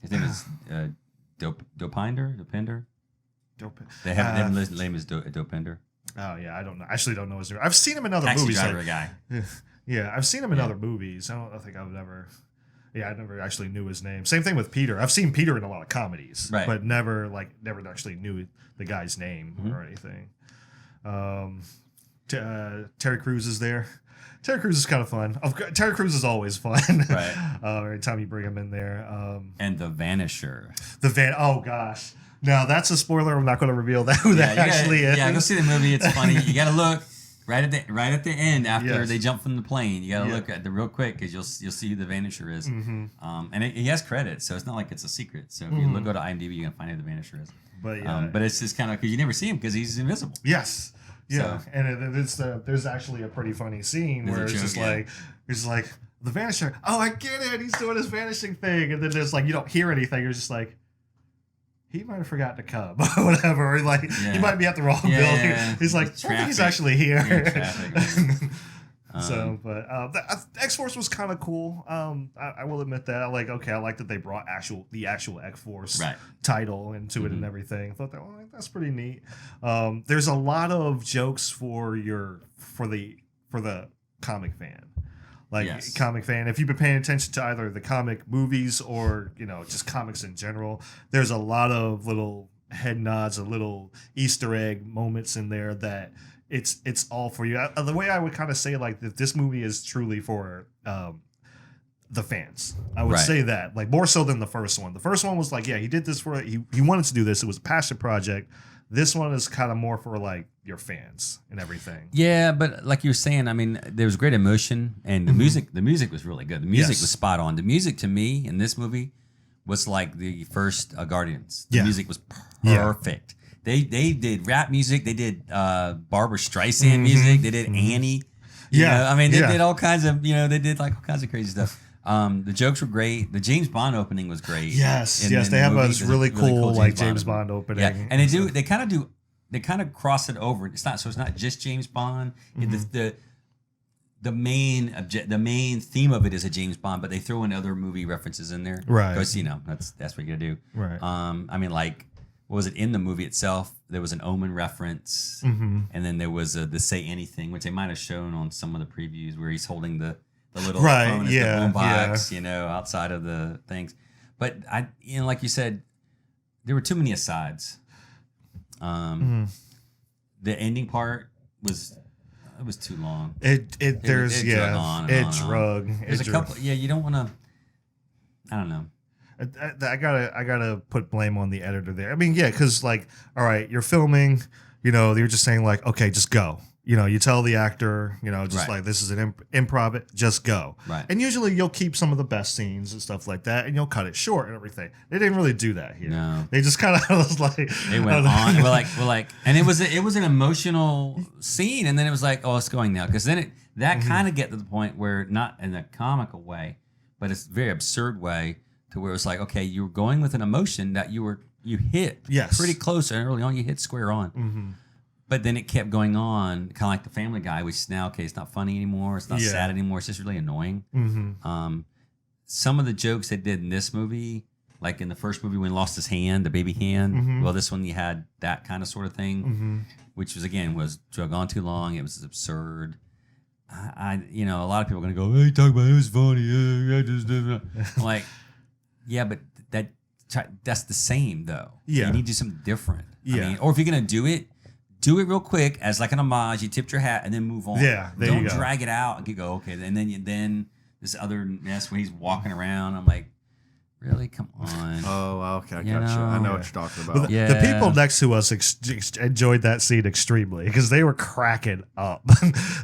Speaker 3: His name is Dopinder. They have his name is Dopinder.
Speaker 2: Oh yeah, I don't know. I actually don't know his name. I've seen him in other
Speaker 3: Taxi
Speaker 2: movies.
Speaker 3: driver guy.
Speaker 2: Yeah, I've seen him in other movies. I don't think I would ever. Yeah, I never actually knew his name. Same thing with Peter. I've seen Peter in a lot of comedies,
Speaker 3: right,
Speaker 2: but never actually knew the guy's name or anything. Terry Crews is there. Terry Crews is kind of fun. Terry Crews is always fun.
Speaker 3: Right.
Speaker 2: Every time you bring him in there.
Speaker 3: And the Vanisher.
Speaker 2: Oh gosh. Now that's a spoiler. I'm not going to reveal who that actually is.
Speaker 3: Yeah, go see the movie. It's funny. You got to look right at the end after they jump from the plane. You got to look at the real quick because you'll see who the Vanisher is. Mm-hmm. And he has credits, so it's not like it's a secret. So if you go to IMDb, you can find who the Vanisher is. But it's just kind of because you never see him because he's invisible.
Speaker 2: Yes. Yeah,
Speaker 3: so,
Speaker 2: and there's actually a pretty funny scene where it's just like the Vanisher. Oh, I get it. He's doing his vanishing thing, and then there's like you don't hear anything. You're just like, he might have forgotten to come or whatever. Or like he might be at the wrong building. Yeah. He's like, I think he's actually here. X-Force was kind of cool. I will admit that. I like that they brought the actual X-Force title into it and everything. I thought that's pretty neat. There's a lot of jokes for the comic fan. Comic fan, if you've been paying attention to either the comic movies or just comics in general, there's a lot of little head nods, a little Easter egg moments in there that it's all for you. The way I would kind of say that this movie is truly for the fans. I would say that more so than the first one. The first one was he did this for he wanted to do this. It was a passion project. This one is kind of more for your fans and everything.
Speaker 3: Yeah, but like you were saying, I mean, there was great emotion and the music was really good. The music was spot on. The music to me in this movie was like the first Guardians. The music was perfect. They did rap music. They did Barbra Streisand music. They did Annie. You know? I mean, they did all kinds of they did all kinds of crazy stuff. The jokes were great. The James Bond opening was great.
Speaker 2: Yes, they have a really cool James Bond opening.
Speaker 3: Yeah, and they kind of cross it over. It's not just James Bond. The main theme of it is a James Bond, but they throw in other movie references in there.
Speaker 2: Right.
Speaker 3: Because that's what you gotta do.
Speaker 2: Right.
Speaker 3: I mean, what was it in the movie itself? There was an Omen reference, and then there was the Say Anything, which they might have shown on some of the previews where he's holding the little phone as the boombox, outside of the things. But like you said, there were too many asides. The ending part was too long.
Speaker 2: It drug on.
Speaker 3: There's a couple. Yeah, you don't want to. I don't know.
Speaker 2: I gotta put blame on the editor there. I mean, because all right, you're filming. You're just saying okay, just go. You tell the actor, this is an improv, just go.
Speaker 3: Right.
Speaker 2: And usually you'll keep some of the best scenes and stuff like that, and you'll cut it short and everything. They didn't really do that here.
Speaker 3: No.
Speaker 2: They just kind of was
Speaker 3: they went on. We're like, and it was an emotional scene, and then it was oh, it's going now, because then that kind of get to the point where not in a comical way, but it's a very absurd way to where it's okay, you were going with an emotion that you hit pretty close, and early on you hit square on. But then it kept going on, kind of like the Family Guy, which is now, okay, it's not funny anymore. It's not sad anymore. It's just really annoying. Some of the jokes they did in this movie, like in the first movie when he lost his hand, the baby hand. Well, this one you had that kind of sort of thing, which was drug on too long. It was absurd. A lot of people are gonna go, "Hey, talk about it was funny." I'm like, yeah, but that's the same though.
Speaker 2: Yeah,
Speaker 3: you need to do something different.
Speaker 2: Yeah,
Speaker 3: I mean, or if you're gonna do it real quick as like an homage. You tipped your hat and then move on.
Speaker 2: Yeah, there
Speaker 3: don't
Speaker 2: you go.
Speaker 3: drag it out and you go okay. And then this other mess when he's walking around. I'm like, really? Come on.
Speaker 1: Oh, okay, I
Speaker 3: You
Speaker 1: got you. I know
Speaker 3: know.
Speaker 1: what you're talking about.
Speaker 2: But the people next to us enjoyed that scene extremely because they were cracking up.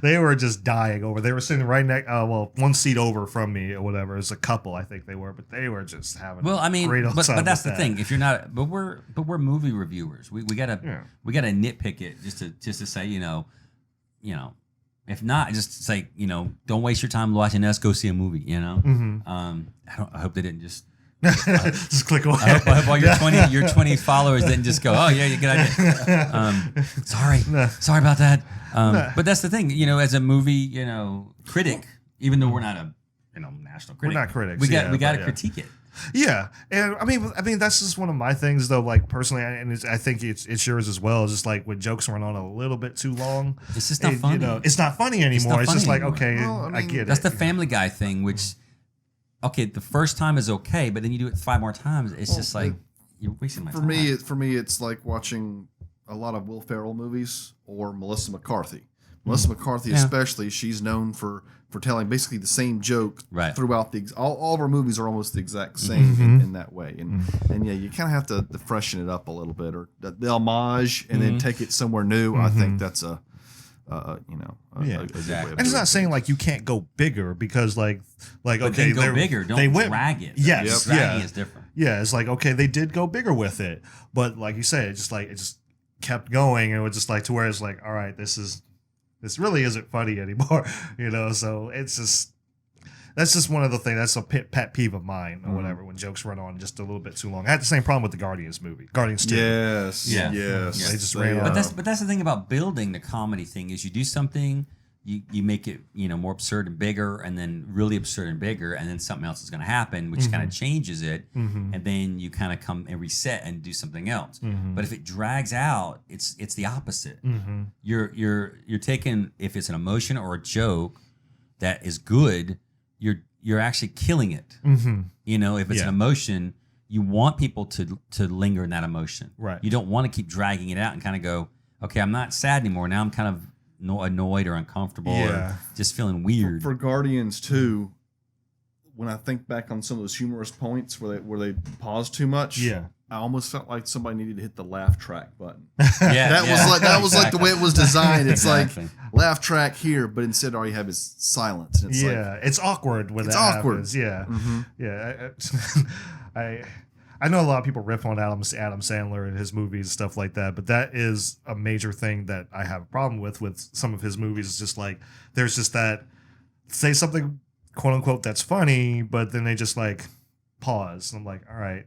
Speaker 2: They were just dying over. They were sitting right next, one seat over from me or whatever. It was a couple, I think they were, but they were just having.
Speaker 3: Well, I mean,
Speaker 2: great old
Speaker 3: but
Speaker 2: time
Speaker 3: that's
Speaker 2: with
Speaker 3: the
Speaker 2: that.
Speaker 3: thing. If you're not, but we're movie reviewers. We gotta nitpick it just to say if not, just say don't waste your time watching us. Go see a movie. I hope they didn't just.
Speaker 2: Just click away.
Speaker 3: I hope all your 20 followers didn't just go, oh yeah, you good idea. Sorry about that. But that's the thing, as a movie, critic, even though we're not a national critic,
Speaker 2: We're not critics,
Speaker 3: We got to
Speaker 2: but
Speaker 3: critique it.
Speaker 2: Yeah, and I mean that's just one of my things though. Like personally, and I think it's yours as well. It's just like when jokes run on a little bit too long,
Speaker 3: It's just not funny.
Speaker 2: It's not funny anymore. It's,
Speaker 3: not
Speaker 2: just
Speaker 3: funny
Speaker 2: like
Speaker 3: anymore.
Speaker 2: okay,
Speaker 1: Well, I
Speaker 2: I
Speaker 1: mean,
Speaker 2: get
Speaker 3: That's
Speaker 2: it.
Speaker 3: the Family Guy thing, which the first time is okay, but then you do it 5 more times. It's just like you're wasting my
Speaker 1: For
Speaker 3: time.
Speaker 1: me, it's like watching a lot of Will Ferrell movies or Melissa McCarthy. Melissa McCarthy, especially, she's known for telling basically the same joke throughout all of her movies are almost the exact same in that way. And yeah, you kind of have to freshen it up a little bit, or the homage, and then take it somewhere new. I think that's a good way of
Speaker 2: And it's
Speaker 1: doing
Speaker 2: not saying like you can't go bigger because like
Speaker 3: But
Speaker 2: okay,
Speaker 3: then go bigger. Don't
Speaker 2: they went
Speaker 3: drag it.
Speaker 2: Yes,
Speaker 3: Dragging is different.
Speaker 2: Yeah, it's like okay, they did go bigger with it, but like you said, it just kept going, and it was just like to where it's like, all right, this really isn't funny anymore, So that's just one of the things. That's a pet peeve of mine or whatever when jokes run on just a little bit too long. I had the same problem with the Guardians movie, Guardians 2.
Speaker 1: Yes,
Speaker 3: Yeah.
Speaker 1: yes.
Speaker 2: They just ran
Speaker 3: But
Speaker 2: on.
Speaker 3: that's the thing about building the comedy thing is you do something, you make it more absurd and bigger, and then really absurd and bigger, and then something else is going to happen, which kind of changes it, and then you kind of come and reset and do something else. But if it drags out, it's the opposite. You're taking, if it's an emotion or a joke that is good, you're actually killing it. If it's an emotion, you want people to linger in that emotion.
Speaker 2: Right.
Speaker 3: You don't want to keep dragging it out and kind of go, okay, I'm not sad anymore. Now I'm kind of annoyed or uncomfortable or just feeling weird.
Speaker 1: For Guardians 2, when I think back on some of those humorous points where they pause too much, I almost felt like somebody needed to hit the laugh track button. That was like the way it was designed. It's
Speaker 3: Exactly.
Speaker 1: like laugh track here, but instead all you have is silence. And it's
Speaker 2: It's awkward when
Speaker 1: It's
Speaker 2: that
Speaker 1: awkward.
Speaker 2: happens. Yeah, I know a lot of people riff on Adam Sandler and his movies and stuff like that, but that is a major thing that I have a problem with some of his movies. It's just like there's just that say something quote unquote that's funny, but then they just like pause. And I'm like, all right.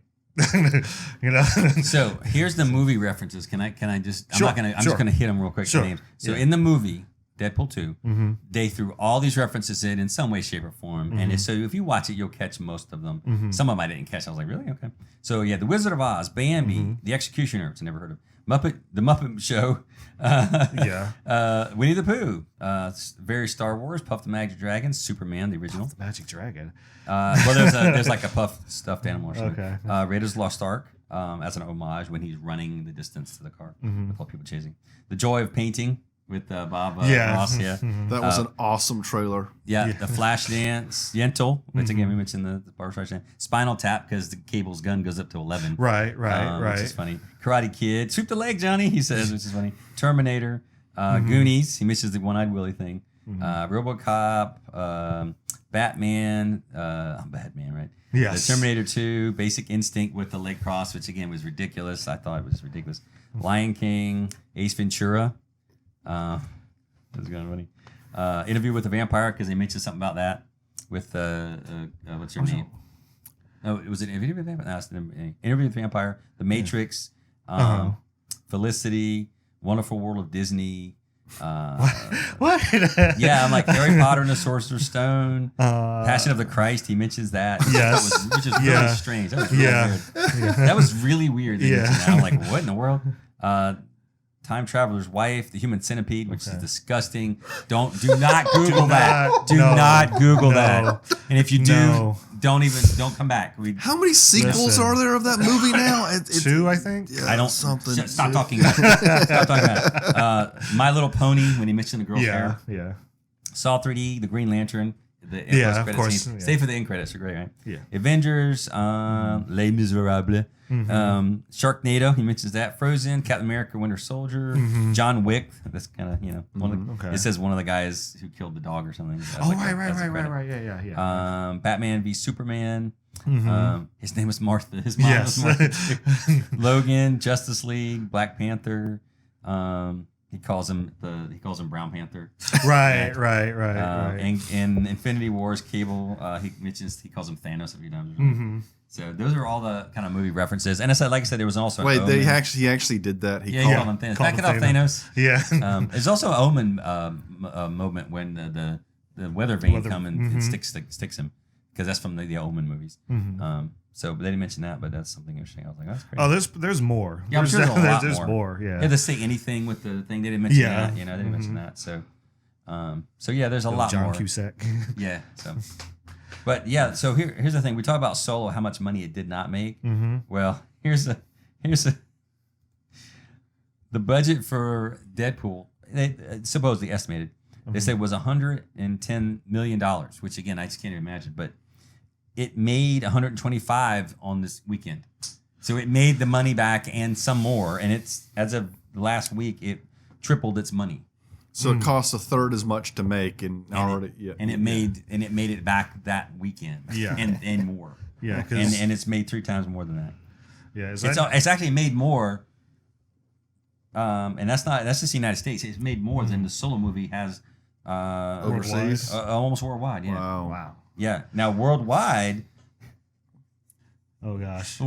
Speaker 3: So here's the movie references. Can I just?
Speaker 2: Sure,
Speaker 3: I'm
Speaker 2: sure.
Speaker 3: just gonna hit them real quick.
Speaker 2: Sure.
Speaker 3: Names. So in the movie Deadpool 2, they threw all these references in some way, shape, or form. And so if you watch it, you'll catch most of them. Some of them I didn't catch. I was like, really? Okay. So yeah, The Wizard of Oz, Bambi, The Executioner, which I never heard of, The Muppet Show, Winnie the Pooh, very Star Wars, Puff the Magic Dragon, Superman, the original.
Speaker 2: Magic Dragon.
Speaker 3: Well, there's like a Puff stuffed animal or something.
Speaker 2: Okay.
Speaker 3: Raiders of the Lost Ark, as an homage when he's running the distance to the car with all people chasing. The Joy of Painting with Bob Ross. Yeah.
Speaker 1: that was an awesome trailer.
Speaker 3: Yeah, the Flash Dance, Yentl, which again we mentioned the Barbra Streisand. Spinal Tap because the cable's gun goes up to 11.
Speaker 2: Right.
Speaker 3: Which is funny. Karate Kid, sweep the leg, Johnny. He says, which is funny. Terminator, Goonies. He mentions the one-eyed Willie thing. RoboCop, Batman. I'm Batman, right?
Speaker 2: Yes.
Speaker 3: The Terminator 2, Basic Instinct with the leg cross, which again was ridiculous. I thought it was ridiculous. Lion King, Ace Ventura. That was kind of funny. Interview with the Vampire because they mentioned something about that with what's her name? Oh, it was an Interview with the Vampire. No, Interview with the Vampire. The Matrix. Felicity. Wonderful World of Disney.
Speaker 2: What?
Speaker 3: Yeah, I'm like Harry Potter and the Sorcerer's Stone, Passion of the Christ. He mentions that.
Speaker 2: Yes.
Speaker 3: Which is really strange. That was really
Speaker 2: Yeah.
Speaker 3: weird. That was really weird. They
Speaker 2: Yeah.
Speaker 3: mentioned that. I'm like, what in the world? Time Traveler's Wife, The Human Centipede, which is disgusting. Do not Google that. Do not Google that. And if you do, don't come back.
Speaker 1: How many sequels are there of that movie now?
Speaker 2: Two, I think.
Speaker 1: Yeah,
Speaker 3: I don't.
Speaker 1: something.
Speaker 3: Stop talking about it. Stop talking about it. My Little Pony, when he mentioned the girl's hair.
Speaker 2: Yeah.
Speaker 3: Saw 3D, The Green Lantern. The
Speaker 2: Yeah,
Speaker 3: post
Speaker 2: of
Speaker 3: credit
Speaker 2: course,
Speaker 3: scene.
Speaker 2: yeah.
Speaker 3: Stay for the end credits are great, right?
Speaker 2: Yeah.
Speaker 3: Avengers, Les Miserables, Sharknado. He mentions that. Frozen, Captain America, Winter Soldier, John Wick. That's kind of
Speaker 2: Okay.
Speaker 3: It says one of the guys who killed the dog or something. That's
Speaker 2: Oh,
Speaker 3: like
Speaker 2: right.
Speaker 3: that's a credit.
Speaker 2: Yeah.
Speaker 3: Batman v Superman. His name was Martha. His mom was
Speaker 2: Yes.
Speaker 3: Martha. Logan, Justice League, Black Panther. He calls him Brown Panther.
Speaker 2: Right.
Speaker 3: And Infinity Wars, Cable. He calls him Thanos a few times. So those are all the kind of movie references. And like I said, there was also an
Speaker 1: Wait,
Speaker 3: Omen.
Speaker 1: he actually did that. He
Speaker 3: He
Speaker 1: called
Speaker 3: called him Thanos.
Speaker 2: called
Speaker 3: Back it
Speaker 2: him
Speaker 3: up, Thanos.
Speaker 2: Yeah.
Speaker 3: There's also an Omen moment when the weather vane come and sticks him, because that's from the Omen movies. So but they didn't mention that, but that's something interesting. I was like, that's great.
Speaker 2: Oh, there's more.
Speaker 3: Yeah, I'm sure there's a lot
Speaker 2: there's
Speaker 3: more.
Speaker 2: more. Yeah.
Speaker 3: They had to say anything with the thing. They didn't mention
Speaker 2: Yeah.
Speaker 3: that. They didn't mention that. So, yeah, there's a lot
Speaker 2: John
Speaker 3: more.
Speaker 2: Cusack.
Speaker 3: Yeah. So, but yeah. So here's the thing. We talk about Solo, how much money it did not make. Well, here's the budget for Deadpool. They supposedly estimated. They said was $110 million, which again I just can't even imagine. But it made 125 on this weekend. So it made the money back and some more. And it's, as of last week, it tripled its money.
Speaker 1: So it costs a third as much to make, and
Speaker 3: it made it back that weekend.
Speaker 2: Yeah.
Speaker 3: And more.
Speaker 2: Yeah.
Speaker 3: And it's made 3 times more than that.
Speaker 2: Yeah.
Speaker 3: It's actually made more. And that's just the United States. It's made more than the Solo movie has
Speaker 1: overseas,
Speaker 3: almost worldwide. Yeah.
Speaker 1: Wow.
Speaker 3: Yeah. Now worldwide,
Speaker 2: Oh gosh.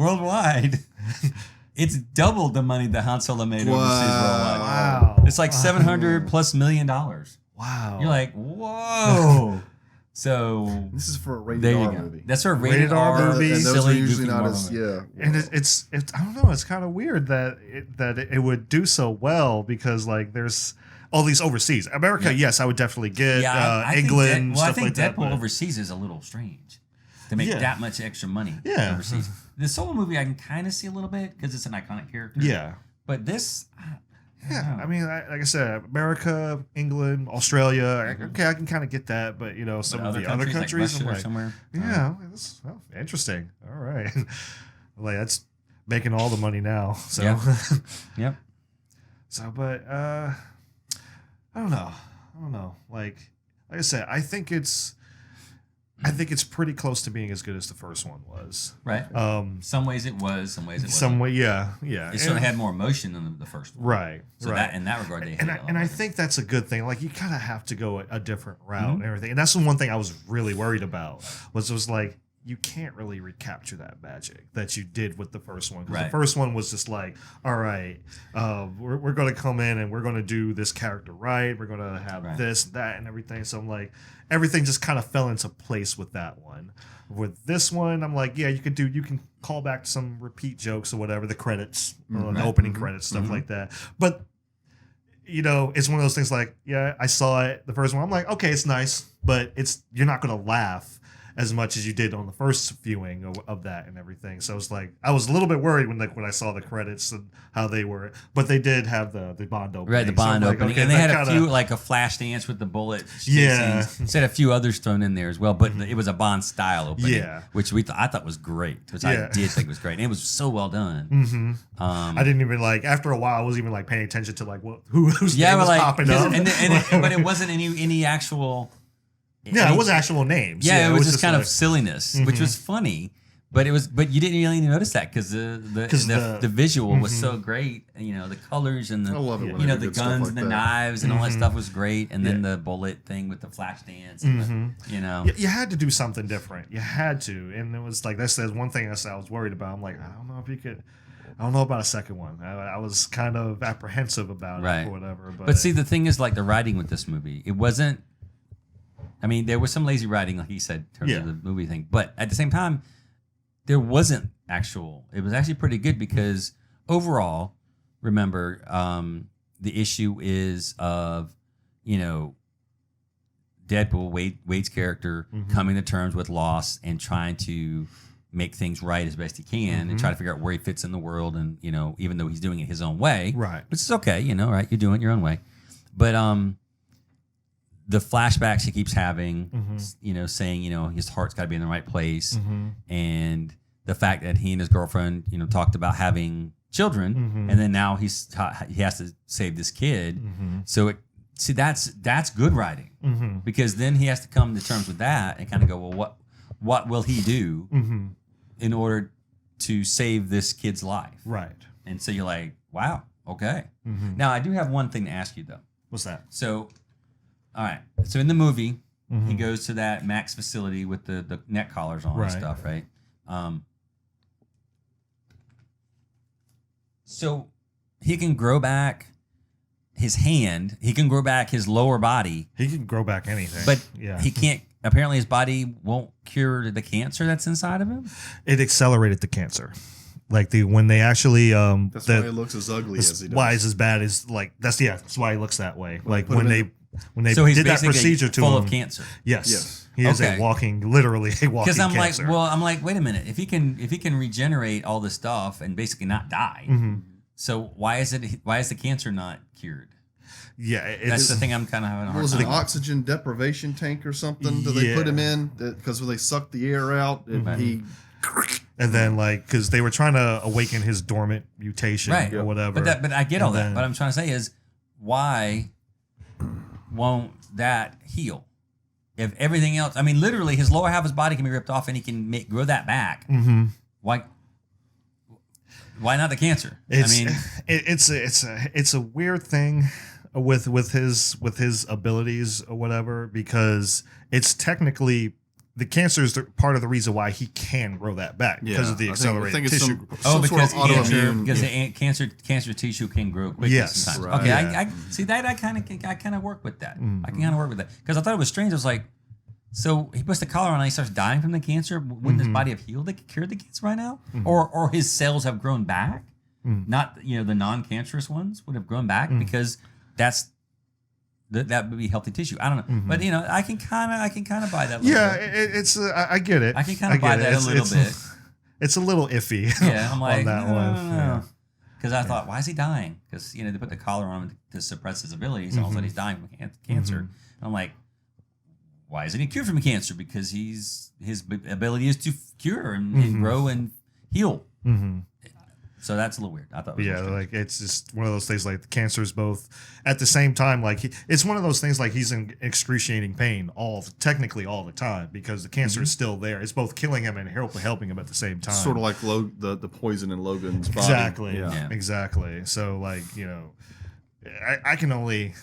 Speaker 3: it's doubled the money that Han Solo made overseas worldwide.
Speaker 2: Wow.
Speaker 3: It's like $700+ million.
Speaker 2: Wow.
Speaker 3: You're like, whoa. So
Speaker 1: This is for a rated
Speaker 3: there you
Speaker 1: R
Speaker 3: go.
Speaker 1: movie.
Speaker 3: That's a rated
Speaker 2: Rated R
Speaker 3: R
Speaker 2: movie.
Speaker 1: And those
Speaker 3: silly,
Speaker 1: are usually
Speaker 3: goofy
Speaker 1: not
Speaker 3: Marvel
Speaker 1: as
Speaker 3: movie.
Speaker 2: And it's I don't know. It's kind of weird that it would do so well, because like there's all these overseas. America, yes, I would definitely get
Speaker 3: I think
Speaker 2: England.
Speaker 3: I
Speaker 2: stuff
Speaker 3: think
Speaker 2: like that,
Speaker 3: Deadpool
Speaker 2: but-
Speaker 3: overseas is a little strange to make
Speaker 2: Yeah.
Speaker 3: that much extra money
Speaker 2: Yeah.
Speaker 3: overseas. The Solo movie I can kind of see a little bit because it's an iconic character.
Speaker 2: Yeah.
Speaker 3: But this,
Speaker 2: Yeah, I mean, like I said, America, England, Australia. Okay, I can kind of get that, but some of the other countries,
Speaker 3: like
Speaker 2: I'm
Speaker 3: Russia or
Speaker 2: like,
Speaker 3: somewhere.
Speaker 2: yeah, that's interesting. All right, like that's making all the money now. So,
Speaker 3: Yeah. Yep.
Speaker 2: so, but I don't know. Like I said, I think it's pretty close to being as good as the first one was.
Speaker 3: Right. Some ways it was, some ways it wasn't.
Speaker 2: Some way, yeah.
Speaker 3: It certainly had more emotion than the first one.
Speaker 2: Right.
Speaker 3: So
Speaker 2: right.
Speaker 3: that in that regard, they hit
Speaker 2: and
Speaker 3: it a lot
Speaker 2: I
Speaker 3: better.
Speaker 2: think that's a good thing. Like you kind of have to go a different route
Speaker 3: Mm-hmm.
Speaker 2: and everything. And that's the one thing I was really worried about was like you can't really recapture that magic that you did with the first one. 'Cause
Speaker 3: Right.
Speaker 2: the first one was just like, all right, we're going to come in and we're going to do this character right. We're going to have
Speaker 3: Right.
Speaker 2: this, that, and everything. So I'm like, everything just kind of fell into place with that one. With this one, I'm like, yeah, you can call back to some repeat jokes or whatever, the credits, the opening credits, stuff like that. But it's one of those things like, yeah, I saw it, the first one. I'm like, okay, it's nice, but you're not going to laugh as much as you did on the first viewing of that and everything. So it's like, I was a little bit worried when I saw the credits and how they were, but they did have the Bond opening.
Speaker 3: Right, the Bond
Speaker 2: So I'm like,
Speaker 3: opening.
Speaker 2: okay,
Speaker 3: And they had
Speaker 2: that
Speaker 3: a few, like a flash dance with the bullet.
Speaker 2: Yeah.
Speaker 3: Scenes. They had a few others thrown in there as well, but it was a Bond style opening,
Speaker 2: Yeah.
Speaker 3: which I thought was great, which I
Speaker 2: Yeah.
Speaker 3: did think was great. And it was so well done.
Speaker 2: Mm-hmm. I didn't even after a while, I wasn't even paying attention to who's
Speaker 3: Yeah,
Speaker 2: name
Speaker 3: but
Speaker 2: was popping up.
Speaker 3: but it wasn't any actual.
Speaker 2: Yeah, it wasn't actual names.
Speaker 3: Yeah, it was just kind of
Speaker 2: like-
Speaker 3: silliness, which was funny. But you didn't really notice that because the visual was so great. The colors and
Speaker 1: I love it when they do
Speaker 3: the
Speaker 1: good stuff
Speaker 3: guns
Speaker 1: like
Speaker 3: and the
Speaker 1: that.
Speaker 3: knives and all that stuff was great. And then the bullet thing with the flash dance. And
Speaker 2: You had to do something different. You had to, and it was like that's one thing I was worried about. I'm like, I don't know if you could. I don't know about a second one. I was kind of apprehensive about
Speaker 3: Right.
Speaker 2: it or whatever.
Speaker 3: But see, the thing is, like the writing with this movie, it wasn't. I mean, there was some lazy writing, like he said, in terms
Speaker 2: Yeah.
Speaker 3: of the movie thing. But at the same time, there wasn't actual. It was actually pretty good because overall, remember, the issue is of, Deadpool, Wade's character, coming to terms with loss and trying to make things right as best he can and try to figure out where he fits in the world. And, even though he's doing it his own way,
Speaker 2: Right.
Speaker 3: which is okay, right? You're doing it your own way. But the flashbacks he keeps having, saying, his heart's got to be in the right place. And the fact that he and his girlfriend, talked about having children, and then now he has to save this kid. So that's good writing because then he has to come to terms with that and kind of go, well, what will he do in order to save this kid's life?
Speaker 2: Right.
Speaker 3: And so you're like, wow, okay. Now I do have one thing to ask you though.
Speaker 2: What's that?
Speaker 3: So, all right. So in the movie, he goes to that Max facility with the neck collars on
Speaker 2: Right.
Speaker 3: and stuff, right? So he can grow back his hand. He can grow back his lower body,
Speaker 2: He can grow back anything.
Speaker 3: but
Speaker 2: yeah,
Speaker 3: he can't. Apparently, his body won't cure the cancer that's inside of him.
Speaker 2: it accelerated the cancer. Like when they actually
Speaker 1: That's why he looks as ugly as he does.
Speaker 2: why it's as bad as like that's why he looks that way. Like
Speaker 1: put
Speaker 2: when
Speaker 1: him
Speaker 2: they
Speaker 3: So he's
Speaker 2: did that
Speaker 3: basically
Speaker 2: procedure to
Speaker 3: full
Speaker 2: him.
Speaker 3: of cancer.
Speaker 2: Yes.
Speaker 1: Yes.
Speaker 2: He is
Speaker 3: Okay.
Speaker 2: literally a walking
Speaker 3: Because I'm
Speaker 2: cancer.
Speaker 3: like, wait a minute. If he can regenerate all this stuff and basically not die, so why is the cancer not cured?
Speaker 2: yeah,
Speaker 3: That's
Speaker 2: it's
Speaker 3: the thing I'm kind of having a
Speaker 1: What
Speaker 3: hard
Speaker 1: was it, an
Speaker 3: time.
Speaker 1: oxygen deprivation tank or something? Do they
Speaker 2: Yeah.
Speaker 1: put him in? Because when they suck the air out, he.
Speaker 2: and then like because they were trying to awaken his dormant mutation
Speaker 3: Right.
Speaker 2: or whatever.
Speaker 3: But I get all
Speaker 2: And
Speaker 3: that.
Speaker 2: then-
Speaker 3: What I'm trying to say is, why won't that heal? If everything else, I mean, literally, his lower half of his body can be ripped off, and he can grow that back. Why? Why not the cancer?
Speaker 2: It's,
Speaker 3: I mean,
Speaker 2: it's a weird thing with his abilities or whatever because it's technically the cancer is part of the reason why he can grow that back because of the accelerated
Speaker 1: it's
Speaker 2: tissue.
Speaker 1: some sort of autoimmune.
Speaker 3: the cancer tissue can grow quickly
Speaker 2: Yes.
Speaker 3: sometimes.
Speaker 1: Right.
Speaker 3: Okay,
Speaker 2: Yeah.
Speaker 3: I see that. I kind of work with that. I can kind of work with that because I thought it was strange. I was like, so he puts the collar on and he starts dying from the cancer. Wouldn't his body have healed cured the cancer by now, or his cells have grown back? Not the non-cancerous ones would have grown back because that would be healthy tissue. I don't know, but I can kind of buy that.
Speaker 2: Yeah,
Speaker 3: bit.
Speaker 2: I get it.
Speaker 3: I can kind of buy
Speaker 2: get
Speaker 3: that
Speaker 2: it.
Speaker 3: a little bit.
Speaker 2: It's a little iffy.
Speaker 3: Yeah, I'm like
Speaker 2: on that one. Yeah.
Speaker 3: Because I thought, why is he dying? Because they put the collar on him to suppress his abilities, and all of a sudden he's dying from cancer. And I'm like, why isn't he cured from cancer? Because his ability is to cure and grow and heal. So that's a little weird. I thought. It was
Speaker 2: Yeah,
Speaker 3: strange.
Speaker 2: like it's just one of those things. Like the cancer is both at the same time. Like it's one of those things. Like he's in excruciating pain technically all the time because the cancer is still there. It's both killing him and helping him at the same time.
Speaker 1: Sort of like the poison in Logan's body.
Speaker 2: Exactly.
Speaker 1: Yeah.
Speaker 2: Exactly. So like I can only.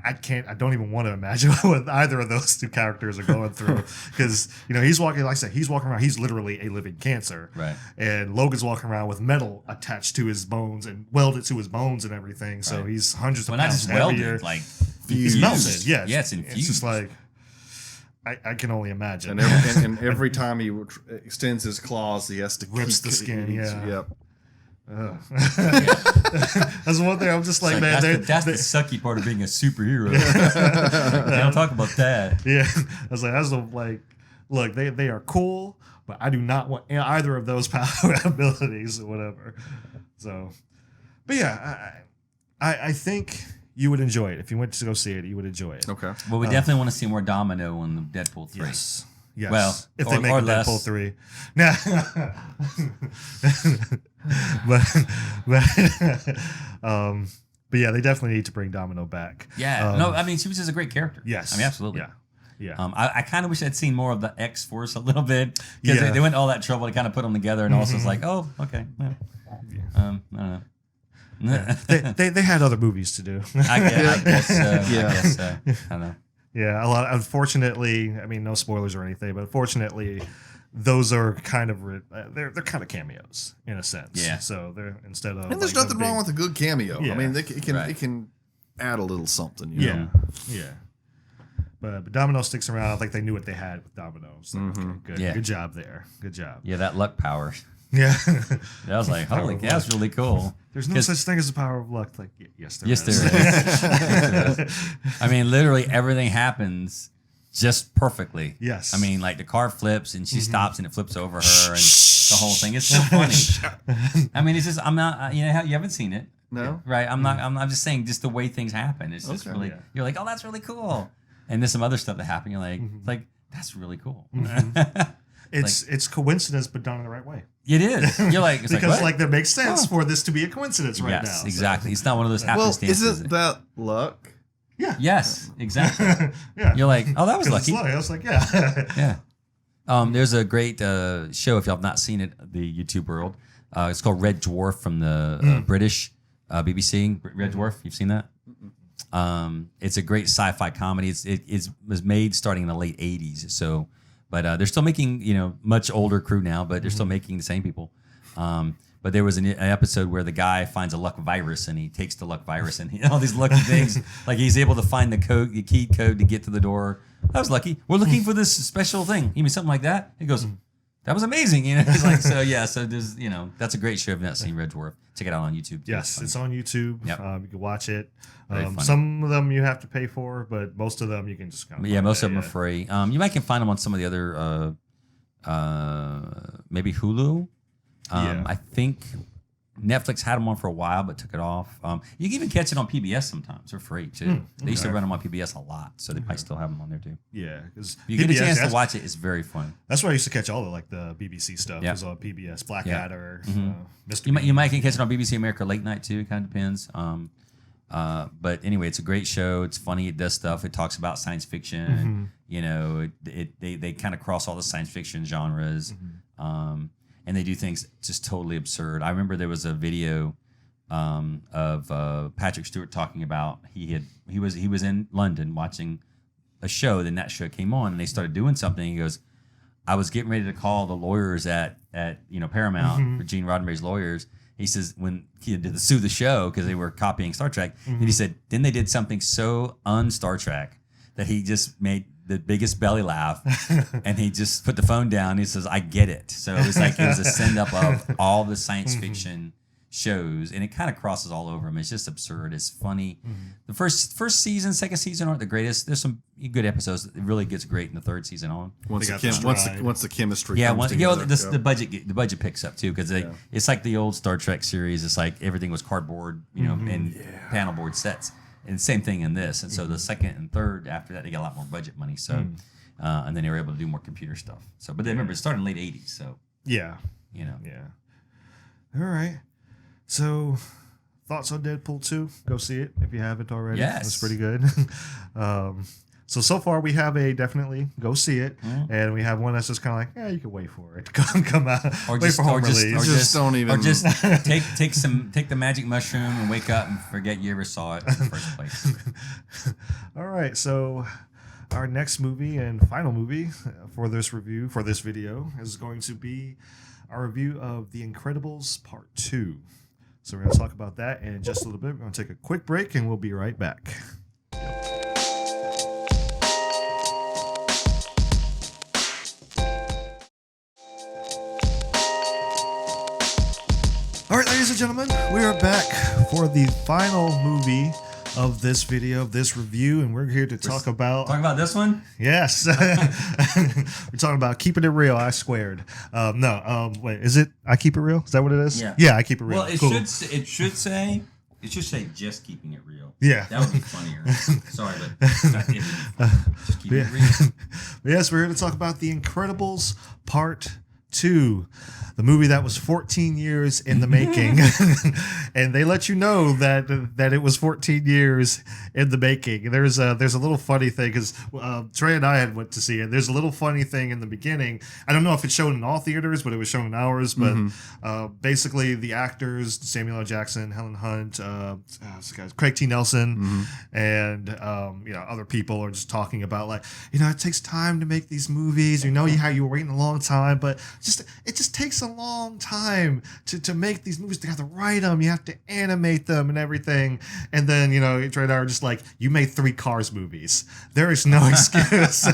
Speaker 2: I can't. I don't even want to imagine what either of those two characters are going through because he's walking. Like I said, he's walking around. He's literally a living cancer,
Speaker 3: Right.
Speaker 2: And Logan's walking around with metal attached to his bones and welded to his bones and everything. So
Speaker 3: Right.
Speaker 2: he's hundreds
Speaker 3: Well,
Speaker 2: of
Speaker 3: not
Speaker 2: pounds
Speaker 3: just
Speaker 2: heavier.
Speaker 3: welded, like
Speaker 2: He's
Speaker 1: Fused.
Speaker 2: melted. Yeah,
Speaker 3: Yeah, it's
Speaker 2: It's
Speaker 3: infused.
Speaker 2: just like I can only imagine.
Speaker 1: And every time he extends his claws, he has to
Speaker 2: Rips the skin, yeah.
Speaker 1: Yep.
Speaker 2: That's one thing. I'm just like,
Speaker 3: Like,
Speaker 2: man,
Speaker 3: that's the sucky part of being a superhero. They don't talk about that.
Speaker 2: yeah. I was like, that's the like, look, they are cool, but I do not want either of those power abilities or whatever. So, but yeah, I think you would enjoy it if you went to go see it. You would enjoy it.
Speaker 1: Okay.
Speaker 3: Well, we definitely want to see more Domino in the Deadpool 3.
Speaker 2: Yes. Yes.
Speaker 3: Well,
Speaker 2: if they
Speaker 3: or-
Speaker 2: make
Speaker 3: or
Speaker 2: a
Speaker 3: less.
Speaker 2: Deadpool 3. Now, but yeah, they definitely need to bring Domino back.
Speaker 3: Yeah. No, I mean, she was just a great character.
Speaker 2: Yes.
Speaker 3: I mean, absolutely.
Speaker 2: Yeah. Yeah.
Speaker 3: I kind of wish I'd seen more of the X Force a little bit because
Speaker 2: Yeah.
Speaker 3: they went all that trouble to kind of put them together, and also it's like, oh, okay. Well, I don't know.
Speaker 2: they had other movies to do.
Speaker 3: I guess so.
Speaker 1: Yeah.
Speaker 3: I guess so. I don't know.
Speaker 2: Yeah, unfortunately, I mean, no spoilers or anything, but unfortunately, those are kind of they're kind of cameos in a sense.
Speaker 3: Yeah.
Speaker 2: So they're instead of
Speaker 1: And there's
Speaker 2: like,
Speaker 1: nothing
Speaker 2: them
Speaker 1: wrong
Speaker 2: being-
Speaker 1: with a good cameo.
Speaker 2: Yeah.
Speaker 1: I mean, it
Speaker 3: Right.
Speaker 1: can add a little something. You
Speaker 2: Yeah,
Speaker 1: know?
Speaker 2: yeah. But Domino sticks around. I think they knew what they had with Domino's. Like, okay, good,
Speaker 3: Yeah.
Speaker 2: good job there. Good job.
Speaker 3: Yeah, that luck power.
Speaker 2: Yeah.
Speaker 3: I was like, holy,
Speaker 2: of
Speaker 3: that's really cool.
Speaker 2: There's no
Speaker 3: 'Cause-
Speaker 2: such thing as the power of luck. Like, yes, there
Speaker 3: Yes,
Speaker 2: is.
Speaker 3: there is. Yes, there is. I mean, literally everything happens just perfectly.
Speaker 2: Yes.
Speaker 3: I mean, like the car flips and she stops and it flips over her and the whole thing. It's so funny. I mean, it's just I'm not. You know, you haven't seen it,
Speaker 1: No?
Speaker 3: right? I'm just saying, just the way things happen. It's just
Speaker 1: Okay.
Speaker 3: really.
Speaker 2: Yeah.
Speaker 3: You're like, oh, that's really cool. And there's some other stuff that happened. You're like, that's really cool.
Speaker 2: It's coincidence, but done in the right way.
Speaker 3: It is. You're like, it's
Speaker 2: Because
Speaker 3: like, what?
Speaker 2: that makes sense for this to be a coincidence right now.
Speaker 3: Yes,
Speaker 2: So-
Speaker 3: exactly. It's not one of those
Speaker 1: Well,
Speaker 3: happenstances.
Speaker 1: isn't that luck?
Speaker 2: Yeah.
Speaker 3: Yes, exactly.
Speaker 2: Yeah.
Speaker 3: You're like, oh, that was
Speaker 2: 'Cause it's
Speaker 3: lucky.
Speaker 2: lucky. I was like, yeah.
Speaker 3: Yeah. There's a great show, if y'all have not seen it, the YouTube world. It's called Red Dwarf from the British BBC. Red Dwarf, you've seen that? It's a great sci-fi comedy. It was made starting in the late 80s. So, but they're still making, much older crew now, but they're still making the same people. But there was an episode where the guy finds a luck virus and he takes the luck virus and all these lucky things. Like he's able to find the key code to get to the door. That was lucky. We're looking for this special thing. You mean something like that? He goes, that was amazing. He's like, so yeah. So there's, that's a great show. If you've not seen Red Dwarf, check it out on YouTube.
Speaker 2: Yes, it's on YouTube.
Speaker 3: Yep.
Speaker 2: You can watch it.
Speaker 3: Very funny.
Speaker 2: Some of them you have to pay for, but most of them you can just kind of.
Speaker 3: Yeah, most of them are free. You might can find them on some of the other, maybe Hulu.
Speaker 2: Yeah.
Speaker 3: I think Netflix had them on for a while, but took it off. You can even catch it on PBS sometimes. They're free too. They used to run them on PBS a lot, so they might still have them on there too.
Speaker 2: Yeah, because
Speaker 3: If you get a chance to watch it, it's very fun.
Speaker 2: That's where I used to catch all the BBC stuff.
Speaker 3: Yeah.
Speaker 2: Was on PBS, Blackadder, Mr.
Speaker 3: You might can catch it on BBC America late night too. It kind of depends. But anyway, it's a great show. It's funny. It does stuff. It talks about science fiction. They kind of cross all the science fiction genres. And they do things just totally absurd. I remember there was a video of Patrick Stewart talking about he was in London watching a show. Then that show came on, and they started doing something. He goes, "I was getting ready to call the lawyers at Paramount for Gene Roddenberry's lawyers." He says when he had to sue the show because they were copying Star Trek, and he said then they did something so un-Star Trek that he just made the biggest belly laugh, and he just put the phone down. He says, "I get it." So it was a send up of all the science fiction shows, and it kind of crosses all over them. It's just absurd. It's funny. The first season, second season aren't the greatest. There's some good episodes. It really gets great in the third season on.
Speaker 1: Once
Speaker 2: They
Speaker 1: the,
Speaker 2: got the stride.
Speaker 1: once the chemistry
Speaker 3: Yeah,
Speaker 1: comes together.
Speaker 3: the budget picks up too because it's like the old Star Trek series. It's like everything was cardboard, and panel board sets. And same thing in this. And so the second and third after that, they got a lot more budget money. So, and then they were able to do more computer stuff. So, but then remember, it started in the late 80s. So,
Speaker 2: Yeah.
Speaker 3: Yeah.
Speaker 2: All right. So, thoughts on Deadpool 2? Go see it if you haven't already.
Speaker 3: Yes.
Speaker 2: It's pretty good. So far we have a definitely go see it, and we have one that's just kind of like, yeah, you can wait for it to come out,
Speaker 3: Or
Speaker 2: wait
Speaker 3: just,
Speaker 2: for home
Speaker 3: or just,
Speaker 2: release.
Speaker 3: or
Speaker 1: Just don't even-
Speaker 3: or just take the magic mushroom and wake up and forget you ever saw it in the first place.
Speaker 2: All right, so our next movie and final movie for this video is going to be our review of The Incredibles Part 2. So we're going to talk about that in just a little bit. We're going to take a quick break and we'll be right back. All right, ladies and gentlemen, we are back for the final movie of this video, of this review, and we're here to talk about...
Speaker 3: Talking about this one?
Speaker 2: Yes. We're talking about Keeping It Real, I Squared. Wait, is it I Keep It Real? Is that what it is?
Speaker 3: Yeah.
Speaker 2: Yeah, I Keep It Real.
Speaker 3: Well, it
Speaker 2: Cool.
Speaker 3: should say just keeping it real.
Speaker 2: Yeah.
Speaker 3: That would be funnier. Sorry, but it just keep it real.
Speaker 2: Yes, we're here to talk about The Incredibles Part to the movie that was 14 years in the making. And they let you know that it was 14 years in the making. There's a little funny thing because Trey and I had went to see it. There's a little funny thing in the beginning. I don't know if it's shown in all theaters, but it was shown in ours. But basically, the actors, Samuel L. Jackson, Helen Hunt, Craig T. Nelson, and other people are just talking about, like, it takes time to make these movies. How you were waiting a long time, but it just takes a long time to make these movies. You have to write them, you have to animate them and everything. And then, Trey and I are just like, you made 3 Cars movies. There is no excuse.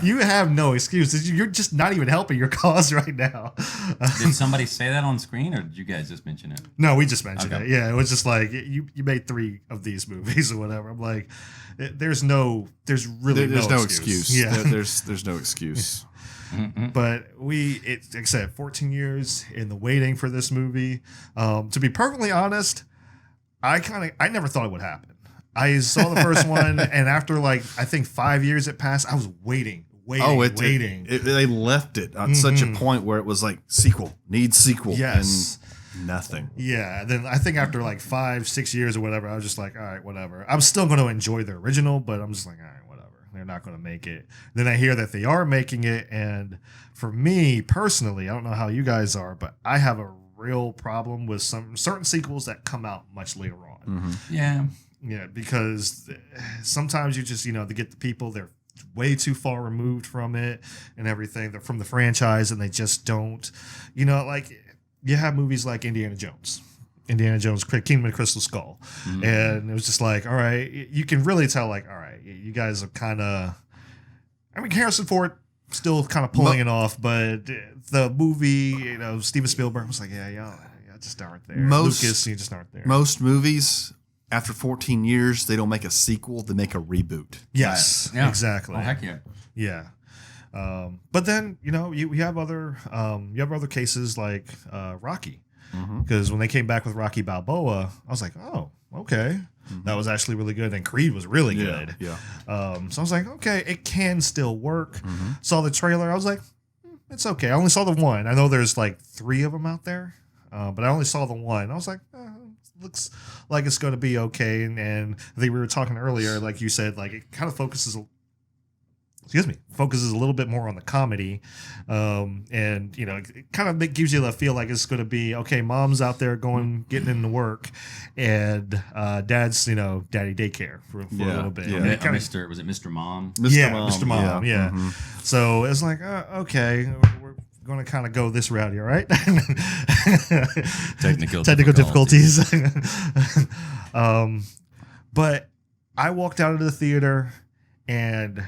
Speaker 2: You have no excuse. You're just not even helping your cause right now.
Speaker 3: Did somebody say that on screen, or did you guys just mention it?
Speaker 2: No, we just mentioned it. Yeah, it was just like, you made 3 of these movies or whatever. I'm like, there's no excuse. Yeah.
Speaker 1: There's no excuse.
Speaker 2: But like I said, 14 years in the waiting for this movie. To be perfectly honest, I never thought it would happen. I saw the first one, and after I think 5 years it passed, I was waiting.
Speaker 1: They left it on such a point where it was like, needs sequel.
Speaker 2: Yes.
Speaker 1: And nothing.
Speaker 2: Yeah. Then I think after 5-6 years or whatever, I was just like, all right, whatever. I'm still going to enjoy the original, but I'm just like, all right, whatever. They're not going to make it. Then I hear that they are making it. And for me personally, I don't know how you guys are, but I have a real problem with some certain sequels that come out much later on.
Speaker 3: Yeah.
Speaker 2: Yeah. Because sometimes you just, they get the people, they're way too far removed from it and everything. They're from the franchise and they just don't, you have movies like Indiana Jones, Kingdom of the Crystal Skull. And it was just like, all right, you can really tell, like, all right, you guys are kind of, Harrison Ford still kind of pulling it off, but the movie, Steven Spielberg was like, yeah, just aren't there. Lucas, you just aren't there.
Speaker 1: Most movies, after 14 years, they don't make a sequel, they make a reboot.
Speaker 2: Yes,
Speaker 3: yeah.
Speaker 2: Exactly.
Speaker 3: Oh, heck yeah.
Speaker 2: Yeah. But then, you have other cases like Rocky. Because when they came back with Rocky Balboa, I was like, oh, okay. That was actually really good. And Creed was really good.
Speaker 1: Yeah.
Speaker 2: So I was like, okay, it can still work. Saw the trailer. I was like, it's okay. I only saw the one. I know there's 3 of them out there, but I only saw the one. I was like, looks like it's going to be okay. And I think we were talking earlier, like you said, it kind of focuses a little bit more on the comedy. And, it kind of gives you the feel like it's going to be, okay, mom's out there getting into work, and dad's, daddy daycare for a little bit.
Speaker 1: Yeah.
Speaker 3: Was it Mr. Mom?
Speaker 2: Mr. Mom. Yeah. So it's like, okay, we're going to kind of go this route here, right?
Speaker 3: Technical
Speaker 2: difficulties. But I walked out of the theater and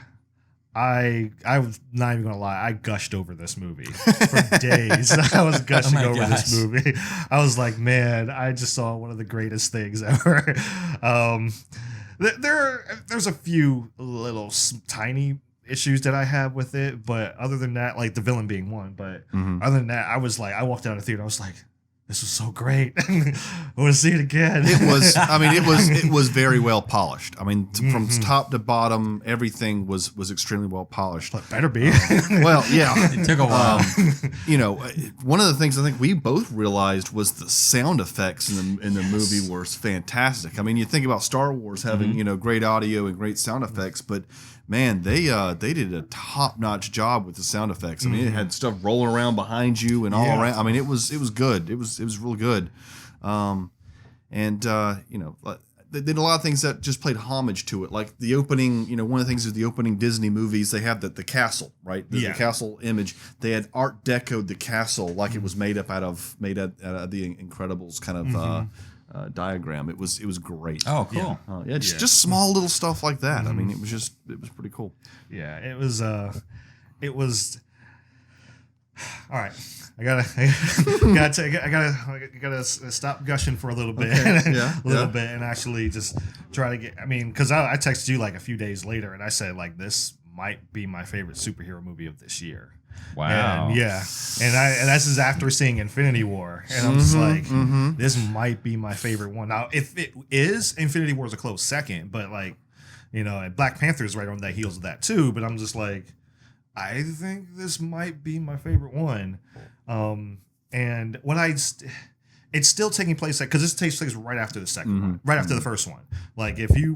Speaker 2: I was not even gonna lie, I gushed over this movie for days. I was gushing over this movie. I was like, man, I just saw one of the greatest things ever. There's a few little tiny issues that I have with it, but other than that, like the villain being one, but other than that, I walked out of the theater, I was like, this was so great. I want to see it again.
Speaker 1: It was very well polished. From top to bottom, everything was extremely well polished.
Speaker 2: But better be.
Speaker 1: Well, yeah.
Speaker 3: It took a while.
Speaker 1: One of the things I think we both realized was the sound effects in the movie were fantastic. You think about Star Wars having, great audio and great sound effects, but man, they did a top-notch job with the sound effects. It had stuff rolling around behind you and all around. It was good. It was really good. They did a lot of things that just played homage to it. Like the opening, one of the things is the opening Disney movies, they have the castle, right? The castle image. They had Art Deco'd the castle like it was made out of the Incredibles kind of diagram. It was great.
Speaker 3: Oh, cool.
Speaker 1: Just small little stuff like that. It was pretty cool.
Speaker 2: Yeah, it was all right. I gotta stop gushing for a little bit, bit, and actually just try to get. Because I texted you a few days later, and I said this might be my favorite superhero movie of this year.
Speaker 3: Wow.
Speaker 2: And this is after seeing Infinity War, and I'm just like, this might be my favorite one. Now, if it is, Infinity War is a close second, but and Black Panther's right on the heels of that too. But I'm just like, I think this might be my favorite one. And what it's still taking place because this takes place right after the second one, right after the first one. Like if you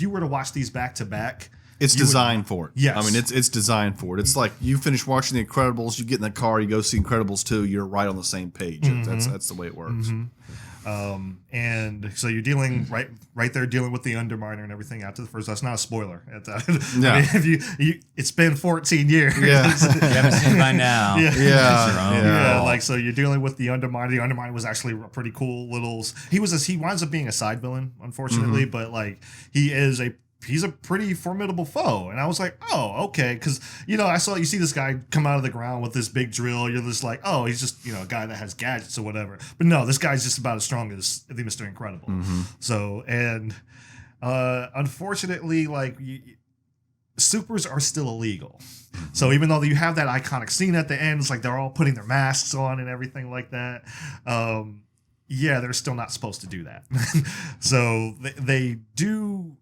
Speaker 2: were to watch these back to back,
Speaker 1: It's designed for it.
Speaker 2: Yes.
Speaker 1: I mean, it's designed for it. It's like you finish watching The Incredibles, you get in the car, you go see Incredibles 2, you're right on the same page. That's the way it works.
Speaker 2: And so you're dealing right there, dealing with the Underminer and everything after the first. That's not a spoiler. I
Speaker 1: Yeah.
Speaker 2: mean, if it's been 14 years.
Speaker 1: Yeah.
Speaker 3: You haven't seen it by now.
Speaker 2: Yeah.
Speaker 3: It's your own.
Speaker 2: Yeah, like so you're dealing with the Underminer. The Underminer was actually a pretty cool little. He winds up being a side villain, unfortunately, but like he's a pretty formidable foe. And I was like, oh, okay. Because, you see this guy come out of the ground with this big drill. You're just like, oh, he's just, a guy that has gadgets or whatever. But no, this guy's just about as strong as the Mr. Incredible. So, and unfortunately, like, supers are still illegal. So even though you have that iconic scene at the end, it's like they're all putting their masks on and everything like that. Yeah, they're still not supposed to do that. So they do...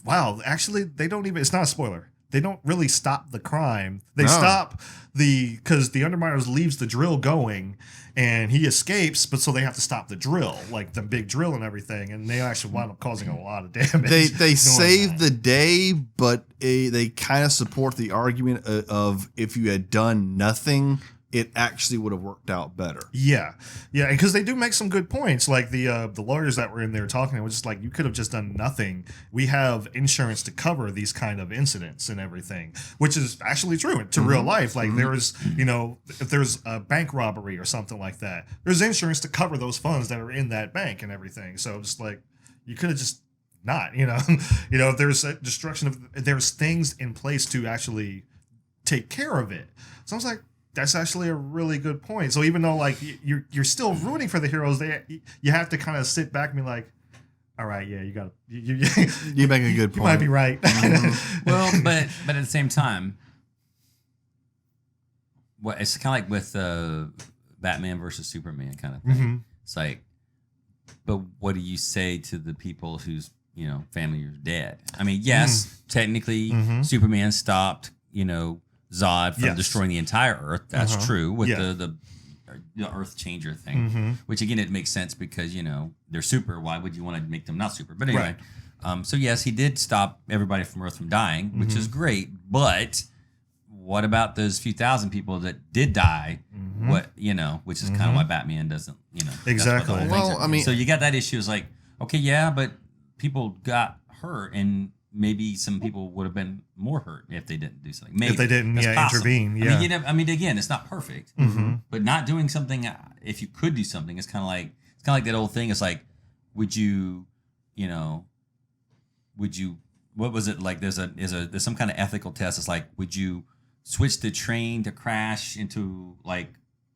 Speaker 2: Wow, actually, they don't even. It's not a spoiler. They don't really stop the crime. They stop because the Underminer leaves the drill going, and he escapes. But so they have to stop the drill, like the big drill and everything, and they actually wind up causing a lot of damage.
Speaker 1: They save the day, but they kind of support the argument of if you had done nothing, it actually would have worked out better.
Speaker 2: Yeah, because they do make some good points. Like the lawyers that were in there talking, it was just like, you could have just done nothing. We have insurance to cover these kind of incidents and everything, which is actually true to real life. Like there is, if there's a bank robbery or something like that, there's insurance to cover those funds that are in that bank and everything. So just like you could have just not, if there's a destruction there's things in place to actually take care of it. So I was like, that's actually a really good point. So even though like you're still rooting for the heroes, you have to kind of sit back and be like, all right, yeah,
Speaker 1: you make a good point.
Speaker 2: You might be right.
Speaker 3: Well, but at the same time, it's kind of like with Batman versus Superman kind of thing. It's like, but what do you say to the people whose family is dead? I mean, yes, technically Superman stopped Zod from destroying the entire Earth. That's true with the Earth Changer thing, which again, it makes sense because they're super. Why would you want to make them not super? But anyway, so yes, he did stop everybody from Earth from dying, which is great. But what about those few thousand people that did die? What which is kind of why Batman doesn't
Speaker 2: exactly.
Speaker 1: Well, I mean,
Speaker 3: so you got that issue. Is like, okay, yeah, but people got hurt and. Maybe some people would have been more hurt if they didn't do something. Maybe
Speaker 2: if they didn't, intervene. Yeah.
Speaker 3: I mean, again, it's not perfect, but not doing something. If you could do something, it's kind of like that old thing. It's like, would you, what was it like? There's some kind of ethical test. It's like, would you switch the train to crash into like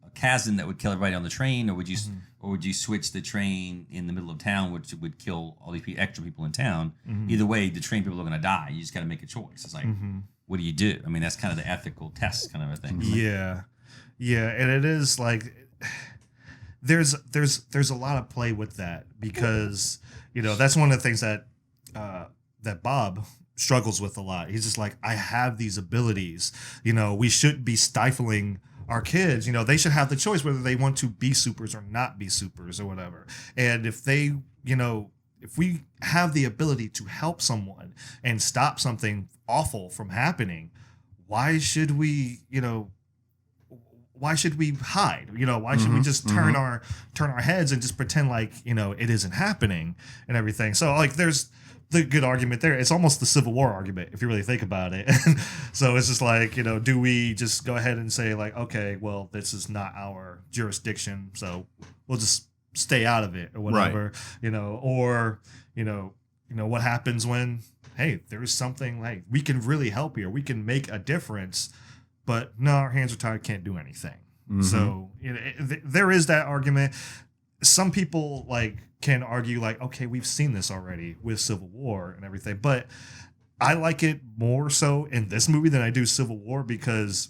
Speaker 3: a chasm that would kill everybody on the train, or would you switch the train in the middle of town, which would kill all these extra people in town? Either way, the train people are going to die. You just got to make a choice. It's like, what do you do? I mean, that's kind of the ethical test kind of a thing.
Speaker 2: Yeah, and it is like there's a lot of play with that because that's one of the things that that Bob struggles with a lot. He's just like, I have these abilities. We shouldn't be stifling our kids. They should have the choice whether they want to be supers or not be supers or whatever. And if they, if we have the ability to help someone and stop something awful from happening, why should we, why should we hide? Why should we just turn our heads and just pretend like, it isn't happening and everything? So like there's the good argument there. It's almost the Civil War argument if you really think about it. So it's just like, do we just go ahead and say like, okay, well, this is not our jurisdiction, so we'll just stay out of it or whatever, or what happens when, hey, there's something like we can really help here, we can make a difference, but no, our hands are tied, can't do anything. So there is that argument. Some people like can argue like, okay, we've seen this already with Civil War and everything, but I like it more so in this movie than I do Civil War, because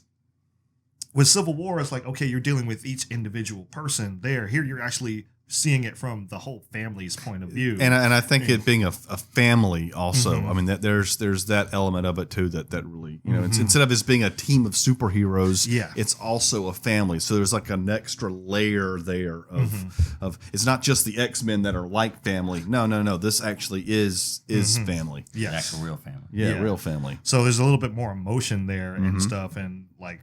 Speaker 2: with Civil War, it's like, okay, you're dealing with each individual person there. Here, you're actually seeing it from the whole family's point of view.
Speaker 1: And I think it being a family also. I mean, there's that element of it too that really, it's, instead of this being a team of superheroes, it's also a family. So there's like an extra layer there of it's not just the X-Men that are like family. No. This actually is family.
Speaker 2: Yes.
Speaker 3: The actual real family.
Speaker 1: Yeah, real family.
Speaker 2: So there's a little bit more emotion there and stuff, and like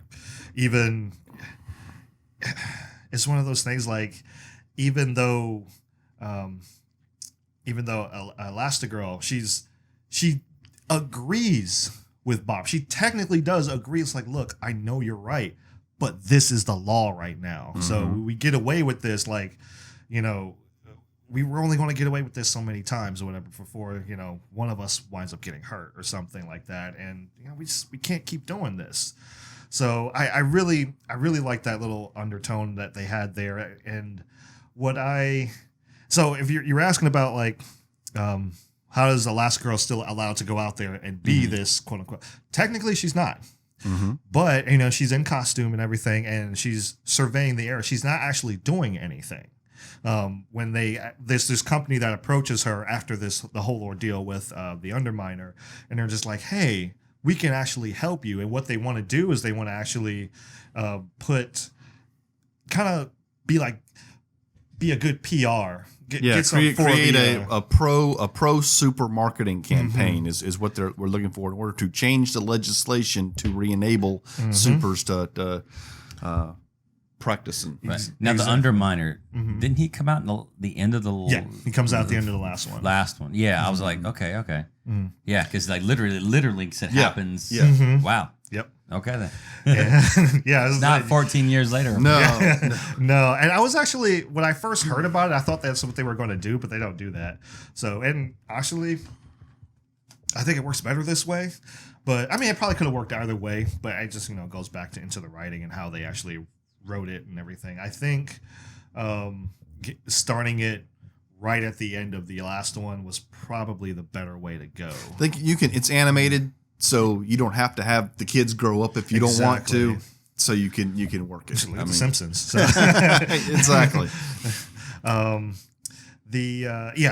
Speaker 2: even it's one of those things like even though Elastigirl, she agrees with Bob. She technically does agree. It's like, look, I know you're right, but this is the law right now. So we get away with this, like, we were only going to get away with this so many times or whatever before, one of us winds up getting hurt or something like that. And, we can't keep doing this. So I really like that little undertone that they had there. And so if you're asking about like, how does Elastigirl still allowed to go out there and be this quote unquote, technically she's not. But, she's in costume and everything, and she's surveying the area. She's not actually doing anything. When this company that approaches her after the whole ordeal with the Underminer, and they're just like, hey, we can actually help you. And what they want to do is they want to actually be a good PR.
Speaker 1: Create a pro super marketing campaign is what we're looking for in order to change the legislation to re-enable supers to practicing.
Speaker 3: Right. Now the Underminer, didn't he come out in the end of the?
Speaker 2: Yeah, he comes out at the end of the last one.
Speaker 3: Last one, yeah. I was like, okay, yeah, because like literally it happens.
Speaker 1: Yeah.
Speaker 3: Wow.
Speaker 2: Yep.
Speaker 3: Okay then.
Speaker 2: Yeah,
Speaker 3: it's not 14 years later.
Speaker 1: No.
Speaker 2: No. And I was actually, when I first heard about it, I thought that's what they were going to do, but they don't do that. So, and actually, I think it works better this way. But I mean, it probably could have worked either way. But it just goes back into the writing and how they actually wrote it and everything. I think starting it right at the end of the last one was probably the better way to go.
Speaker 1: I think it's animated, so you don't have to have the kids grow up if you don't want to. So you can work it.
Speaker 2: Look at The Simpsons. So.
Speaker 1: Exactly.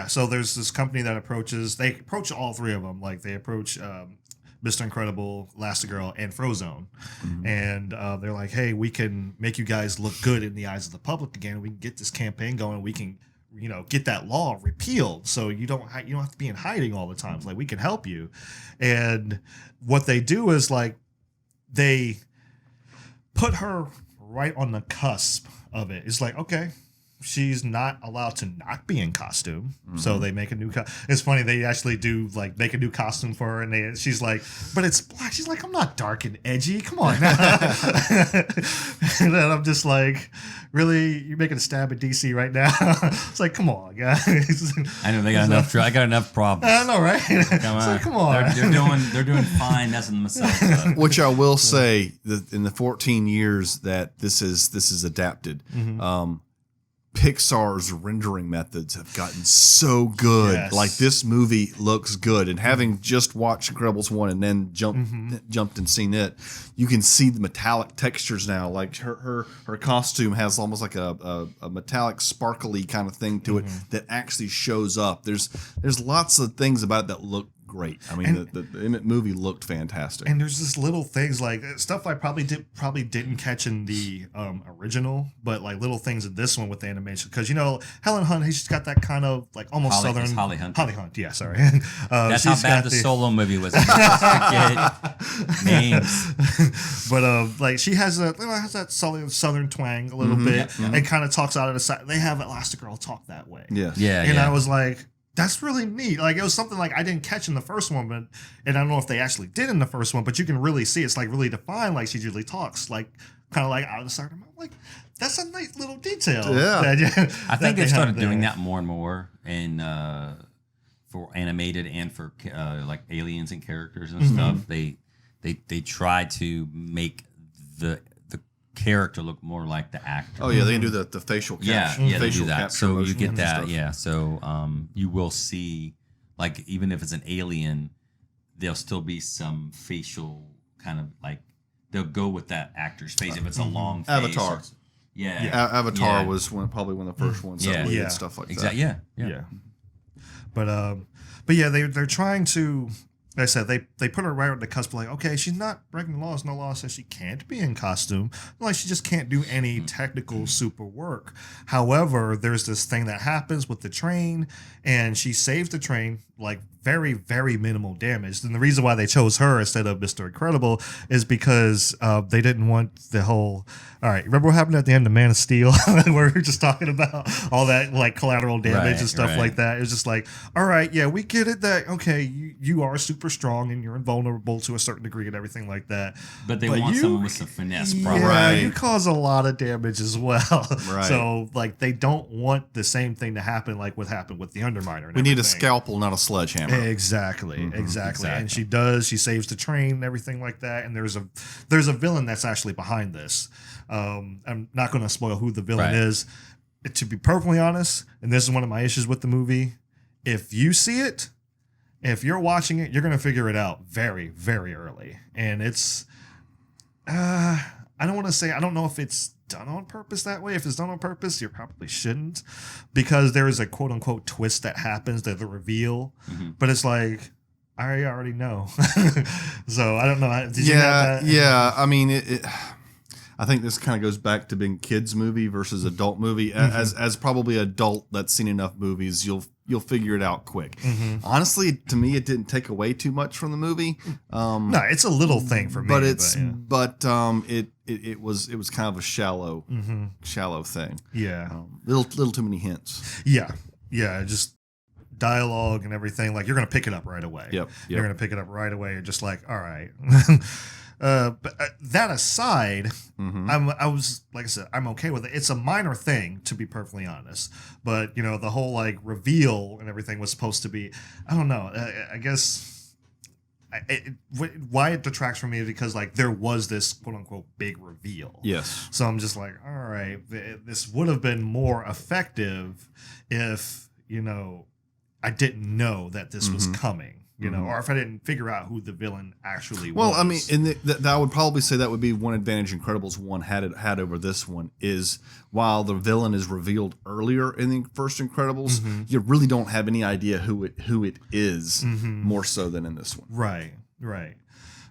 Speaker 2: So there's this company that they approach all three of them. Like they approach Mr. Incredible, Elastigirl, and Frozone. And they're like, hey, we can make you guys look good in the eyes of the public again. We can get this campaign going. We can, get that law repealed. So you don't have to be in hiding all the time. It's like, we can help you. And what they do is like, they put her right on the cusp of it. It's like, okay, she's not allowed to not be in costume. So they make a new it's funny, they actually do like make a new costume for her, and she's like, but it's black. She's like, I'm not dark and edgy, come on. And then I'm just like, really, you're making a stab at DC right now? It's like, come on, guys.
Speaker 3: I know they got enough. I got enough problems.
Speaker 2: I know, right?
Speaker 3: Come on,
Speaker 2: like, come on.
Speaker 3: They're doing fine messing themselves up.
Speaker 1: Which I will say that in the 14 years that this is adapted, Pixar's rendering methods have gotten so good.
Speaker 2: Yes.
Speaker 1: Like this movie looks good, and having just watched Incredibles 1 and then jumped and seen it, you can see the metallic textures now. Like her costume has almost like a metallic sparkly kind of thing to it that actually shows up. There's lots of things about it that look great. I mean, the movie looked fantastic.
Speaker 2: And there's just little things like stuff I probably didn't catch in the original, but like little things in this one with the animation, because Helen Hunt, she's got that kind of like almost southern
Speaker 3: Holly Hunt.
Speaker 2: Holly Hunt, yeah, sorry.
Speaker 3: That's how bad the Solo movie was. Forget names.
Speaker 2: But like she has that southern twang a little bit, and kind of talks out of the side. They have Elastigirl talk that way.
Speaker 1: Yes.
Speaker 3: Yeah.
Speaker 2: And I was like, that's really neat. Like it was something like I didn't catch in the first one, and I don't know if they actually did in the first one, but you can really see it's like really defined. Like she usually talks like kind of like out of the side of her mouth. Like that's a nice little detail.
Speaker 1: Yeah.
Speaker 3: I think they started doing that more and more in for animated and for like aliens and characters and stuff. They try to make the character look more like the actor.
Speaker 1: Oh yeah, they can do the facial capture.
Speaker 3: Yeah, they
Speaker 1: facial
Speaker 3: do that.
Speaker 1: capture
Speaker 3: So you
Speaker 1: motion
Speaker 3: get
Speaker 1: and
Speaker 3: that.
Speaker 1: stuff.
Speaker 3: Yeah. So you will see, like, even if it's an alien, there'll still be some facial kind of like they'll go with that actor's face if it's a long face.
Speaker 1: Avatar. Avatar was probably one of the first ones that
Speaker 2: Yeah.
Speaker 1: and stuff like
Speaker 3: Exactly.
Speaker 1: that.
Speaker 3: Yeah.
Speaker 2: But yeah, they're trying to. Like I said, they put her right at the cusp, like, okay, she's not breaking the laws. No law says she can't be in costume. Like, she just can't do any technical super work. However, there's this thing that happens with the train, and she saves the train, like, very, very minimal damage. And the reason why they chose her instead of Mr. Incredible is because they didn't want the whole. All right, remember what happened at the end of Man of Steel, where we were just talking about all that, like, collateral damage and stuff like that? It was just like, all right, yeah, we get it that, okay, you are super strong and you're invulnerable to a certain degree and everything like that.
Speaker 3: But they want someone with some finesse, probably.
Speaker 2: Yeah, you cause a lot of damage as well.
Speaker 1: Right.
Speaker 2: So, like, they don't want the same thing to happen like what happened with the Underminer. And
Speaker 1: We need a
Speaker 2: everything.
Speaker 1: scalpel, not a sledgehammer.
Speaker 2: Exactly. And she does. She saves the train and everything like that. And there's a villain that's actually behind this. I'm not going to spoil who the villain is. To be perfectly honest, and this is one of my issues with the movie, if you see it, if you're watching it, you're going to figure it out very, very early. And it's, I don't want to say, I don't know if it's done on purpose that way. If it's done on purpose, you probably shouldn't, because there is a quote unquote twist that happens, the reveal, but it's like, I already know. So I don't know. Did you have that?
Speaker 1: Yeah. I mean, I think this kind of goes back to being kids movie versus adult movie. As probably adult that's seen enough movies, you'll figure it out quick. Honestly, to me, it didn't take away too much from the movie.
Speaker 2: No, it's a little thing for me.
Speaker 1: But it was kind of a shallow thing.
Speaker 2: Yeah.
Speaker 1: Little too many hints.
Speaker 2: Yeah. Just dialogue and everything. Like, you're going to pick it up right away.
Speaker 1: Yep.
Speaker 2: You're going to pick it up right away. You're just like, all right. But that aside, I was, like I said, I'm okay with it. It's a minor thing, to be perfectly honest. But, you know, the whole, like, reveal and everything was supposed to be, I don't know. I guess why it detracts from me is because, like, there was this quote unquote big reveal.
Speaker 1: Yes.
Speaker 2: So I'm just like, all right, this would have been more effective if, you know, I didn't know that this was coming, you know, or if I didn't figure out who the villain actually was.
Speaker 1: Well, I mean, I would probably say that would be one advantage Incredibles 1 had over this one, is while the villain is revealed earlier in the first Incredibles, you really don't have any idea who it is, more so than in this one.
Speaker 2: Right.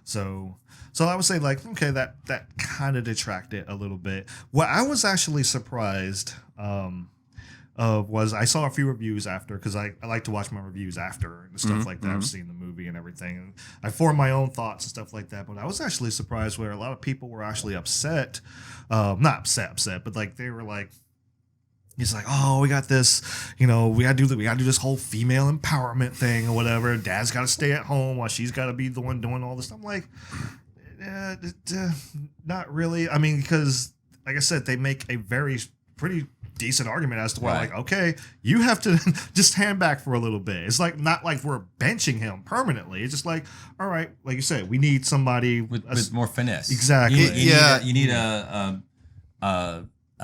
Speaker 2: So I would say, like, okay, that kind of detracted a little bit. What I was actually surprised was I saw a few reviews after, because I like to watch my reviews after and stuff like that. I've seen the movie and everything, and I form my own thoughts and stuff like that. But I was actually surprised where a lot of people were actually upset, not upset, but like they were like, he's like, oh, we got this, you know, we gotta do this whole female empowerment thing or whatever. Dad's got to stay at home while she's got to be the one doing all this. I'm like, not really. I mean, because like I said, they make a pretty decent argument as to why, like, okay, you have to just hand back for a little bit. It's like not like we're benching him permanently. It's just like, all right, like you said, we need somebody
Speaker 3: with more finesse.
Speaker 2: Exactly.
Speaker 3: You need a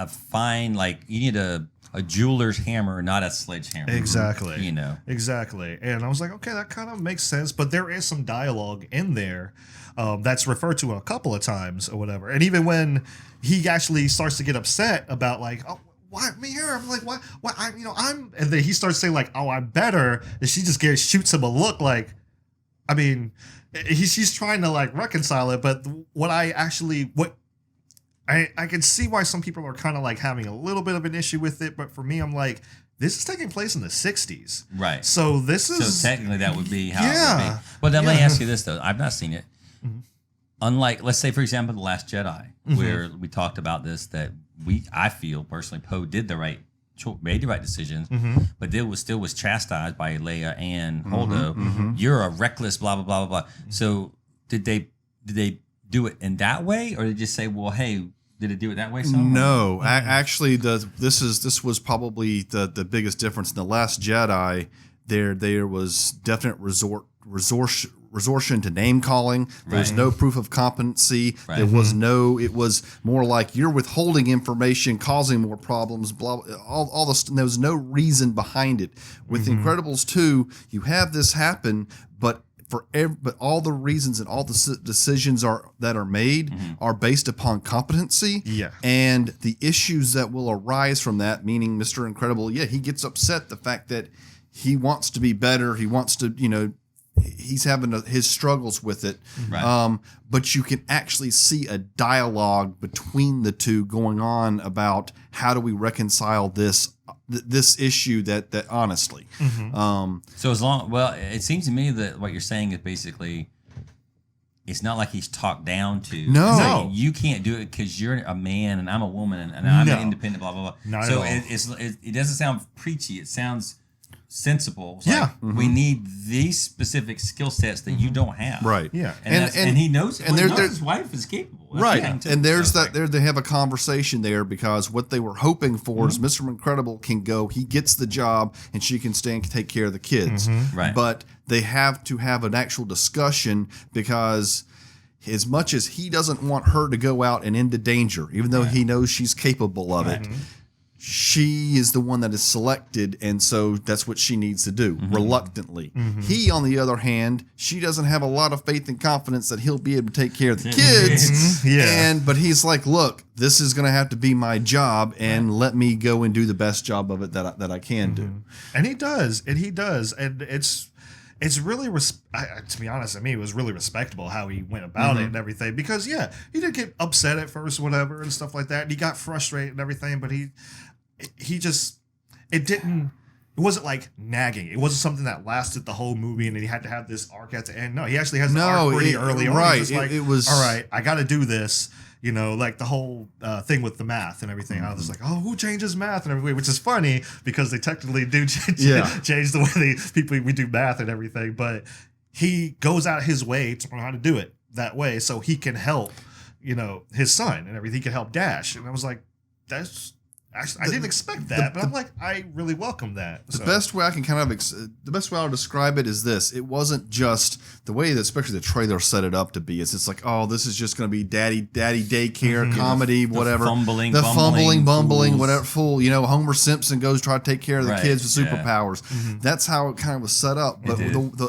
Speaker 3: fine, like, you need a jeweler's hammer, not a sledgehammer.
Speaker 2: Exactly.
Speaker 3: You know.
Speaker 2: Exactly. And I was like, okay, that kind of makes sense. But there is some dialogue in there that's referred to a couple of times or whatever. And even when he actually starts to get upset about, like, oh, why me here? I'm like, what? I'm. And then he starts saying, like, oh, I'm better. And she just shoots him a look like, I mean, she's trying to, like, reconcile it. But I can see why some people are kind of, like, having a little bit of an issue with it. But for me, I'm like, this is taking place in the 60s.
Speaker 3: Right.
Speaker 2: So this is.
Speaker 3: So technically that would be how it would be. Well, then let me ask you this, though. I've not seen it. Unlike, let's say, for example, The Last Jedi, where we talked about this, that I feel personally, Poe made the right decisions, but still was chastised by Leia and Holdo. You're a reckless, blah blah blah blah blah. So did they do it in that way, or did they just say, well, hey, did it do it that way?
Speaker 1: No, actually, this was probably the biggest difference in The Last Jedi. There was definite resortion to name calling. There was no proof of competency. There was it was more like you're withholding information, causing more problems, blah, all this. There was no reason behind it. With Incredibles 2, you have this happen, but but all the reasons and all the decisions that are made are based upon competency.
Speaker 2: Yeah.
Speaker 1: And the issues that will arise from that, meaning Mr. Incredible, he gets upset the fact that he wants to be better. He wants to, he's having his struggles with it.
Speaker 3: Right.
Speaker 1: But you can actually see a dialogue between the two going on about how do we reconcile this issue that honestly.
Speaker 3: So it seems to me that what you're saying is basically, it's not like he's talked down to.
Speaker 1: No.
Speaker 3: Saying, you can't do it because you're a man and I'm a woman and I'm an independent, blah, blah, blah.
Speaker 2: Not
Speaker 3: so
Speaker 2: at all.
Speaker 3: it doesn't sound preachy. It sounds sensible. It's
Speaker 2: Yeah.
Speaker 3: like, we need these specific skill sets that you don't have.
Speaker 1: Right.
Speaker 2: Yeah.
Speaker 3: And he knows,
Speaker 1: and
Speaker 3: he knows
Speaker 1: there's
Speaker 3: his wife is capable. That's
Speaker 1: right.
Speaker 3: the thing, too.
Speaker 1: And there's
Speaker 3: So
Speaker 1: that there they have a conversation there because what they were hoping for is Mr. Incredible can go, he gets the job and she can stay and take care of the kids.
Speaker 3: Right.
Speaker 1: But they have to have an actual discussion because as much as he doesn't want her to go out and into danger, even though he knows she's capable of it, she is the one that is selected, and so that's what she needs to do, reluctantly. He, on the other hand, she doesn't have a lot of faith and confidence that he'll be able to take care of the kids. But he's like, look, this is going to have to be my job, and let me go and do the best job of it that I can do.
Speaker 2: And he does, and it's really, to be honest, I mean, it was really respectable how he went about it and everything. Because he did get upset at first, whatever, and stuff like that. And he got frustrated and everything, but it wasn't like nagging. It wasn't something that lasted the whole movie, and then he had to have this arc at the end. No, he actually has the arc pretty early on.
Speaker 1: Right.
Speaker 2: He's just like,
Speaker 1: It was
Speaker 2: all right, I got to do this. Like the whole thing with the math and everything. I was like, oh, who changes math and everything? Which is funny because they technically do change the way we do math and everything. But he goes out his way to learn how to do it that way so he can help, his son and everything. He can help Dash. And I was like, that's... Actually, I didn't expect that, but I'm like, I really welcome that.
Speaker 1: The best way I can the best way I'll describe it is this: it wasn't just the way that, especially the trailer set it up to be. It's like, oh, this is just going to be daddy daycare comedy, whatever.
Speaker 3: Fumbling,
Speaker 1: bumbling,
Speaker 3: fools.
Speaker 1: whatever fool. Homer Simpson goes try to take care of the kids with
Speaker 3: yeah.
Speaker 1: superpowers. That's how it kind of was set up. But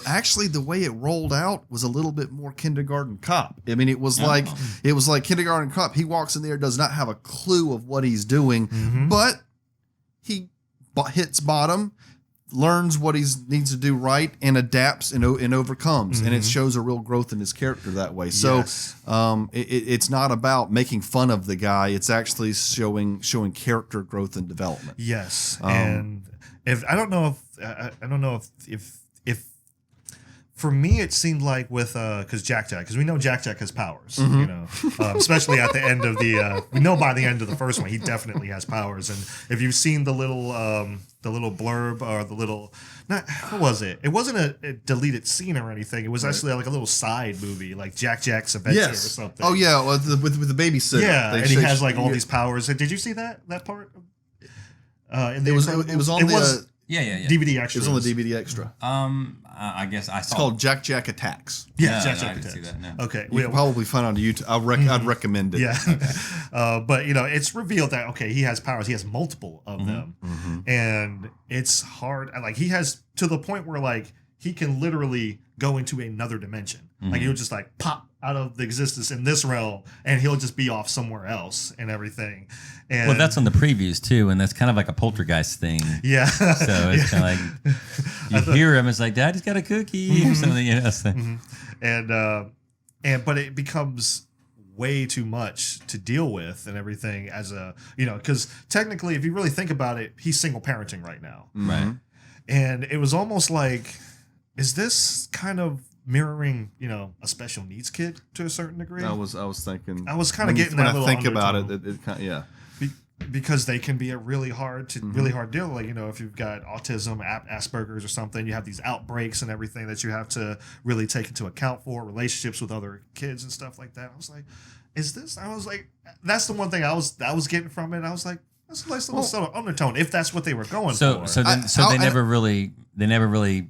Speaker 1: actually, the way it rolled out was a little bit more Kindergarten Cop. I mean, it was like Kindergarten Cop. He walks in there, does not have a clue of what he's doing. But he hits bottom, learns what he needs to do right, and adapts and overcomes. And it shows a real growth in his character that way. So it's not about making fun of the guy. It's actually showing character growth and development.
Speaker 2: Yes. And I don't know if for me, it seemed like with because we know Jack has powers, especially at the end of we know by the end of the first one, he definitely has powers. And if you've seen the little blurb or what was it? It wasn't a deleted scene or anything. It was actually like a little side movie, like Jack's Adventure or something.
Speaker 1: Oh yeah, with the babysitter.
Speaker 2: Yeah, and he has like all these powers. Did you see that part?
Speaker 1: It was on the
Speaker 3: DVD
Speaker 2: extra.
Speaker 1: It was on the DVD extra.
Speaker 3: I guess I saw.
Speaker 1: It's called Jack Attacks.
Speaker 2: Yeah,
Speaker 3: No,
Speaker 2: Jack
Speaker 3: I didn't
Speaker 2: Attacks.
Speaker 3: see that, no.
Speaker 2: Okay,
Speaker 1: You can probably find it on YouTube. I'd recommend it.
Speaker 2: Yeah, but it's revealed that he has powers. He has multiple of them, and it's hard. Like he has to the point where like he can literally go into another dimension. Like he'll just like pop out of the existence in this realm, and he'll just be off somewhere else and everything. And
Speaker 3: Well, that's on the previews too, and that's kind of like a poltergeist thing.
Speaker 2: yeah.
Speaker 3: So it's kind of like you hear him. It's like Daddy's got a cookie or something.
Speaker 2: But it becomes way too much to deal with and everything as a because technically, if you really think about it, he's single parenting right now,
Speaker 3: Right.
Speaker 2: and it was almost like, is this kind of mirroring a special needs kid to a certain degree?
Speaker 1: I was thinking.
Speaker 2: I was kind of getting
Speaker 1: when
Speaker 2: that
Speaker 1: I
Speaker 2: little
Speaker 1: think about
Speaker 2: undertone.
Speaker 1: it kind of, yeah.
Speaker 2: Because they can be a really hard deal. Like, if you've got autism, Asperger's or something, you have these outbreaks and everything that you have to really take into account for, relationships with other kids and stuff like that. I was like, that's the one thing I was getting from it. I was like, that's a nice little subtle undertone, if that's what they were going for.
Speaker 3: They never really,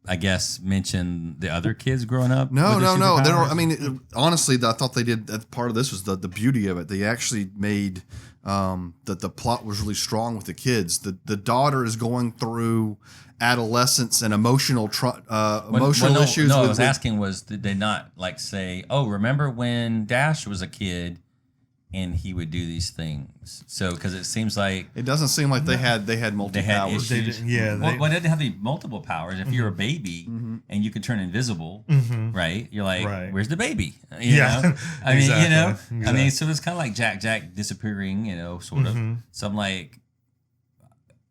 Speaker 3: I guess, mention the other kids growing up.
Speaker 1: No.
Speaker 3: with the superpowers?
Speaker 1: Honestly, I thought they did. That part of this was the beauty of it. They actually made That the plot was really strong with the kids. The daughter is going through adolescence and emotional issues.
Speaker 3: No, I was asking was, did they not like say, oh, remember when Dash was a kid and he would do these things? So because it seems like
Speaker 1: it doesn't seem like they had multiple powers.
Speaker 3: issues. Well, they didn't have the multiple powers. If you're a baby and you could turn invisible, right? You're like, where's the baby? You know? I mean,
Speaker 2: Exactly.
Speaker 3: you know,
Speaker 2: Exactly.
Speaker 3: I mean, so it's kind of like Jack disappearing, you know, sort of. So I'm like,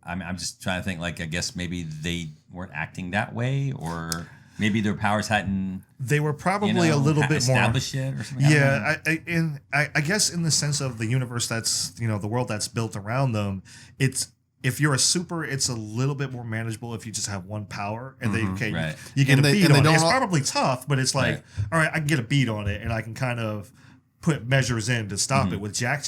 Speaker 3: I'm just trying to think, like, I guess maybe they weren't acting that way, or maybe their powers hadn't.
Speaker 2: They were probably a little bit more
Speaker 3: established yet, or something. I don't know.
Speaker 2: Yeah, I guess in the sense of the universe that's the world that's built around them, it's if you're a super, it's a little bit more manageable if you just have one power and then
Speaker 3: Right.
Speaker 2: you get
Speaker 1: And
Speaker 2: a
Speaker 1: they-
Speaker 2: beat
Speaker 1: and they
Speaker 2: on it.
Speaker 1: don't
Speaker 2: It's
Speaker 1: all-
Speaker 2: probably tough, but it's like, all right, I can get a beat on it and I can kind of put measures in to stop it. With Jack,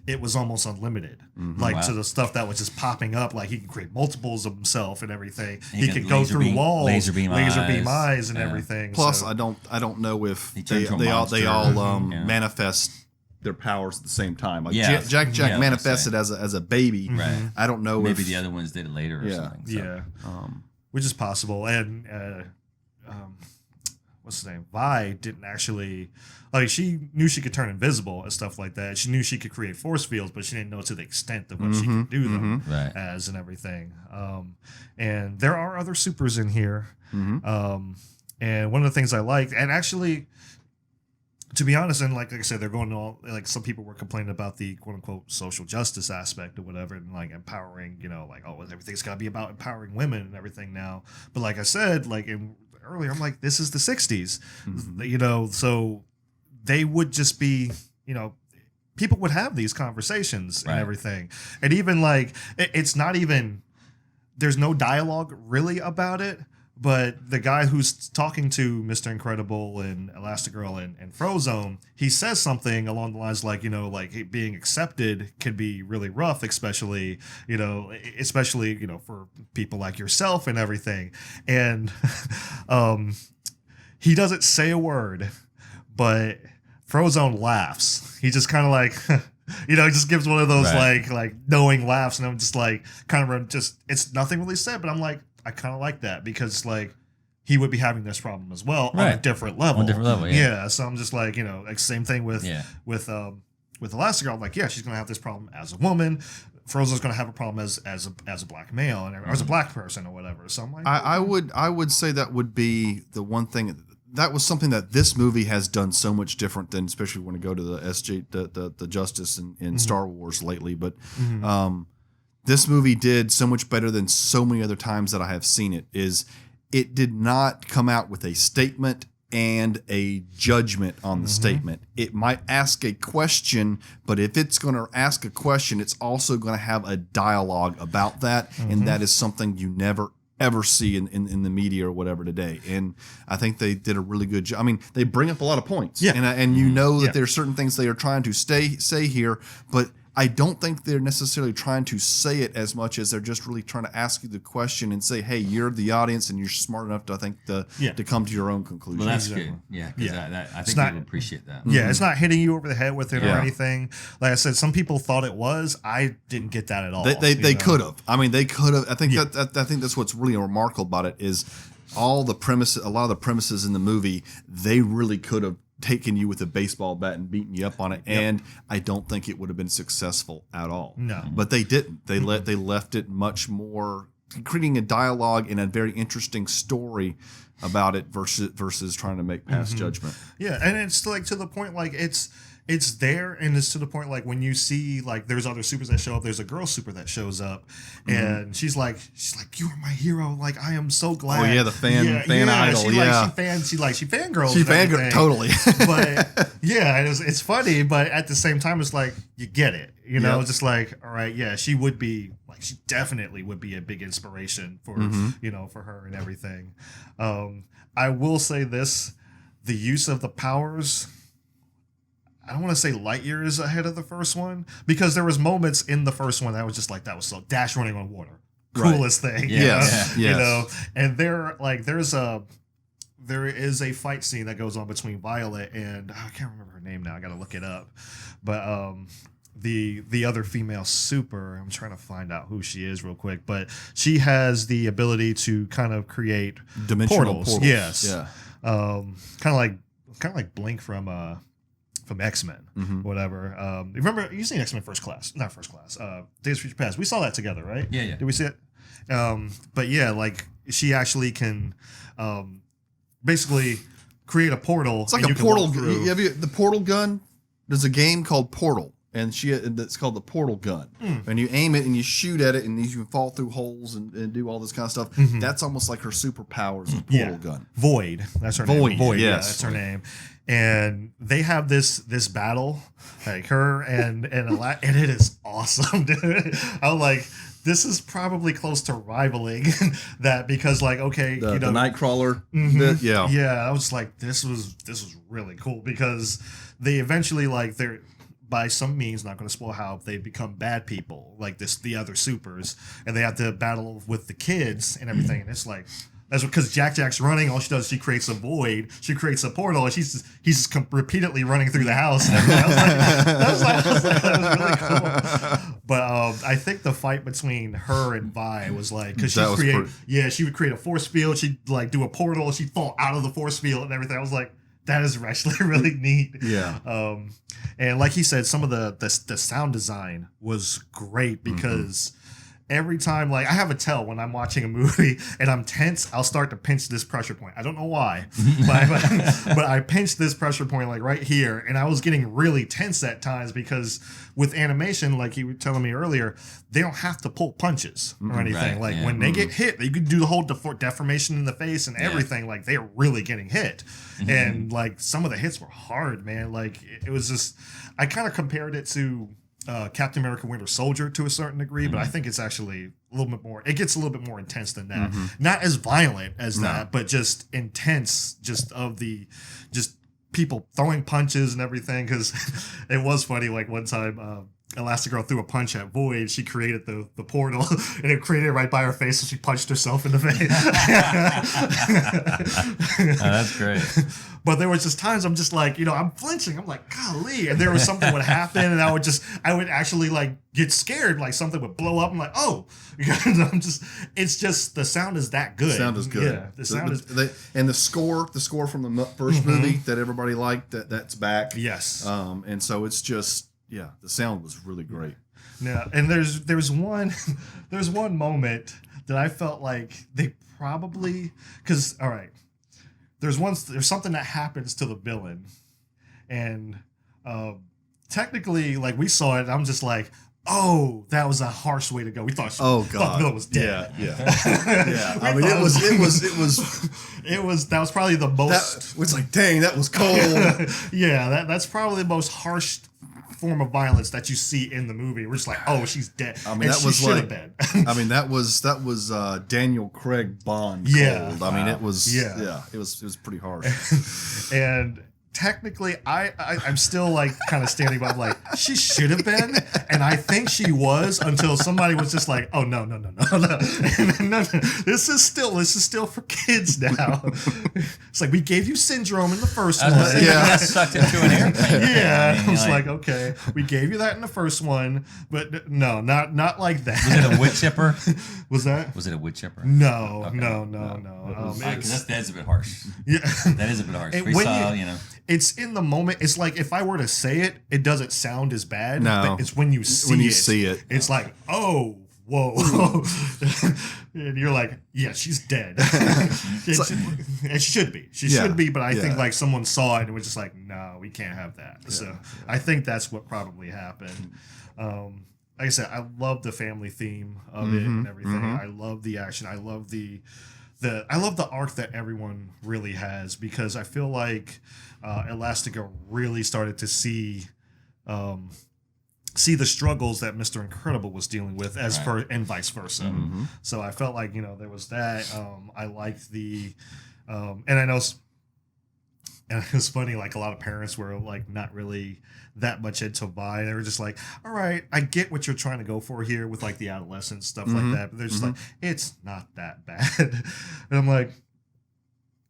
Speaker 2: it was almost unlimited. Like
Speaker 3: Wow.
Speaker 2: to the stuff that was just popping up, like he can create multiples of himself and everything.
Speaker 3: He
Speaker 2: He
Speaker 3: can
Speaker 2: could go
Speaker 3: laser
Speaker 2: through
Speaker 3: beam-
Speaker 2: walls,
Speaker 3: laser beam
Speaker 2: eyes and
Speaker 3: Yeah.
Speaker 2: everything.
Speaker 1: Plus,
Speaker 2: so.
Speaker 1: I don't know if
Speaker 3: He
Speaker 1: they
Speaker 3: turned to a
Speaker 1: all
Speaker 3: monster. Yeah.
Speaker 1: manifest their powers at the same time. Like
Speaker 3: Yeah.
Speaker 1: Jack
Speaker 3: Yeah, I was
Speaker 1: manifested as a baby.
Speaker 3: Right.
Speaker 1: I don't know
Speaker 3: Maybe
Speaker 1: if
Speaker 3: the other ones did it later or
Speaker 1: Yeah.
Speaker 3: something. So.
Speaker 2: Yeah, which is possible. And what's his name? Vi didn't actually like. She knew she could turn invisible and stuff like that. She knew she could create force fields, but she didn't know to the extent of what she could do them
Speaker 3: Right.
Speaker 2: as and everything. And there are other supers in here. And one of the things I liked, and actually, to be honest, and like I said, they're going all like some people were complaining about the quote unquote social justice aspect or whatever, and like empowering, like, oh, everything's got to be about empowering women and everything now. But like I said, like earlier, I'm like, this is the 60s, so they would just be, people would have these conversations and
Speaker 3: Right.
Speaker 2: everything. And even like, it's not even, there's no dialogue really about it. But the guy who's talking to Mr. Incredible and Elastigirl and Frozone, he says something along the lines like, like being accepted can be really rough, especially for people like yourself and everything. And he doesn't say a word, but Frozone laughs. He just kind of like, he just gives one of those
Speaker 3: Right.
Speaker 2: like knowing laughs, and I'm just like kind of just, it's nothing really said, but I'm like, I kind of like that because like he would be having this problem as well on a
Speaker 3: Right.
Speaker 2: different level.
Speaker 3: On a different level, yeah.
Speaker 2: So I'm just like, like same thing with
Speaker 3: Yeah.
Speaker 2: with Elastigirl. I'm like, yeah, she's gonna have this problem as a woman. Frozone's gonna have a problem as a black male or as a black person or whatever. So I'm like,
Speaker 1: I would say that would be the one thing that was something that this movie has done so much different than, especially when we go to the SJ the Justice in Star Wars lately. But this movie did so much better than so many other times that I have seen it. Is it did not come out with a statement and a judgment on the statement. It might ask a question, but if it's going to ask a question, it's also going to have a dialogue about that, and that is something you never ever see in the media or whatever today. And I think they did a really good job. I mean, they bring up a lot of points,
Speaker 2: Yeah.
Speaker 1: and you know that there are certain things they are trying to say here, but I don't think they're necessarily trying to say it as much as they're just really trying to ask you the question and say, hey, you're the audience and you're smart enough to, I think, to come to your own conclusion.
Speaker 3: Well, that's
Speaker 2: Exactly.
Speaker 3: good. Yeah, because I think
Speaker 2: not-
Speaker 3: people appreciate that.
Speaker 2: yeah, it's not hitting you over the head with it or
Speaker 1: Yeah.
Speaker 2: anything. Like I said, some people thought it was. I didn't get that at all.
Speaker 1: They could have. I mean, they could have. I think I think that's what's really remarkable about it is all the premises. A lot of the premises in the movie, they really could have taken you with a baseball bat and beaten you up on it, and I don't think it would have been successful at all.
Speaker 2: No.
Speaker 1: But they didn't. They left it much more, creating a dialogue and a very interesting story about it versus trying to make past judgment.
Speaker 2: Yeah, and it's like to the point like it's there, and it's to the point like when you see like there's other supers that show up. There's a girl super that shows up, and she's like you are my hero. Like I am so glad.
Speaker 1: Oh, yeah, the fan idol,
Speaker 2: She
Speaker 1: yeah.
Speaker 2: she fangirls.
Speaker 1: She
Speaker 2: and
Speaker 1: fangirl
Speaker 2: everything.
Speaker 1: totally.
Speaker 2: But yeah, it's funny, but at the same time, it's like you get it,
Speaker 1: Yep.
Speaker 2: just like, all right, yeah, she would be like, she definitely would be a big inspiration for for her and everything. I will say this: the use of the powers, I don't want to say light years ahead of the first one, because there was moments in the first one that was just like, that was so Dash running on water,
Speaker 1: Right.
Speaker 2: coolest thing,
Speaker 1: Yes,
Speaker 2: you
Speaker 1: yes.
Speaker 2: know, and there is a fight scene that goes on between Violet and I can't remember her name now. I got to look it up, but the other female super. I'm trying to find out who she is real quick, but she has the ability to kind of create
Speaker 1: Dimensional
Speaker 2: portals.
Speaker 1: portals.
Speaker 2: Yes.
Speaker 1: Yeah.
Speaker 2: Kind of like Blink from X-Men, whatever. You remember you seen X-Men First Class? Not First Class. Days of Future Past. We saw that together, right?
Speaker 3: Yeah, yeah.
Speaker 2: Did we see it? But yeah, like she actually can basically create a portal.
Speaker 1: It's like
Speaker 2: and
Speaker 1: a
Speaker 2: you can
Speaker 1: portal.
Speaker 2: walk through.
Speaker 1: The portal gun. There's a game called Portal, and it's called the portal gun. And you aim it and you shoot at it, and you can fall through holes and do all this kind of stuff. That's almost like her superpowers. The portal gun.
Speaker 2: Void. That's her
Speaker 1: Void,
Speaker 2: name. Void. Yeah,
Speaker 1: yes.
Speaker 2: that's her name. And they have this battle, like her and it is awesome, dude. I'm like, this is probably close to rivaling that because, like, okay,
Speaker 1: The
Speaker 2: you know,
Speaker 1: Nightcrawler. Yeah.
Speaker 2: yeah, I was like, this was really cool because they eventually, like, they're by some means, not going to spoil how, they become bad people, like the other supers, and they have to battle with the kids and everything. And it's like, that's because Jack's running. All she does is she creates a void. She creates a portal, and he's just repeatedly running through the house. And everything. That was really cool. But I think the fight between her and Vi was like, because she would create a force field. She'd like do a portal. She'd fall out of the force field and everything. I was like, that is actually really neat.
Speaker 1: Yeah.
Speaker 2: And like he said, some of the sound design was great because every time, like, I have a tell when I'm watching a movie and I'm tense, I'll start to pinch this pressure point. I don't know why, but I pinched this pressure point like right here, and I was getting really tense at times because with animation, like you were telling me earlier, they don't have to pull punches or anything.
Speaker 3: Right,
Speaker 2: like
Speaker 3: yeah.
Speaker 2: when they get hit, you can do the whole deformation in the face and everything. Like they're really getting hit, and like some of the hits were hard, man. Like it was just, I kind of compared it to Captain America Winter Soldier to a certain degree, but I think it's actually a little bit more, it gets a little bit more intense than that. Not as violent as that, but just intense, just people throwing punches and everything. Because it was funny, like one time Elastigirl threw a punch at Void. She created the portal, and it created it right by her face, so she punched herself in the face.
Speaker 3: That's great.
Speaker 2: But there was just times I'm just like, I'm flinching. I'm like, golly. And there was something would happen, and I would actually like get scared, like something would blow up. I'm like, oh, because it's just the sound is that good.
Speaker 1: Sound is good.
Speaker 2: Yeah, the sound is.
Speaker 1: And the score from the first movie that everybody liked, that's back.
Speaker 2: Yes.
Speaker 1: And so it's just, the sound was really great.
Speaker 2: Yeah, and there's one moment that I felt like they probably, because all right, there's something that happens to the villain, and technically, like, we saw it, and I'm just like, oh, that was a harsh way to go. We thought
Speaker 1: Oh
Speaker 2: thought
Speaker 1: God,
Speaker 2: the villain was dead.
Speaker 1: Yeah. I mean, it was
Speaker 2: that was probably the most.
Speaker 1: That was like, dang, that was cold.
Speaker 2: Yeah, that's probably the most harsh form of violence that you see in the movie. We're just like, oh, she's dead.
Speaker 1: I mean,
Speaker 2: and
Speaker 1: that was
Speaker 2: should have
Speaker 1: like,
Speaker 2: been.
Speaker 1: I mean, that was Daniel Craig Bond.
Speaker 2: Yeah.
Speaker 1: Cold. I mean, it was.
Speaker 2: Yeah.
Speaker 1: It was pretty harsh.
Speaker 2: And technically, I'm still like kind of standing by, like, she should have been, and I think she was, until somebody was just like, oh no. This is still for kids now. It's like, we gave you Syndrome in the first one.
Speaker 3: Got sucked into an airplane.
Speaker 2: Yeah, I was like, okay, we gave you that in the first one, but no, not like that.
Speaker 3: Was it a wood chipper?
Speaker 2: Was that?
Speaker 3: Was it a wood chipper?
Speaker 2: No,
Speaker 3: Okay.
Speaker 2: no.
Speaker 3: That's a bit harsh.
Speaker 2: Yeah.
Speaker 3: That is a bit harsh.
Speaker 2: And
Speaker 3: We
Speaker 2: when
Speaker 3: saw,
Speaker 2: it's in the moment. It's like, if I were to say it, it doesn't sound as bad.
Speaker 1: No.
Speaker 2: But it's when you see it.
Speaker 1: it.
Speaker 2: It's like, oh, whoa. And you're like, yeah, she's dead. And she should be. She should be, but I think like someone saw it and was just like, no, we can't have that. So I think that's what probably happened. Like I said, I love the family theme of it and everything. I love the action. I love I love the arc that everyone really has, because I feel like Elastigirl really started to see the struggles that Mr. Incredible was dealing with, and vice versa. So I felt like, there was that. I liked the, and I know, and it was funny, like, a lot of parents were like not really that much into Vi. They were just like, all right, I get what you're trying to go for here with like the adolescent stuff like that, but they're just like, it's not that bad. And I'm like,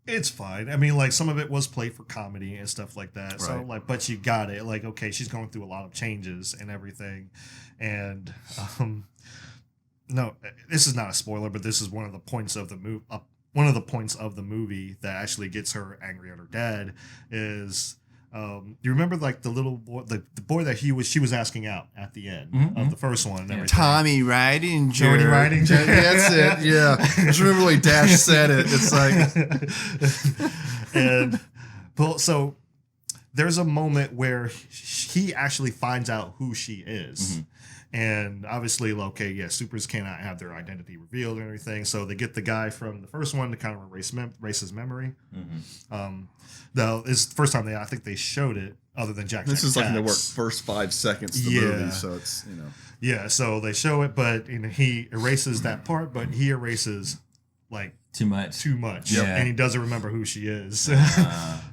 Speaker 2: It's fine. I mean, like some of it was played for comedy and stuff like that. So
Speaker 1: Right.
Speaker 2: like, but you got it. Like, okay, she's going through a lot of changes and everything, and no, this is not a spoiler, but this is one of the points of the movie. One of the points of the movie that actually gets her angry at her dad is. You remember like the little boy, the boy that she was asking out at the end of the first one and everything.
Speaker 1: Tommy Ridinger.
Speaker 2: Tommy Ridinger.
Speaker 1: That's it. Yeah. I just remember the way Dash said it. It's like,
Speaker 2: And well, so there's a moment where he actually finds out who she is. And obviously, okay, yeah, supers cannot have their identity revealed or anything. So they get the guy from the first one to kind of erase his memory. Though it's the first time I think they showed it, other than Jack.
Speaker 1: this is like in the
Speaker 2: Attacks.
Speaker 1: first 5 seconds of the movie, so it's
Speaker 2: Yeah, so they show it, but he erases that part, but he erases like
Speaker 3: Too much.
Speaker 2: Yeah.
Speaker 3: Yeah.
Speaker 2: And he doesn't remember who she is.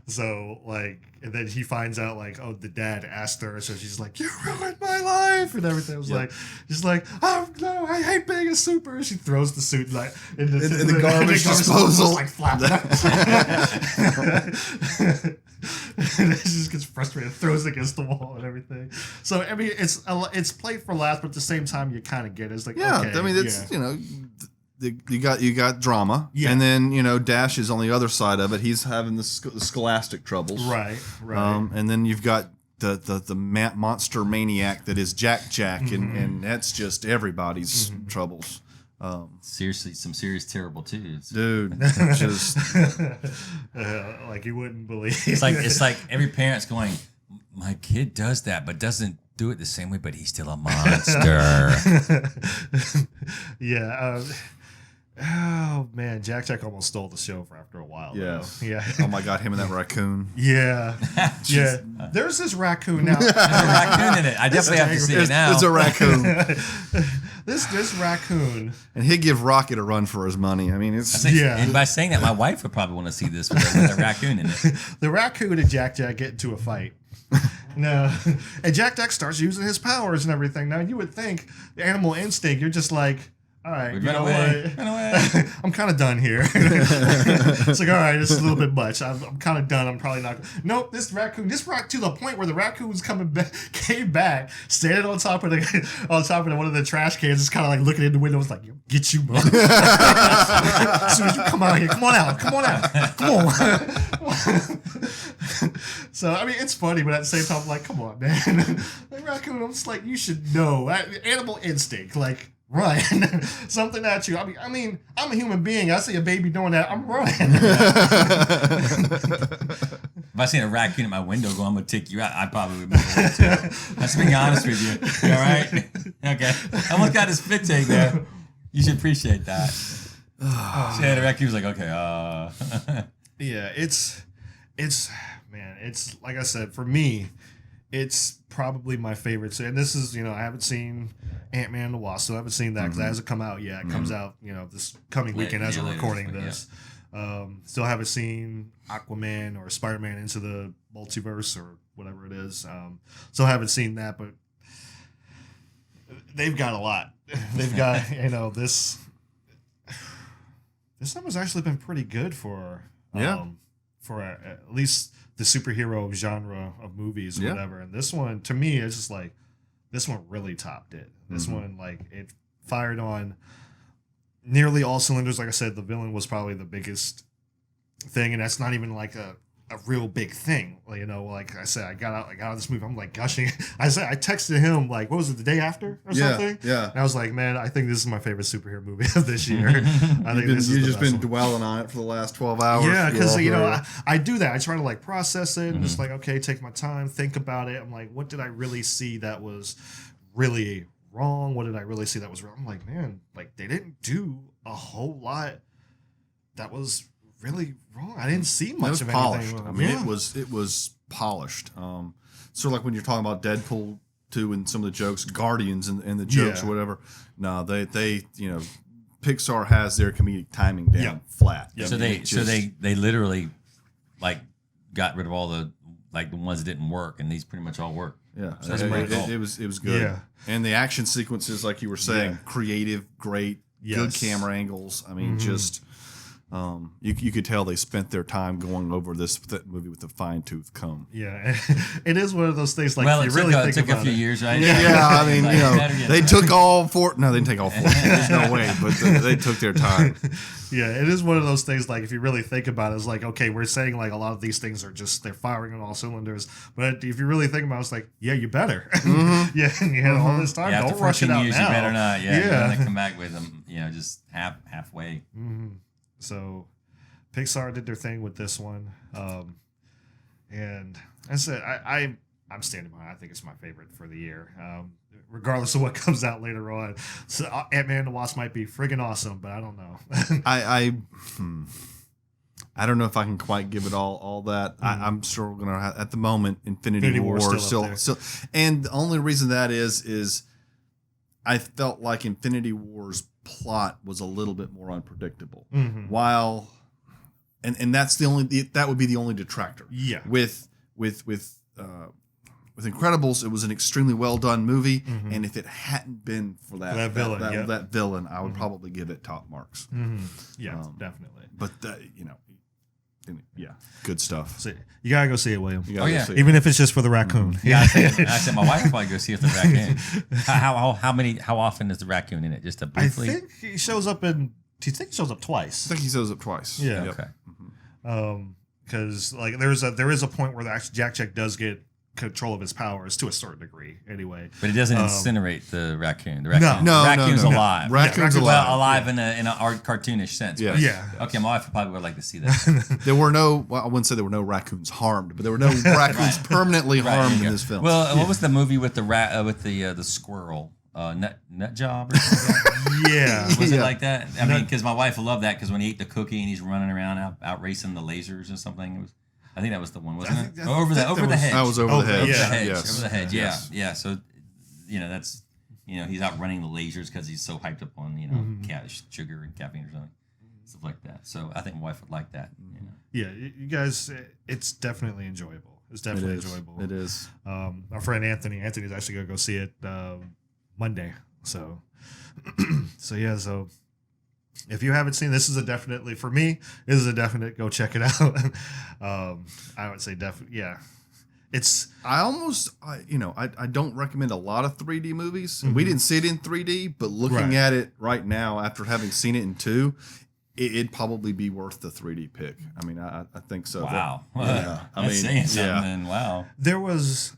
Speaker 2: So like, and then he finds out like, oh, the dad asked her, so she's like, you ruined my life and everything. It was like, she's like, oh no, I hate being a super. And she throws the suit like in the
Speaker 1: garbage disposal.
Speaker 2: like flapping up. And then she just gets frustrated, throws it against the wall and everything. So I mean, it's played for laughs, but at the same time, you kind of get it. It's like,
Speaker 1: yeah.
Speaker 2: okay,
Speaker 1: I mean, it's you got drama,
Speaker 2: Yeah.
Speaker 1: and then Dash is on the other side of it. He's having the scholastic troubles,
Speaker 2: right.
Speaker 1: And then you've got the monster maniac that is Jack, and that's just everybody's troubles.
Speaker 3: Seriously, some serious terrible twos.
Speaker 1: Dude, just
Speaker 2: Like you wouldn't believe.
Speaker 3: It's like every parent's going, my kid does that, but doesn't do it the same way. But he's still a monster.
Speaker 2: Yeah. Oh man, Jack almost stole the show for after a while.
Speaker 1: yes,
Speaker 2: though. Yeah.
Speaker 1: Oh my God, him and that raccoon.
Speaker 2: Yeah. Yeah. There's this raccoon now.
Speaker 3: There's a raccoon in it. I definitely have to see it now.
Speaker 1: It's a raccoon,
Speaker 2: This raccoon.
Speaker 1: and he'd give Rocket a run for his money. I mean, it's
Speaker 2: Yeah.
Speaker 3: And by saying that, my wife would probably want to see this with a raccoon in it.
Speaker 2: The raccoon and Jack get into a fight. No. And Jack starts using his powers and everything. Now you would think the animal instinct, you're just like, all right,
Speaker 3: We
Speaker 2: you
Speaker 3: run
Speaker 2: know
Speaker 3: away.
Speaker 2: what?
Speaker 3: Run away.
Speaker 2: I'm kind of done here. It's like, all right, this is a little bit much. I'm kind of done. I'm probably not. Nope, this raccoon to the point where the raccoon was came back, standing on top of one of the trash cans, just kind of like looking in the window, was like, "Yo, get you, bro." As soon as you come out here, come on out, come on. So I mean, it's funny, but at the same time, I'm like, come on, man. Like raccoon, I'm just like, you should know. Animal instinct, like. Run something at you. I mean, I'm a human being. I see a baby doing that. I'm running.
Speaker 3: If I seen a raccoon at my window going, I'm going to take you out, I probably would move away too. Let's be honest with you. You all right? Okay. I almost got his spit take there. You should appreciate that. Yeah, the raccoon was like, okay.
Speaker 2: Yeah, it's man, it's like I said, for me, it's probably my favorite. And this is, I haven't seen Ant-Man and the Wasp, so I haven't seen that because that hasn't come out yet. It comes out, this coming weekend as we're
Speaker 3: later
Speaker 2: recording
Speaker 3: this
Speaker 2: this. Still haven't seen Aquaman or Spider-Man Into the Multiverse or whatever it is. Still haven't seen that, but they've got a lot. They've got, this summer's actually been pretty good for at least the superhero genre of movies or whatever. And this one, to me, it's just like, this one really topped it. This one, like, it fired on nearly all cylinders. Like I said, the villain was probably the biggest thing, and that's not even like a real big thing. Like I said, I got out of this movie, I'm like gushing. I texted him like, what was it, the day after or something?
Speaker 1: Yeah.
Speaker 2: And I was like, man, I think this is my favorite superhero movie of this year. I think this is
Speaker 1: You've
Speaker 2: the
Speaker 1: just
Speaker 2: best
Speaker 1: been
Speaker 2: one.
Speaker 1: dwelling on it for the last 12 hours.
Speaker 2: Yeah, because
Speaker 1: You're
Speaker 2: I do that. I try to like process it and just like, okay, take my time, think about it. I'm like, what did I really see that was really wrong? What did I really see that was wrong? I'm like, man, like they didn't do a whole lot that was really wrong. I didn't see much
Speaker 1: it was
Speaker 2: of
Speaker 1: polished.
Speaker 2: anything.
Speaker 1: I mean, it was polished. Sort of like when you're talking about Deadpool 2 and some of the jokes, Guardians and the jokes or whatever. No, they Pixar has their comedic timing down flat.
Speaker 2: Yeah.
Speaker 3: So they literally like got rid of all the like the ones that didn't work, and these pretty much all work.
Speaker 1: Yeah,
Speaker 3: So that's pretty cool.
Speaker 1: it was good.
Speaker 2: Yeah.
Speaker 1: And the action sequences, like you were saying, creative, great, good
Speaker 2: Yes.
Speaker 1: camera angles. I mean, just You could tell they spent their time going over that movie with a fine tooth comb.
Speaker 2: Yeah, it is one of those things. Like,
Speaker 3: Well,
Speaker 2: you
Speaker 3: it
Speaker 2: really
Speaker 3: took,
Speaker 2: think
Speaker 3: it took a
Speaker 2: about
Speaker 3: few
Speaker 2: it.
Speaker 3: years, right?
Speaker 1: Yeah, I mean,
Speaker 3: Like, better get
Speaker 1: they
Speaker 3: that.
Speaker 1: took all four. No, they didn't take all four. There's no way, but they took their time.
Speaker 2: Yeah, it is one of those things. Like, if you really think about it, it's like, okay, we're saying like a lot of these things are just they're firing on all cylinders. But if you really think about it, it's like, yeah, you better. Yeah, and you had all this time.
Speaker 3: Yeah, after
Speaker 2: Don't rush it
Speaker 3: 14
Speaker 2: out
Speaker 3: years,
Speaker 2: now.
Speaker 3: you better not. Yeah,
Speaker 2: Yeah.
Speaker 3: you gotta come back with them. Just halfway.
Speaker 2: So Pixar did their thing with this one. And I said, I'm standing by it. I think it's my favorite for the year. Regardless of what comes out later on. So Ant-Man and the Wasp might be friggin' awesome, but I don't know.
Speaker 1: I don't know if I can quite give it all that. I'm sure we're gonna have, at the moment, Infinity War
Speaker 2: War's
Speaker 1: still, and the only reason that is I felt like Infinity War's plot was a little bit more unpredictable. While and that's that would be the only detractor.
Speaker 2: Yeah.
Speaker 1: With Incredibles, it was an extremely well done movie, and if it hadn't been for that
Speaker 2: villain,
Speaker 1: that villain, I would probably give it top marks.
Speaker 2: Yeah, definitely.
Speaker 1: But yeah, good stuff.
Speaker 2: So you gotta go see it, William.
Speaker 1: You gotta
Speaker 3: Oh, yeah.
Speaker 1: see it.
Speaker 2: Even if it's just for the raccoon.
Speaker 3: Yeah, I said my wife will probably go see if the raccoon. How often is the raccoon in it? Just a
Speaker 2: I
Speaker 3: briefly.
Speaker 2: think he shows up in. Do you think he shows up
Speaker 1: I
Speaker 2: twice?
Speaker 1: think he shows up twice.
Speaker 2: Yeah.
Speaker 1: Yep.
Speaker 3: Okay.
Speaker 2: Because like there is a point where actually Jack does get control of his powers to a certain degree, anyway.
Speaker 3: But it doesn't incinerate the raccoon. The raccoon,
Speaker 1: No,
Speaker 3: raccoon's
Speaker 1: no.
Speaker 3: alive.
Speaker 1: Raccoon's
Speaker 2: Yeah,
Speaker 1: alive.
Speaker 3: Well, alive in an art cartoonish sense.
Speaker 1: Yeah.
Speaker 3: but-
Speaker 2: Yeah.
Speaker 3: Okay, my wife probably would like to see that.
Speaker 1: There were no. Well, I wouldn't say there were no raccoons harmed, but there were no raccoons permanently
Speaker 3: Right,
Speaker 1: harmed
Speaker 3: there you
Speaker 1: in
Speaker 3: go.
Speaker 1: this film.
Speaker 3: Well, what was the movie with the rat with the squirrel? Nut job or something?
Speaker 2: Yeah.
Speaker 3: Was
Speaker 1: Yeah.
Speaker 3: it like that? I mean, because my wife would love that because when he ate the cookie and he's running around out racing the lasers or something, it was. I think that was the one, wasn't it? Over the hedge.
Speaker 1: that was over the hedge.
Speaker 3: Over the
Speaker 2: Yeah.
Speaker 3: hedge.
Speaker 1: Yes.
Speaker 3: Over the hedge. Yeah.
Speaker 1: Yes.
Speaker 3: Yeah. So, that's he's out running the lasers because he's so hyped up on sugar and caffeine or something, stuff like that. So I think my wife would like that.
Speaker 2: Yeah, you guys, it's definitely enjoyable. It's definitely
Speaker 1: It is.
Speaker 2: enjoyable.
Speaker 1: It is.
Speaker 2: Our friend Anthony's actually gonna go see it Monday. So, so if you haven't seen, this is a definitely for me. This is a definite go check it out. I would say definitely, yeah. It's
Speaker 1: I don't recommend a lot of 3D movies. We didn't see it in 3D, but looking
Speaker 2: Right.
Speaker 1: at it right now after having seen it in 2, it'd probably be worth the 3D pick. I mean, I think so.
Speaker 3: Wow.
Speaker 1: Yeah. I
Speaker 3: That's
Speaker 1: mean,
Speaker 3: saying something.
Speaker 1: yeah.
Speaker 3: Then. Wow.
Speaker 2: there was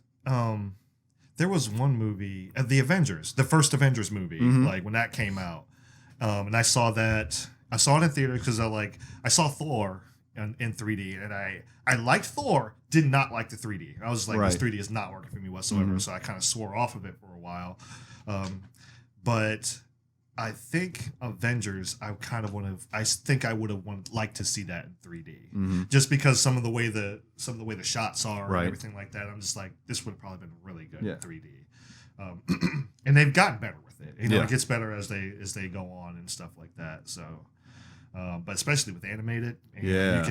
Speaker 2: one movie, the Avengers, the first Avengers movie, like when that came out, and I saw it in theater because I saw Thor in 3D, and I liked Thor, did not like the 3D. I was like, this
Speaker 1: Right.
Speaker 2: 3D is not working for me whatsoever, so I kind of swore off of it for a while. But I think Avengers, I think I would have liked to see that in 3D, just because some of the way the shots are
Speaker 1: Right.
Speaker 2: and everything like that. I'm just like, this would have probably been really good
Speaker 1: Yeah.
Speaker 2: in 3D. And they've gotten better with it.
Speaker 1: Yeah.
Speaker 2: It gets better as they go on and stuff like that. So, but especially with animated,
Speaker 1: Yeah.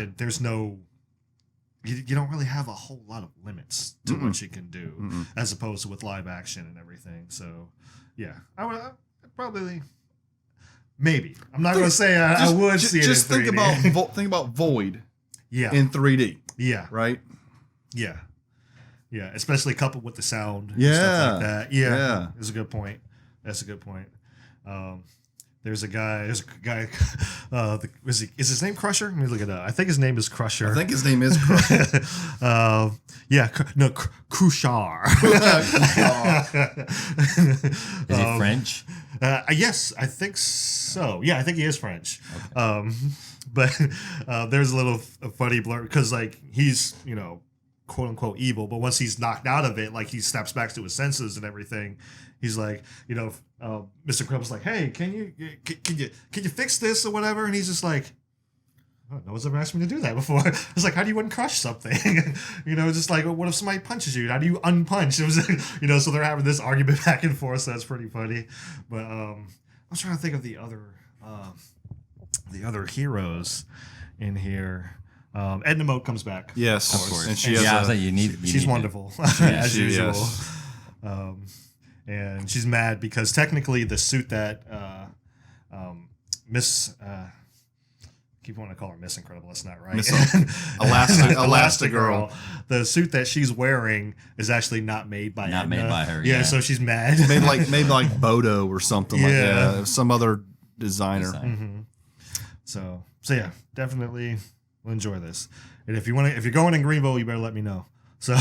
Speaker 2: you don't really have a whole lot of limits to what you can do, as opposed to with live action and everything. So, yeah, I would probably, maybe. I'm not going to say I would see it.
Speaker 1: Just
Speaker 2: in
Speaker 1: think
Speaker 2: 3D.
Speaker 1: think about Void
Speaker 2: yeah,
Speaker 1: in 3D,
Speaker 2: yeah,
Speaker 1: right?
Speaker 2: yeah, yeah. Especially coupled with the sound, and
Speaker 1: Yeah.
Speaker 2: stuff like that. Yeah,
Speaker 1: Yeah.
Speaker 2: That's a good point. There's a guy. Is his name Crusher? Let me look it up. I think his name is Crusher.
Speaker 1: I think his name is Crusher.
Speaker 2: Crushar.
Speaker 3: Is he French?
Speaker 2: Yes, I think so. Yeah, I think he is French. But there's a little funny blur because he's quote unquote evil, but once he's knocked out of it, he snaps back to his senses and everything. He's like, Mr. Crumb's like, hey, can you fix this or whatever? And he's just like, oh, no one's ever asked me to do that before. It's like, how do you uncrush something? Just like, what if somebody punches you? How do you unpunch? It was, so they're having this argument back and forth. So that's pretty funny. But I was trying to think of the other heroes in here. Edna Mode comes back.
Speaker 1: Yes,
Speaker 2: of course.
Speaker 1: and she
Speaker 3: Yeah, I
Speaker 1: has
Speaker 3: was
Speaker 1: a,
Speaker 3: like, you need.
Speaker 2: She's
Speaker 3: to-
Speaker 2: wonderful as
Speaker 1: she-
Speaker 2: usual.
Speaker 1: yes.
Speaker 2: And she's mad because technically the suit that keep wanting to call her Miss Incredible. That's not right.
Speaker 1: Elastigirl.
Speaker 2: The suit that she's wearing is actually not made by
Speaker 3: Not
Speaker 2: Edna.
Speaker 3: made by her,
Speaker 2: Yeah,
Speaker 3: yeah.
Speaker 2: so she's mad.
Speaker 1: Maybe like Bodo or something like
Speaker 2: Yeah.
Speaker 1: that. Some other designer.
Speaker 2: So yeah, definitely will enjoy this. And if you're going in Greenville, you better let me know. So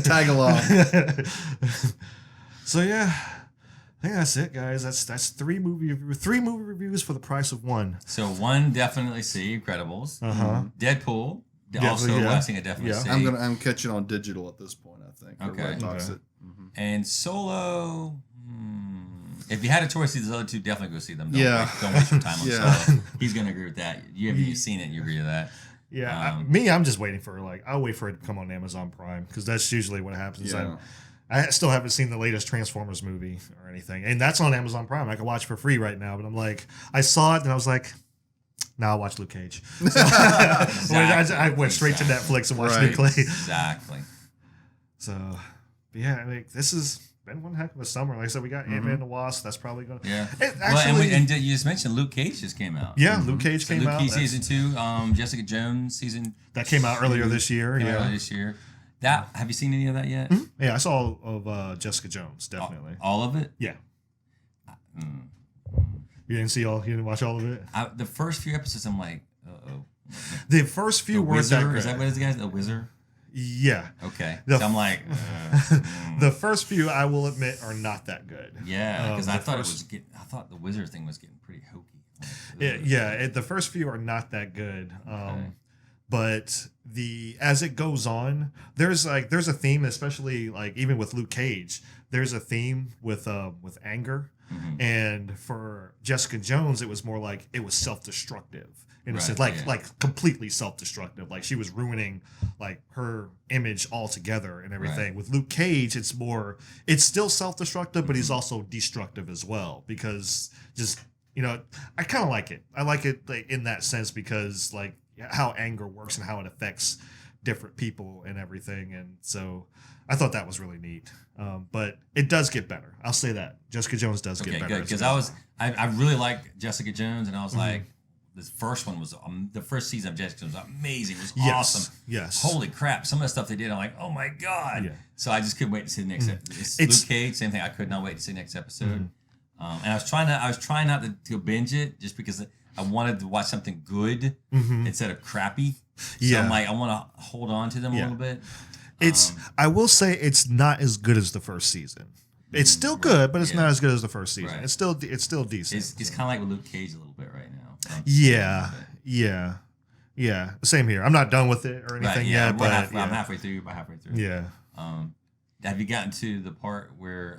Speaker 1: Tag along.
Speaker 2: So yeah, I think that's it, guys. That's three movie reviews for the price of one.
Speaker 3: So one, definitely see Incredibles. Deadpool. Also,
Speaker 2: yeah.
Speaker 3: I think I definitely
Speaker 2: Yeah.
Speaker 3: see.
Speaker 1: I'm catching on digital at this point, I think.
Speaker 3: Okay.
Speaker 1: Everybody talks
Speaker 2: Okay.
Speaker 1: it.
Speaker 3: And Solo. If you had a choice, these other two, definitely go see them. Don't,
Speaker 1: Yeah.
Speaker 3: don't waste your time on
Speaker 1: Yeah.
Speaker 3: Solo. He's gonna agree with that. You've seen it, and you agree with that.
Speaker 2: Yeah, I'm just waiting for I'll wait for it to come on Amazon Prime because that's usually what happens.
Speaker 1: Yeah.
Speaker 2: I still haven't seen the latest Transformers movie or anything, and that's on Amazon Prime. I can watch for free right now, but I'm like, I saw it and I was like, now I'll watch Luke Cage. I went straight to Netflix and watched
Speaker 1: Right.
Speaker 2: Luke Cage.
Speaker 3: Exactly.
Speaker 2: So, but yeah, this has been one heck of a summer. Like I said, we got Ant-Man and the Wasp. That's probably going to...
Speaker 3: Yeah.
Speaker 2: Actually,
Speaker 3: and you just mentioned Luke Cage just came out.
Speaker 2: yeah, Luke Cage
Speaker 3: So
Speaker 2: came
Speaker 3: Luke
Speaker 2: out.
Speaker 3: Cage season 2, Jessica Jones season
Speaker 2: That came out earlier this year.
Speaker 3: earlier
Speaker 2: Yeah.
Speaker 3: this year. That have you seen any of that yet?
Speaker 2: Yeah, I saw of Jessica Jones, definitely.
Speaker 3: All of it?
Speaker 2: Yeah. You didn't watch all of it?
Speaker 3: The first few episodes, I'm like, uh-oh.
Speaker 2: The first few
Speaker 3: The
Speaker 2: weren't that
Speaker 3: Wizard?
Speaker 2: good.
Speaker 3: Is that what his guy's? The Wizard?
Speaker 2: Yeah.
Speaker 3: Okay.
Speaker 2: The
Speaker 3: So I'm like,
Speaker 2: The first few, I will admit, are not that good.
Speaker 3: yeah, because
Speaker 2: the
Speaker 3: I thought
Speaker 2: first-
Speaker 3: I thought the Wizard thing was getting pretty hokey.
Speaker 2: The first few are not that good.
Speaker 3: Okay.
Speaker 2: But as it goes on, there's a theme, especially like even with Luke Cage, there's a theme with anger.
Speaker 3: Mm-hmm.
Speaker 2: And for Jessica Jones, it was more like it was self-destructive in a
Speaker 3: Right,
Speaker 2: sense, like completely self-destructive. Like she was ruining like her image altogether and everything.
Speaker 3: Right.
Speaker 2: With Luke Cage, it's still self-destructive, but he's also destructive as well because just I kind of like it. I like it like, in that sense because like how anger works and how it affects different people and everything. And so I thought that was really neat. But it does get better. I'll say that Jessica Jones does get
Speaker 3: Okay,
Speaker 2: better.
Speaker 3: good. Because I really liked Jessica Jones, and I was like, this first one was the first season of Jessica Jones was amazing. It was awesome.
Speaker 2: Yes.
Speaker 3: Holy crap! Some of the stuff they did, I'm like, oh my god.
Speaker 2: Yeah.
Speaker 3: So I just couldn't wait to see the next.
Speaker 2: It's-
Speaker 3: Luke Cage, same thing. I could not wait to see the next episode. And I was trying not to binge it just because I wanted to watch something good instead of crappy. So
Speaker 2: Yeah.
Speaker 3: I'm like, I want to hold on to them a little bit.
Speaker 2: I will say it's not as good as the first season. It's still good, but it's
Speaker 3: Yeah.
Speaker 2: not as good as the first season.
Speaker 3: Right.
Speaker 2: It's still decent.
Speaker 3: It's kind of like with Luke Cage a little bit right now. So-
Speaker 2: Yeah. Same here. I'm not done with it or anything
Speaker 3: Right, yeah,
Speaker 2: yet, but
Speaker 3: I'm halfway through. About halfway through.
Speaker 2: yeah.
Speaker 3: Have you gotten to the part where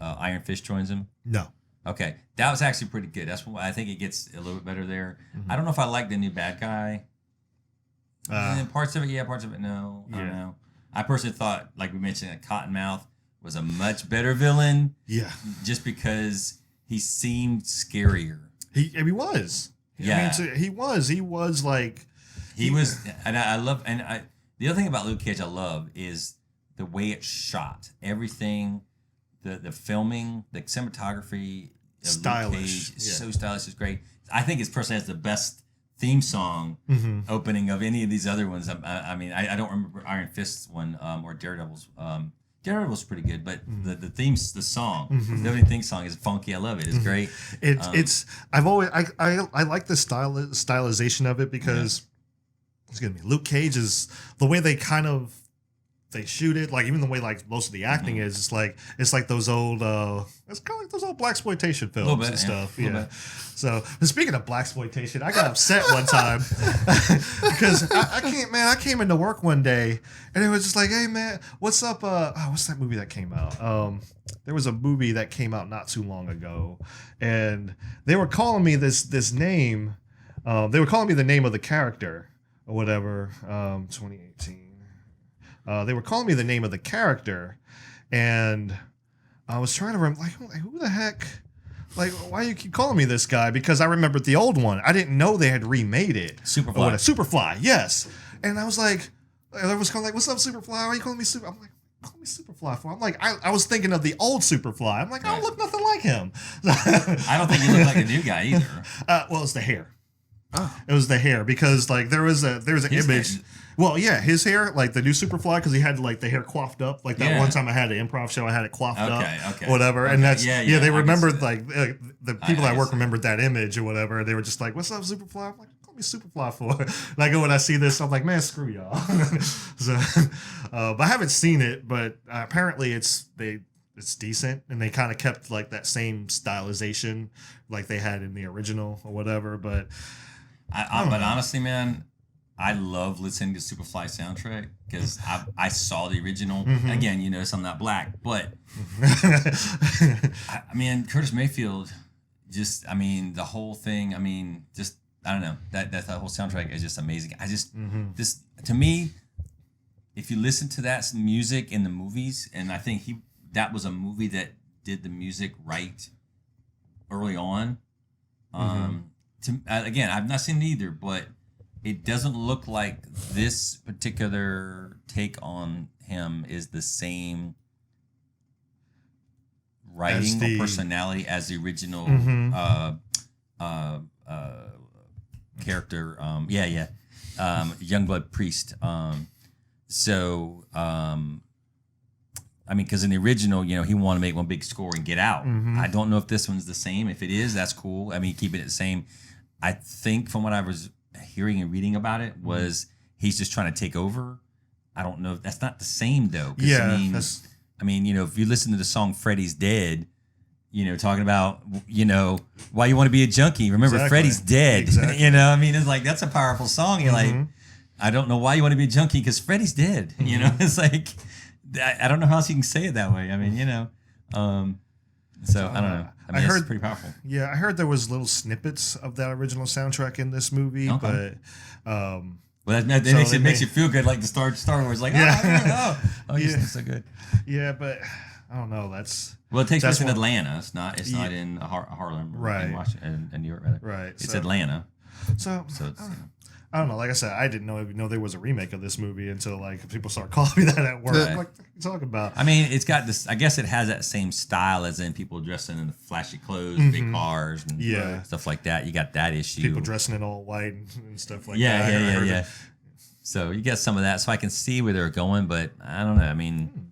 Speaker 3: Iron Fist joins him?
Speaker 2: No.
Speaker 3: Okay, that was actually pretty good. That's why I think it gets a little bit better there. I don't know if I like the new bad guy. Parts of it, yeah. Parts of it, no. I don't
Speaker 2: Yeah.
Speaker 3: know. I personally thought, like we mentioned, that Cottonmouth was a much better villain,
Speaker 2: Yeah.
Speaker 3: just because he seemed scarier.
Speaker 2: He was.
Speaker 3: Yeah.
Speaker 2: He was like
Speaker 3: He was, and I love, the other thing about Luke Cage I love is the way it's shot. Everything, the filming, the cinematography, of
Speaker 2: Stylish,
Speaker 3: Luke Cage is
Speaker 2: yeah.
Speaker 3: so stylish. It's great. I think his personally has the best theme song opening of any of these other ones. I mean, I don't remember Iron Fist's one or Daredevil's. Daredevil's pretty good, but the themes, the song, the opening theme song is funky. I love it. It's great.
Speaker 2: it's I've always I like the stylization of it because excuse me, Luke Cage is the way they shoot it, like even the way like most of the acting is, it's like those old it's kind of like those old blaxploitation films
Speaker 3: bit,
Speaker 2: and stuff.
Speaker 3: yeah.
Speaker 2: Yeah. So speaking of blaxploitation, I got upset one time because I came into work one day and it was just like, hey man, what's up? What's that movie that came out? There was a movie that came out not too long ago, and they were calling me this name. They were calling me the name of the character or whatever. 2018. They were calling me the name of the character, and I was trying to remember, like, who the heck? Like, why do you keep calling me this guy? Because I remembered the old one. I didn't know they had remade it.
Speaker 3: Superfly.
Speaker 2: Superfly, yes. And I was like, everyone's calling like, what's up, Superfly? Why are you calling me Super? I'm like, call me Superfly for? I'm like, I was thinking of the old Superfly. I'm like, I don't look nothing like him.
Speaker 3: I don't think you look like a new guy either.
Speaker 2: Well, it's the hair. Oh. It was the hair because like there was an image. Well, yeah, his hair, like the new Superfly, because he had like the hair coiffed up. Like that one time I had an improv show, I had it coiffed up, whatever. And that's they remembered like the people at work remembered that image or whatever. They were just like, "What's up, Superfly?" I'm like, "Call me Superfly for?" And I go when I see this, I'm like, "Man, screw y'all." So, but I haven't seen it, but apparently it's decent, and they kind of kept like that same stylization like they had in the original or whatever. But
Speaker 3: but honestly, man, I love listening to Superfly soundtrack because I saw the original. Again, you notice I'm not black, but I mean, Curtis Mayfield, just, I mean, the whole thing, I mean, just, I don't know, that whole soundtrack is just amazing. I just, this, to me, if you listen to that music in the movies, and I think that was a movie that did the music right early on. Again, I've not seen it either, but it doesn't look like this particular take on him is the same writing or personality as the original character. Youngblood Priest. I mean, because in the original, you know, he wanted to make one big score and get out. I don't know if this one's the same. If it is, that's cool. I mean, keeping it the same. I think from what I was hearing and reading about it was he's just trying to take over. I don't know if that's not the same though.
Speaker 2: Yeah.
Speaker 3: I mean, you know, if you listen to the song Freddy's Dead, you know, talking about, you know, why you want to be a junkie. Remember, Freddy's dead.
Speaker 2: Exactly.
Speaker 3: You know, I mean, it's like, that's a powerful song. You're like, I don't know why you want to be a junkie because Freddy's dead. You know, it's like, I don't know how else you can say it that way. I mean, you know, so I don't know. I mean, it's pretty powerful.
Speaker 2: Yeah, I heard there was little snippets of that original soundtrack in this movie, but
Speaker 3: well, that makes you feel good, like the Star Wars, like it's so good.
Speaker 2: Yeah, but I don't know. That's
Speaker 3: it takes place in Atlanta. It's not in Harlem,
Speaker 2: right?
Speaker 3: In Washington, in New York, rather.
Speaker 2: Right.
Speaker 3: It's Atlanta.
Speaker 2: So
Speaker 3: it's
Speaker 2: I don't know. Like I said, I didn't know there was a remake of this movie until like people started calling me that at work. I'm like, what are you talking about?
Speaker 3: I mean, it's got this. I guess it has that same style as in people dressing in the flashy clothes, big cars, and stuff like that. You got that issue.
Speaker 2: People dressing in all white and stuff like that.
Speaker 3: Yeah. So you get some of that. So I can see where they're going, but I don't know. I mean,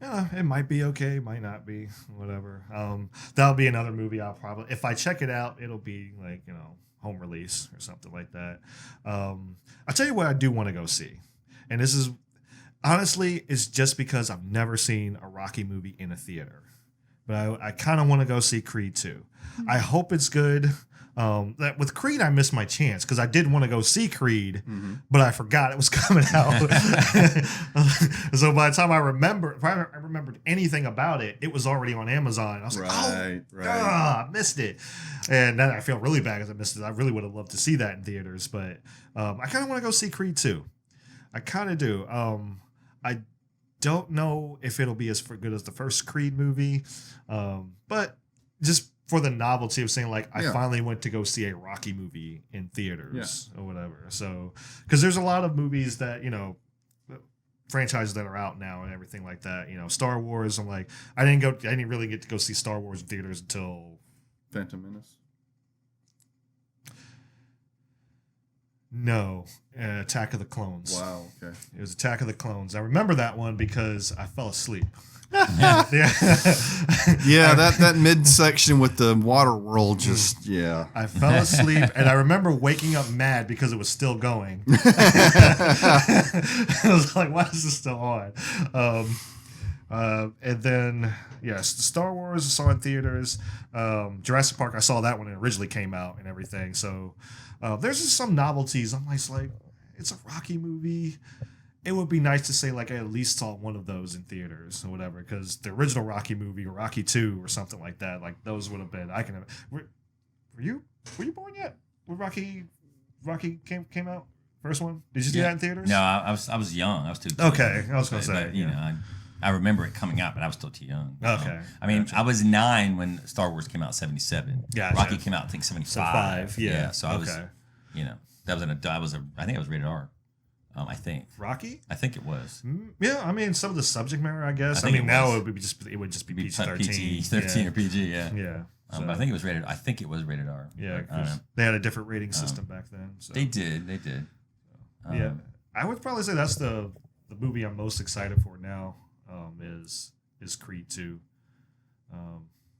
Speaker 2: yeah, it might be okay, might not be, whatever. That'll be another movie I'll probably, if I check it out, it'll be like, you know, home release or something like that. I'll tell you what I do want to go see. And this is, honestly, it's just because I've never seen a Rocky movie in a theater. But I kind of want to go see Creed 2. I hope it's good. That with Creed, I missed my chance because I did want to go see Creed, but I forgot it was coming out. So by the time I remembered anything about it, it was already on Amazon. I was like, I missed it. And then I feel really bad because I missed it. I really would have loved to see that in theaters, but I kind of want to go see Creed 2. I kind of do. I don't know if it'll be as good as the first Creed movie, but just for the novelty of saying, like, I finally went to go see a Rocky movie in theaters or whatever. So, because there's a lot of movies that, you know, franchises that are out now and everything like that. You know, Star Wars. I'm like, I didn't really get to go see Star Wars in theaters until
Speaker 1: Phantom Menace.
Speaker 2: No, Attack of the Clones.
Speaker 1: Wow. Okay.
Speaker 2: It was Attack of the Clones. I remember that one because I fell asleep.
Speaker 1: That midsection with the water world
Speaker 2: I fell asleep and I remember waking up mad because it was still going. I was like, why is this still on? And then Star Wars I saw in theaters. Jurassic Park, I saw that when it originally came out and everything. So there's just some novelties. I'm like, it's a Rocky movie. It would be nice to say, like, I at least saw one of those in theaters or whatever, because the original Rocky movie or Rocky 2 or something like that, like, those would have been, were you born yet when Rocky came out? First one? Did you see that in theaters?
Speaker 3: No, I was young. I was too
Speaker 2: okay, I was going to say.
Speaker 3: But, you know, I remember it coming out, but I was still too young.
Speaker 2: Okay.
Speaker 3: I mean, I was 9 when Star Wars came out, 77.
Speaker 2: Gotcha.
Speaker 3: Rocky came out, I think, 75.
Speaker 2: Yeah.
Speaker 3: So I was, you know, I think I was rated R. I think
Speaker 2: Rocky?
Speaker 3: it was.
Speaker 2: Yeah, I mean some of the subject matter, I guess.
Speaker 3: I
Speaker 2: I,
Speaker 3: think
Speaker 2: mean
Speaker 3: it
Speaker 2: now
Speaker 3: was.
Speaker 2: it would just be
Speaker 3: Be
Speaker 2: PG-13.
Speaker 3: PG-13 or PG, yeah.
Speaker 2: Yeah.
Speaker 3: But I think it was rated. I think it was rated R.
Speaker 2: Yeah,
Speaker 3: but I don't know.
Speaker 2: they had a different rating system back then. So.
Speaker 3: They did.
Speaker 2: Yeah, I would probably say that's the movie I'm most excited for now. Is Creed 2.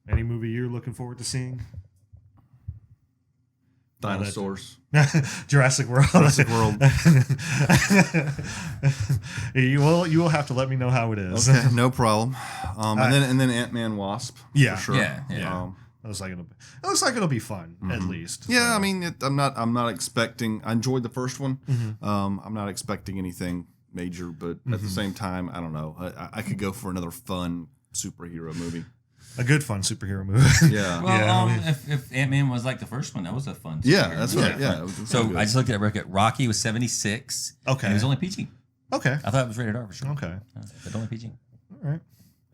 Speaker 2: Any movie you're looking forward to seeing?
Speaker 1: Dinosaurs.
Speaker 2: Jurassic World.
Speaker 1: Jurassic World.
Speaker 2: you will have to let me know how it is.
Speaker 1: Okay, no problem. And then Ant-Man Wasp.
Speaker 2: Yeah.
Speaker 1: for sure.
Speaker 2: Yeah. It looks like it'll be fun at least.
Speaker 1: Yeah, I mean, I'm not expecting. I enjoyed the first one.
Speaker 2: Mm-hmm.
Speaker 1: I'm not expecting anything major, but at the same time, I don't know. I could go for another fun superhero movie.
Speaker 2: A good fun superhero movie.
Speaker 1: Yeah.
Speaker 3: Well,
Speaker 2: Yeah.
Speaker 3: If Ant-Man was like the first one, that was a fun.
Speaker 1: Yeah,
Speaker 3: superhero
Speaker 1: that's
Speaker 3: movie.
Speaker 1: right. Yeah. it was
Speaker 3: So
Speaker 1: good.
Speaker 3: I just looked at it. Rocky was 76.
Speaker 2: Okay.
Speaker 3: And it was only PG.
Speaker 2: Okay.
Speaker 3: I thought it was rated R for sure.
Speaker 2: Okay.
Speaker 3: But only PG.
Speaker 2: All right.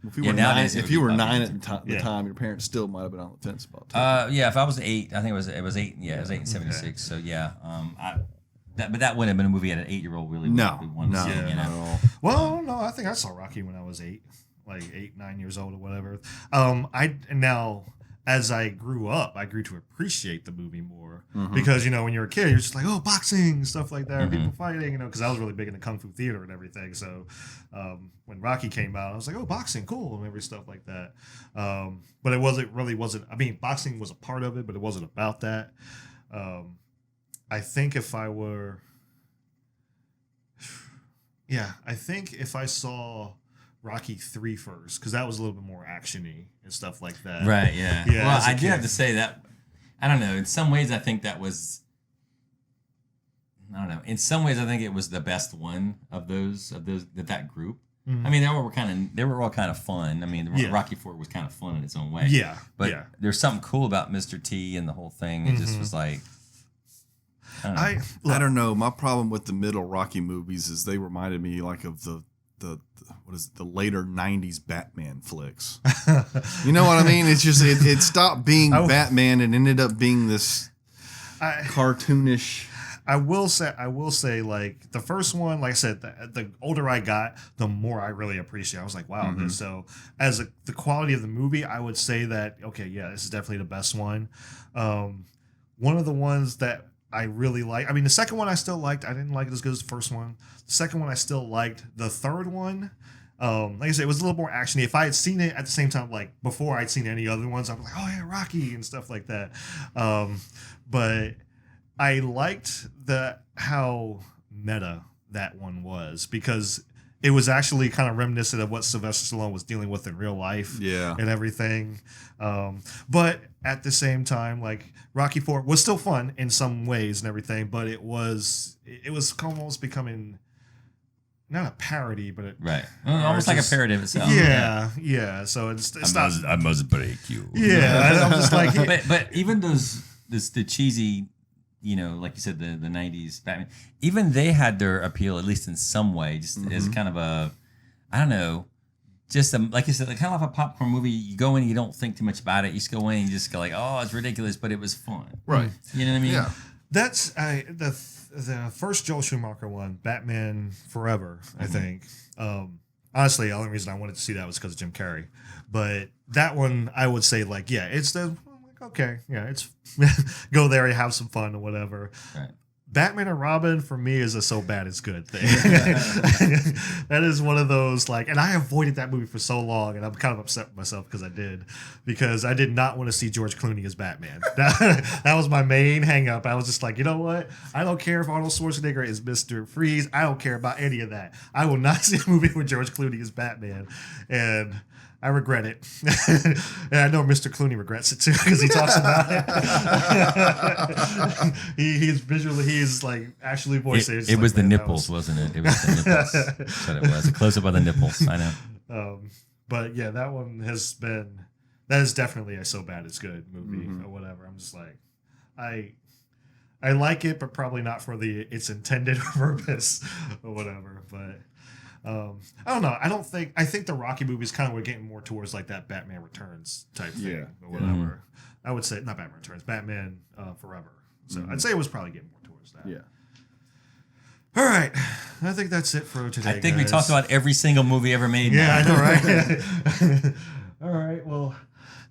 Speaker 1: if you
Speaker 3: Yeah,
Speaker 1: were
Speaker 3: nowadays it
Speaker 1: nine,
Speaker 3: would
Speaker 1: if you
Speaker 3: be
Speaker 1: were
Speaker 3: probably
Speaker 1: 9
Speaker 3: good.
Speaker 1: at the
Speaker 2: Yeah.
Speaker 1: time, your parents still might have been on the fence about it.
Speaker 3: Yeah, if I was 8, I think it was 8. Yeah, it was 8 in 76. So yeah, but that wouldn't have been a movie at an 8-year-old really
Speaker 1: No,
Speaker 3: would want to
Speaker 1: no,
Speaker 3: see. You
Speaker 1: not at
Speaker 3: know?
Speaker 1: all.
Speaker 2: Well, no, I think I saw Rocky when I was 8, like 8, 9 years old or whatever. Now as I grew up, I grew to appreciate the movie more because when you're a kid, you're just like, oh, boxing, stuff like that, people fighting, because I was really big into kung fu theater and everything. So when Rocky came out, I was like, oh, boxing, cool, and every stuff like that. But it wasn't. I mean, boxing was a part of it, but it wasn't about that. I think if I saw Rocky 3 first, because that was a little bit more actiony and stuff like that.
Speaker 3: Right. Yeah.
Speaker 2: Yeah,
Speaker 3: Well,
Speaker 2: as a
Speaker 3: I do
Speaker 2: kid.
Speaker 3: have to say that I don't know. In some ways, I think that was. I don't know. In some ways, I think it was the best one of that group. I mean, they were all kind of fun. I mean,
Speaker 2: Yeah.
Speaker 3: Rocky 4 was kind of fun in its own way.
Speaker 2: Yeah,
Speaker 3: But
Speaker 2: yeah.
Speaker 3: there's something cool about Mr. T and the whole thing. It just was like. I don't know.
Speaker 1: I don't know. My problem with the middle Rocky movies is they reminded me like of the later 90s Batman flicks. You know what I mean? It's just it stopped being Batman and ended up being this cartoonish.
Speaker 2: I will say, like the first one, like I said, the older I got, the more I really appreciate it. I was like, wow. So as the quality of the movie, I would say that, okay, yeah, this is definitely the best one. One of the ones that I really like, I mean, the second one I still liked. I didn't like it as good as the first one. The second one I still liked. The third one, like I said, it was a little more actiony. If I had seen it at the same time, like before I'd seen any other ones, I was like, oh yeah, Rocky and stuff like that. But I liked how meta that one was, because it was actually kind of reminiscent of what Sylvester Stallone was dealing with in real life,
Speaker 1: Yeah.
Speaker 2: and everything. But at the same time, like Rocky 4 was still fun in some ways and everything, but it was almost becoming not a parody, but
Speaker 3: Right. Almost like a parody of itself.
Speaker 2: Yeah. So it's not.
Speaker 3: I must break you.
Speaker 2: Yeah, I'm just like,
Speaker 3: but even the cheesy, like you said, the 90s Batman, even they had their appeal, at least in some way, just as kind of a, I don't know, just like you said, like kind of like a popcorn movie. You go in, you don't think too much about it. You just go in and you just go like, oh, it's ridiculous, but it was fun.
Speaker 1: Right.
Speaker 3: You know what I mean?
Speaker 1: Yeah.
Speaker 2: That's the first Joel Schumacher one, Batman Forever, I think. Honestly, the only reason I wanted to see that was because of Jim Carrey. But that one, I would say, like, yeah, it's okay, yeah, it's go there and have some fun or whatever.
Speaker 3: Right.
Speaker 2: Batman and Robin for me is a so bad it's good thing. That is one of those, like, and I avoided that movie for so long, and I'm kind of upset with myself because I did not want to see George Clooney as Batman. That was my main hang up. I was just like, you know what? I don't care if Arnold Schwarzenegger is Mr. Freeze. I don't care about any of that. I will not see a movie where George Clooney is Batman. And I regret it. And I know Mr. Clooney regrets it too, because he talks about it. He's like actually voicing it.
Speaker 3: It was the nipples, wasn't it? It was the nipples. That's what it was. A close up of the nipples. I know.
Speaker 2: But yeah, that is definitely a so bad it's good movie or whatever. I'm just like, I like it, but probably not for its intended purpose or whatever. But I don't know. I think the Rocky movies kind of were getting more towards like that Batman Returns type thing or whatever. I would say not Batman Returns, Batman Forever. So I'd say it was probably getting more towards that.
Speaker 1: Yeah.
Speaker 2: All right. I think that's it for today.
Speaker 3: I think we
Speaker 2: guys.
Speaker 3: talked about every single movie ever made.
Speaker 2: Yeah,
Speaker 3: now.
Speaker 2: I know, right? All right. Well,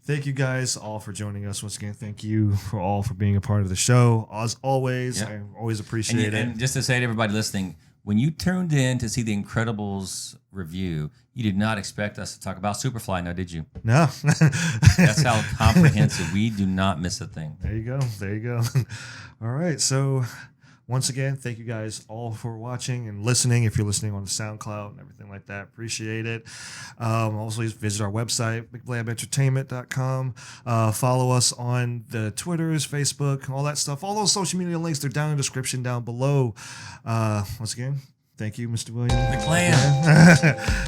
Speaker 2: thank you guys all for joining us once again. Thank you for all for being a part of the show. As always,
Speaker 3: Yep.
Speaker 2: I always appreciate it.
Speaker 3: And just to say to everybody listening, when you tuned in to see the Incredibles review, you did not expect us to talk about Superfly, now did you?
Speaker 2: No.
Speaker 3: That's how comprehensive. We do not miss a thing.
Speaker 2: There you go. There you go. All right. So once again, thank you guys all for watching and listening. If you're listening on the SoundCloud and everything like that, appreciate it. Also, visit our website, BigBlabEntertainment.com. Follow us on the Twitters, Facebook, all that stuff. All those social media links, they're down in the description down below. Once again, thank you, Mr. William.
Speaker 3: The clan.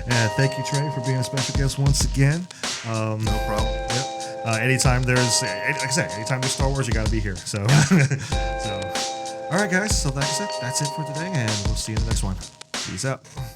Speaker 2: Yeah, thank you, Trey, for being a special guest once again.
Speaker 1: No problem.
Speaker 2: Yep. Anytime there's, like I said, anytime there's Star Wars, you got to be here. So, all right, guys. So that's it. That's it for today, and we'll see you in the next one. Peace out.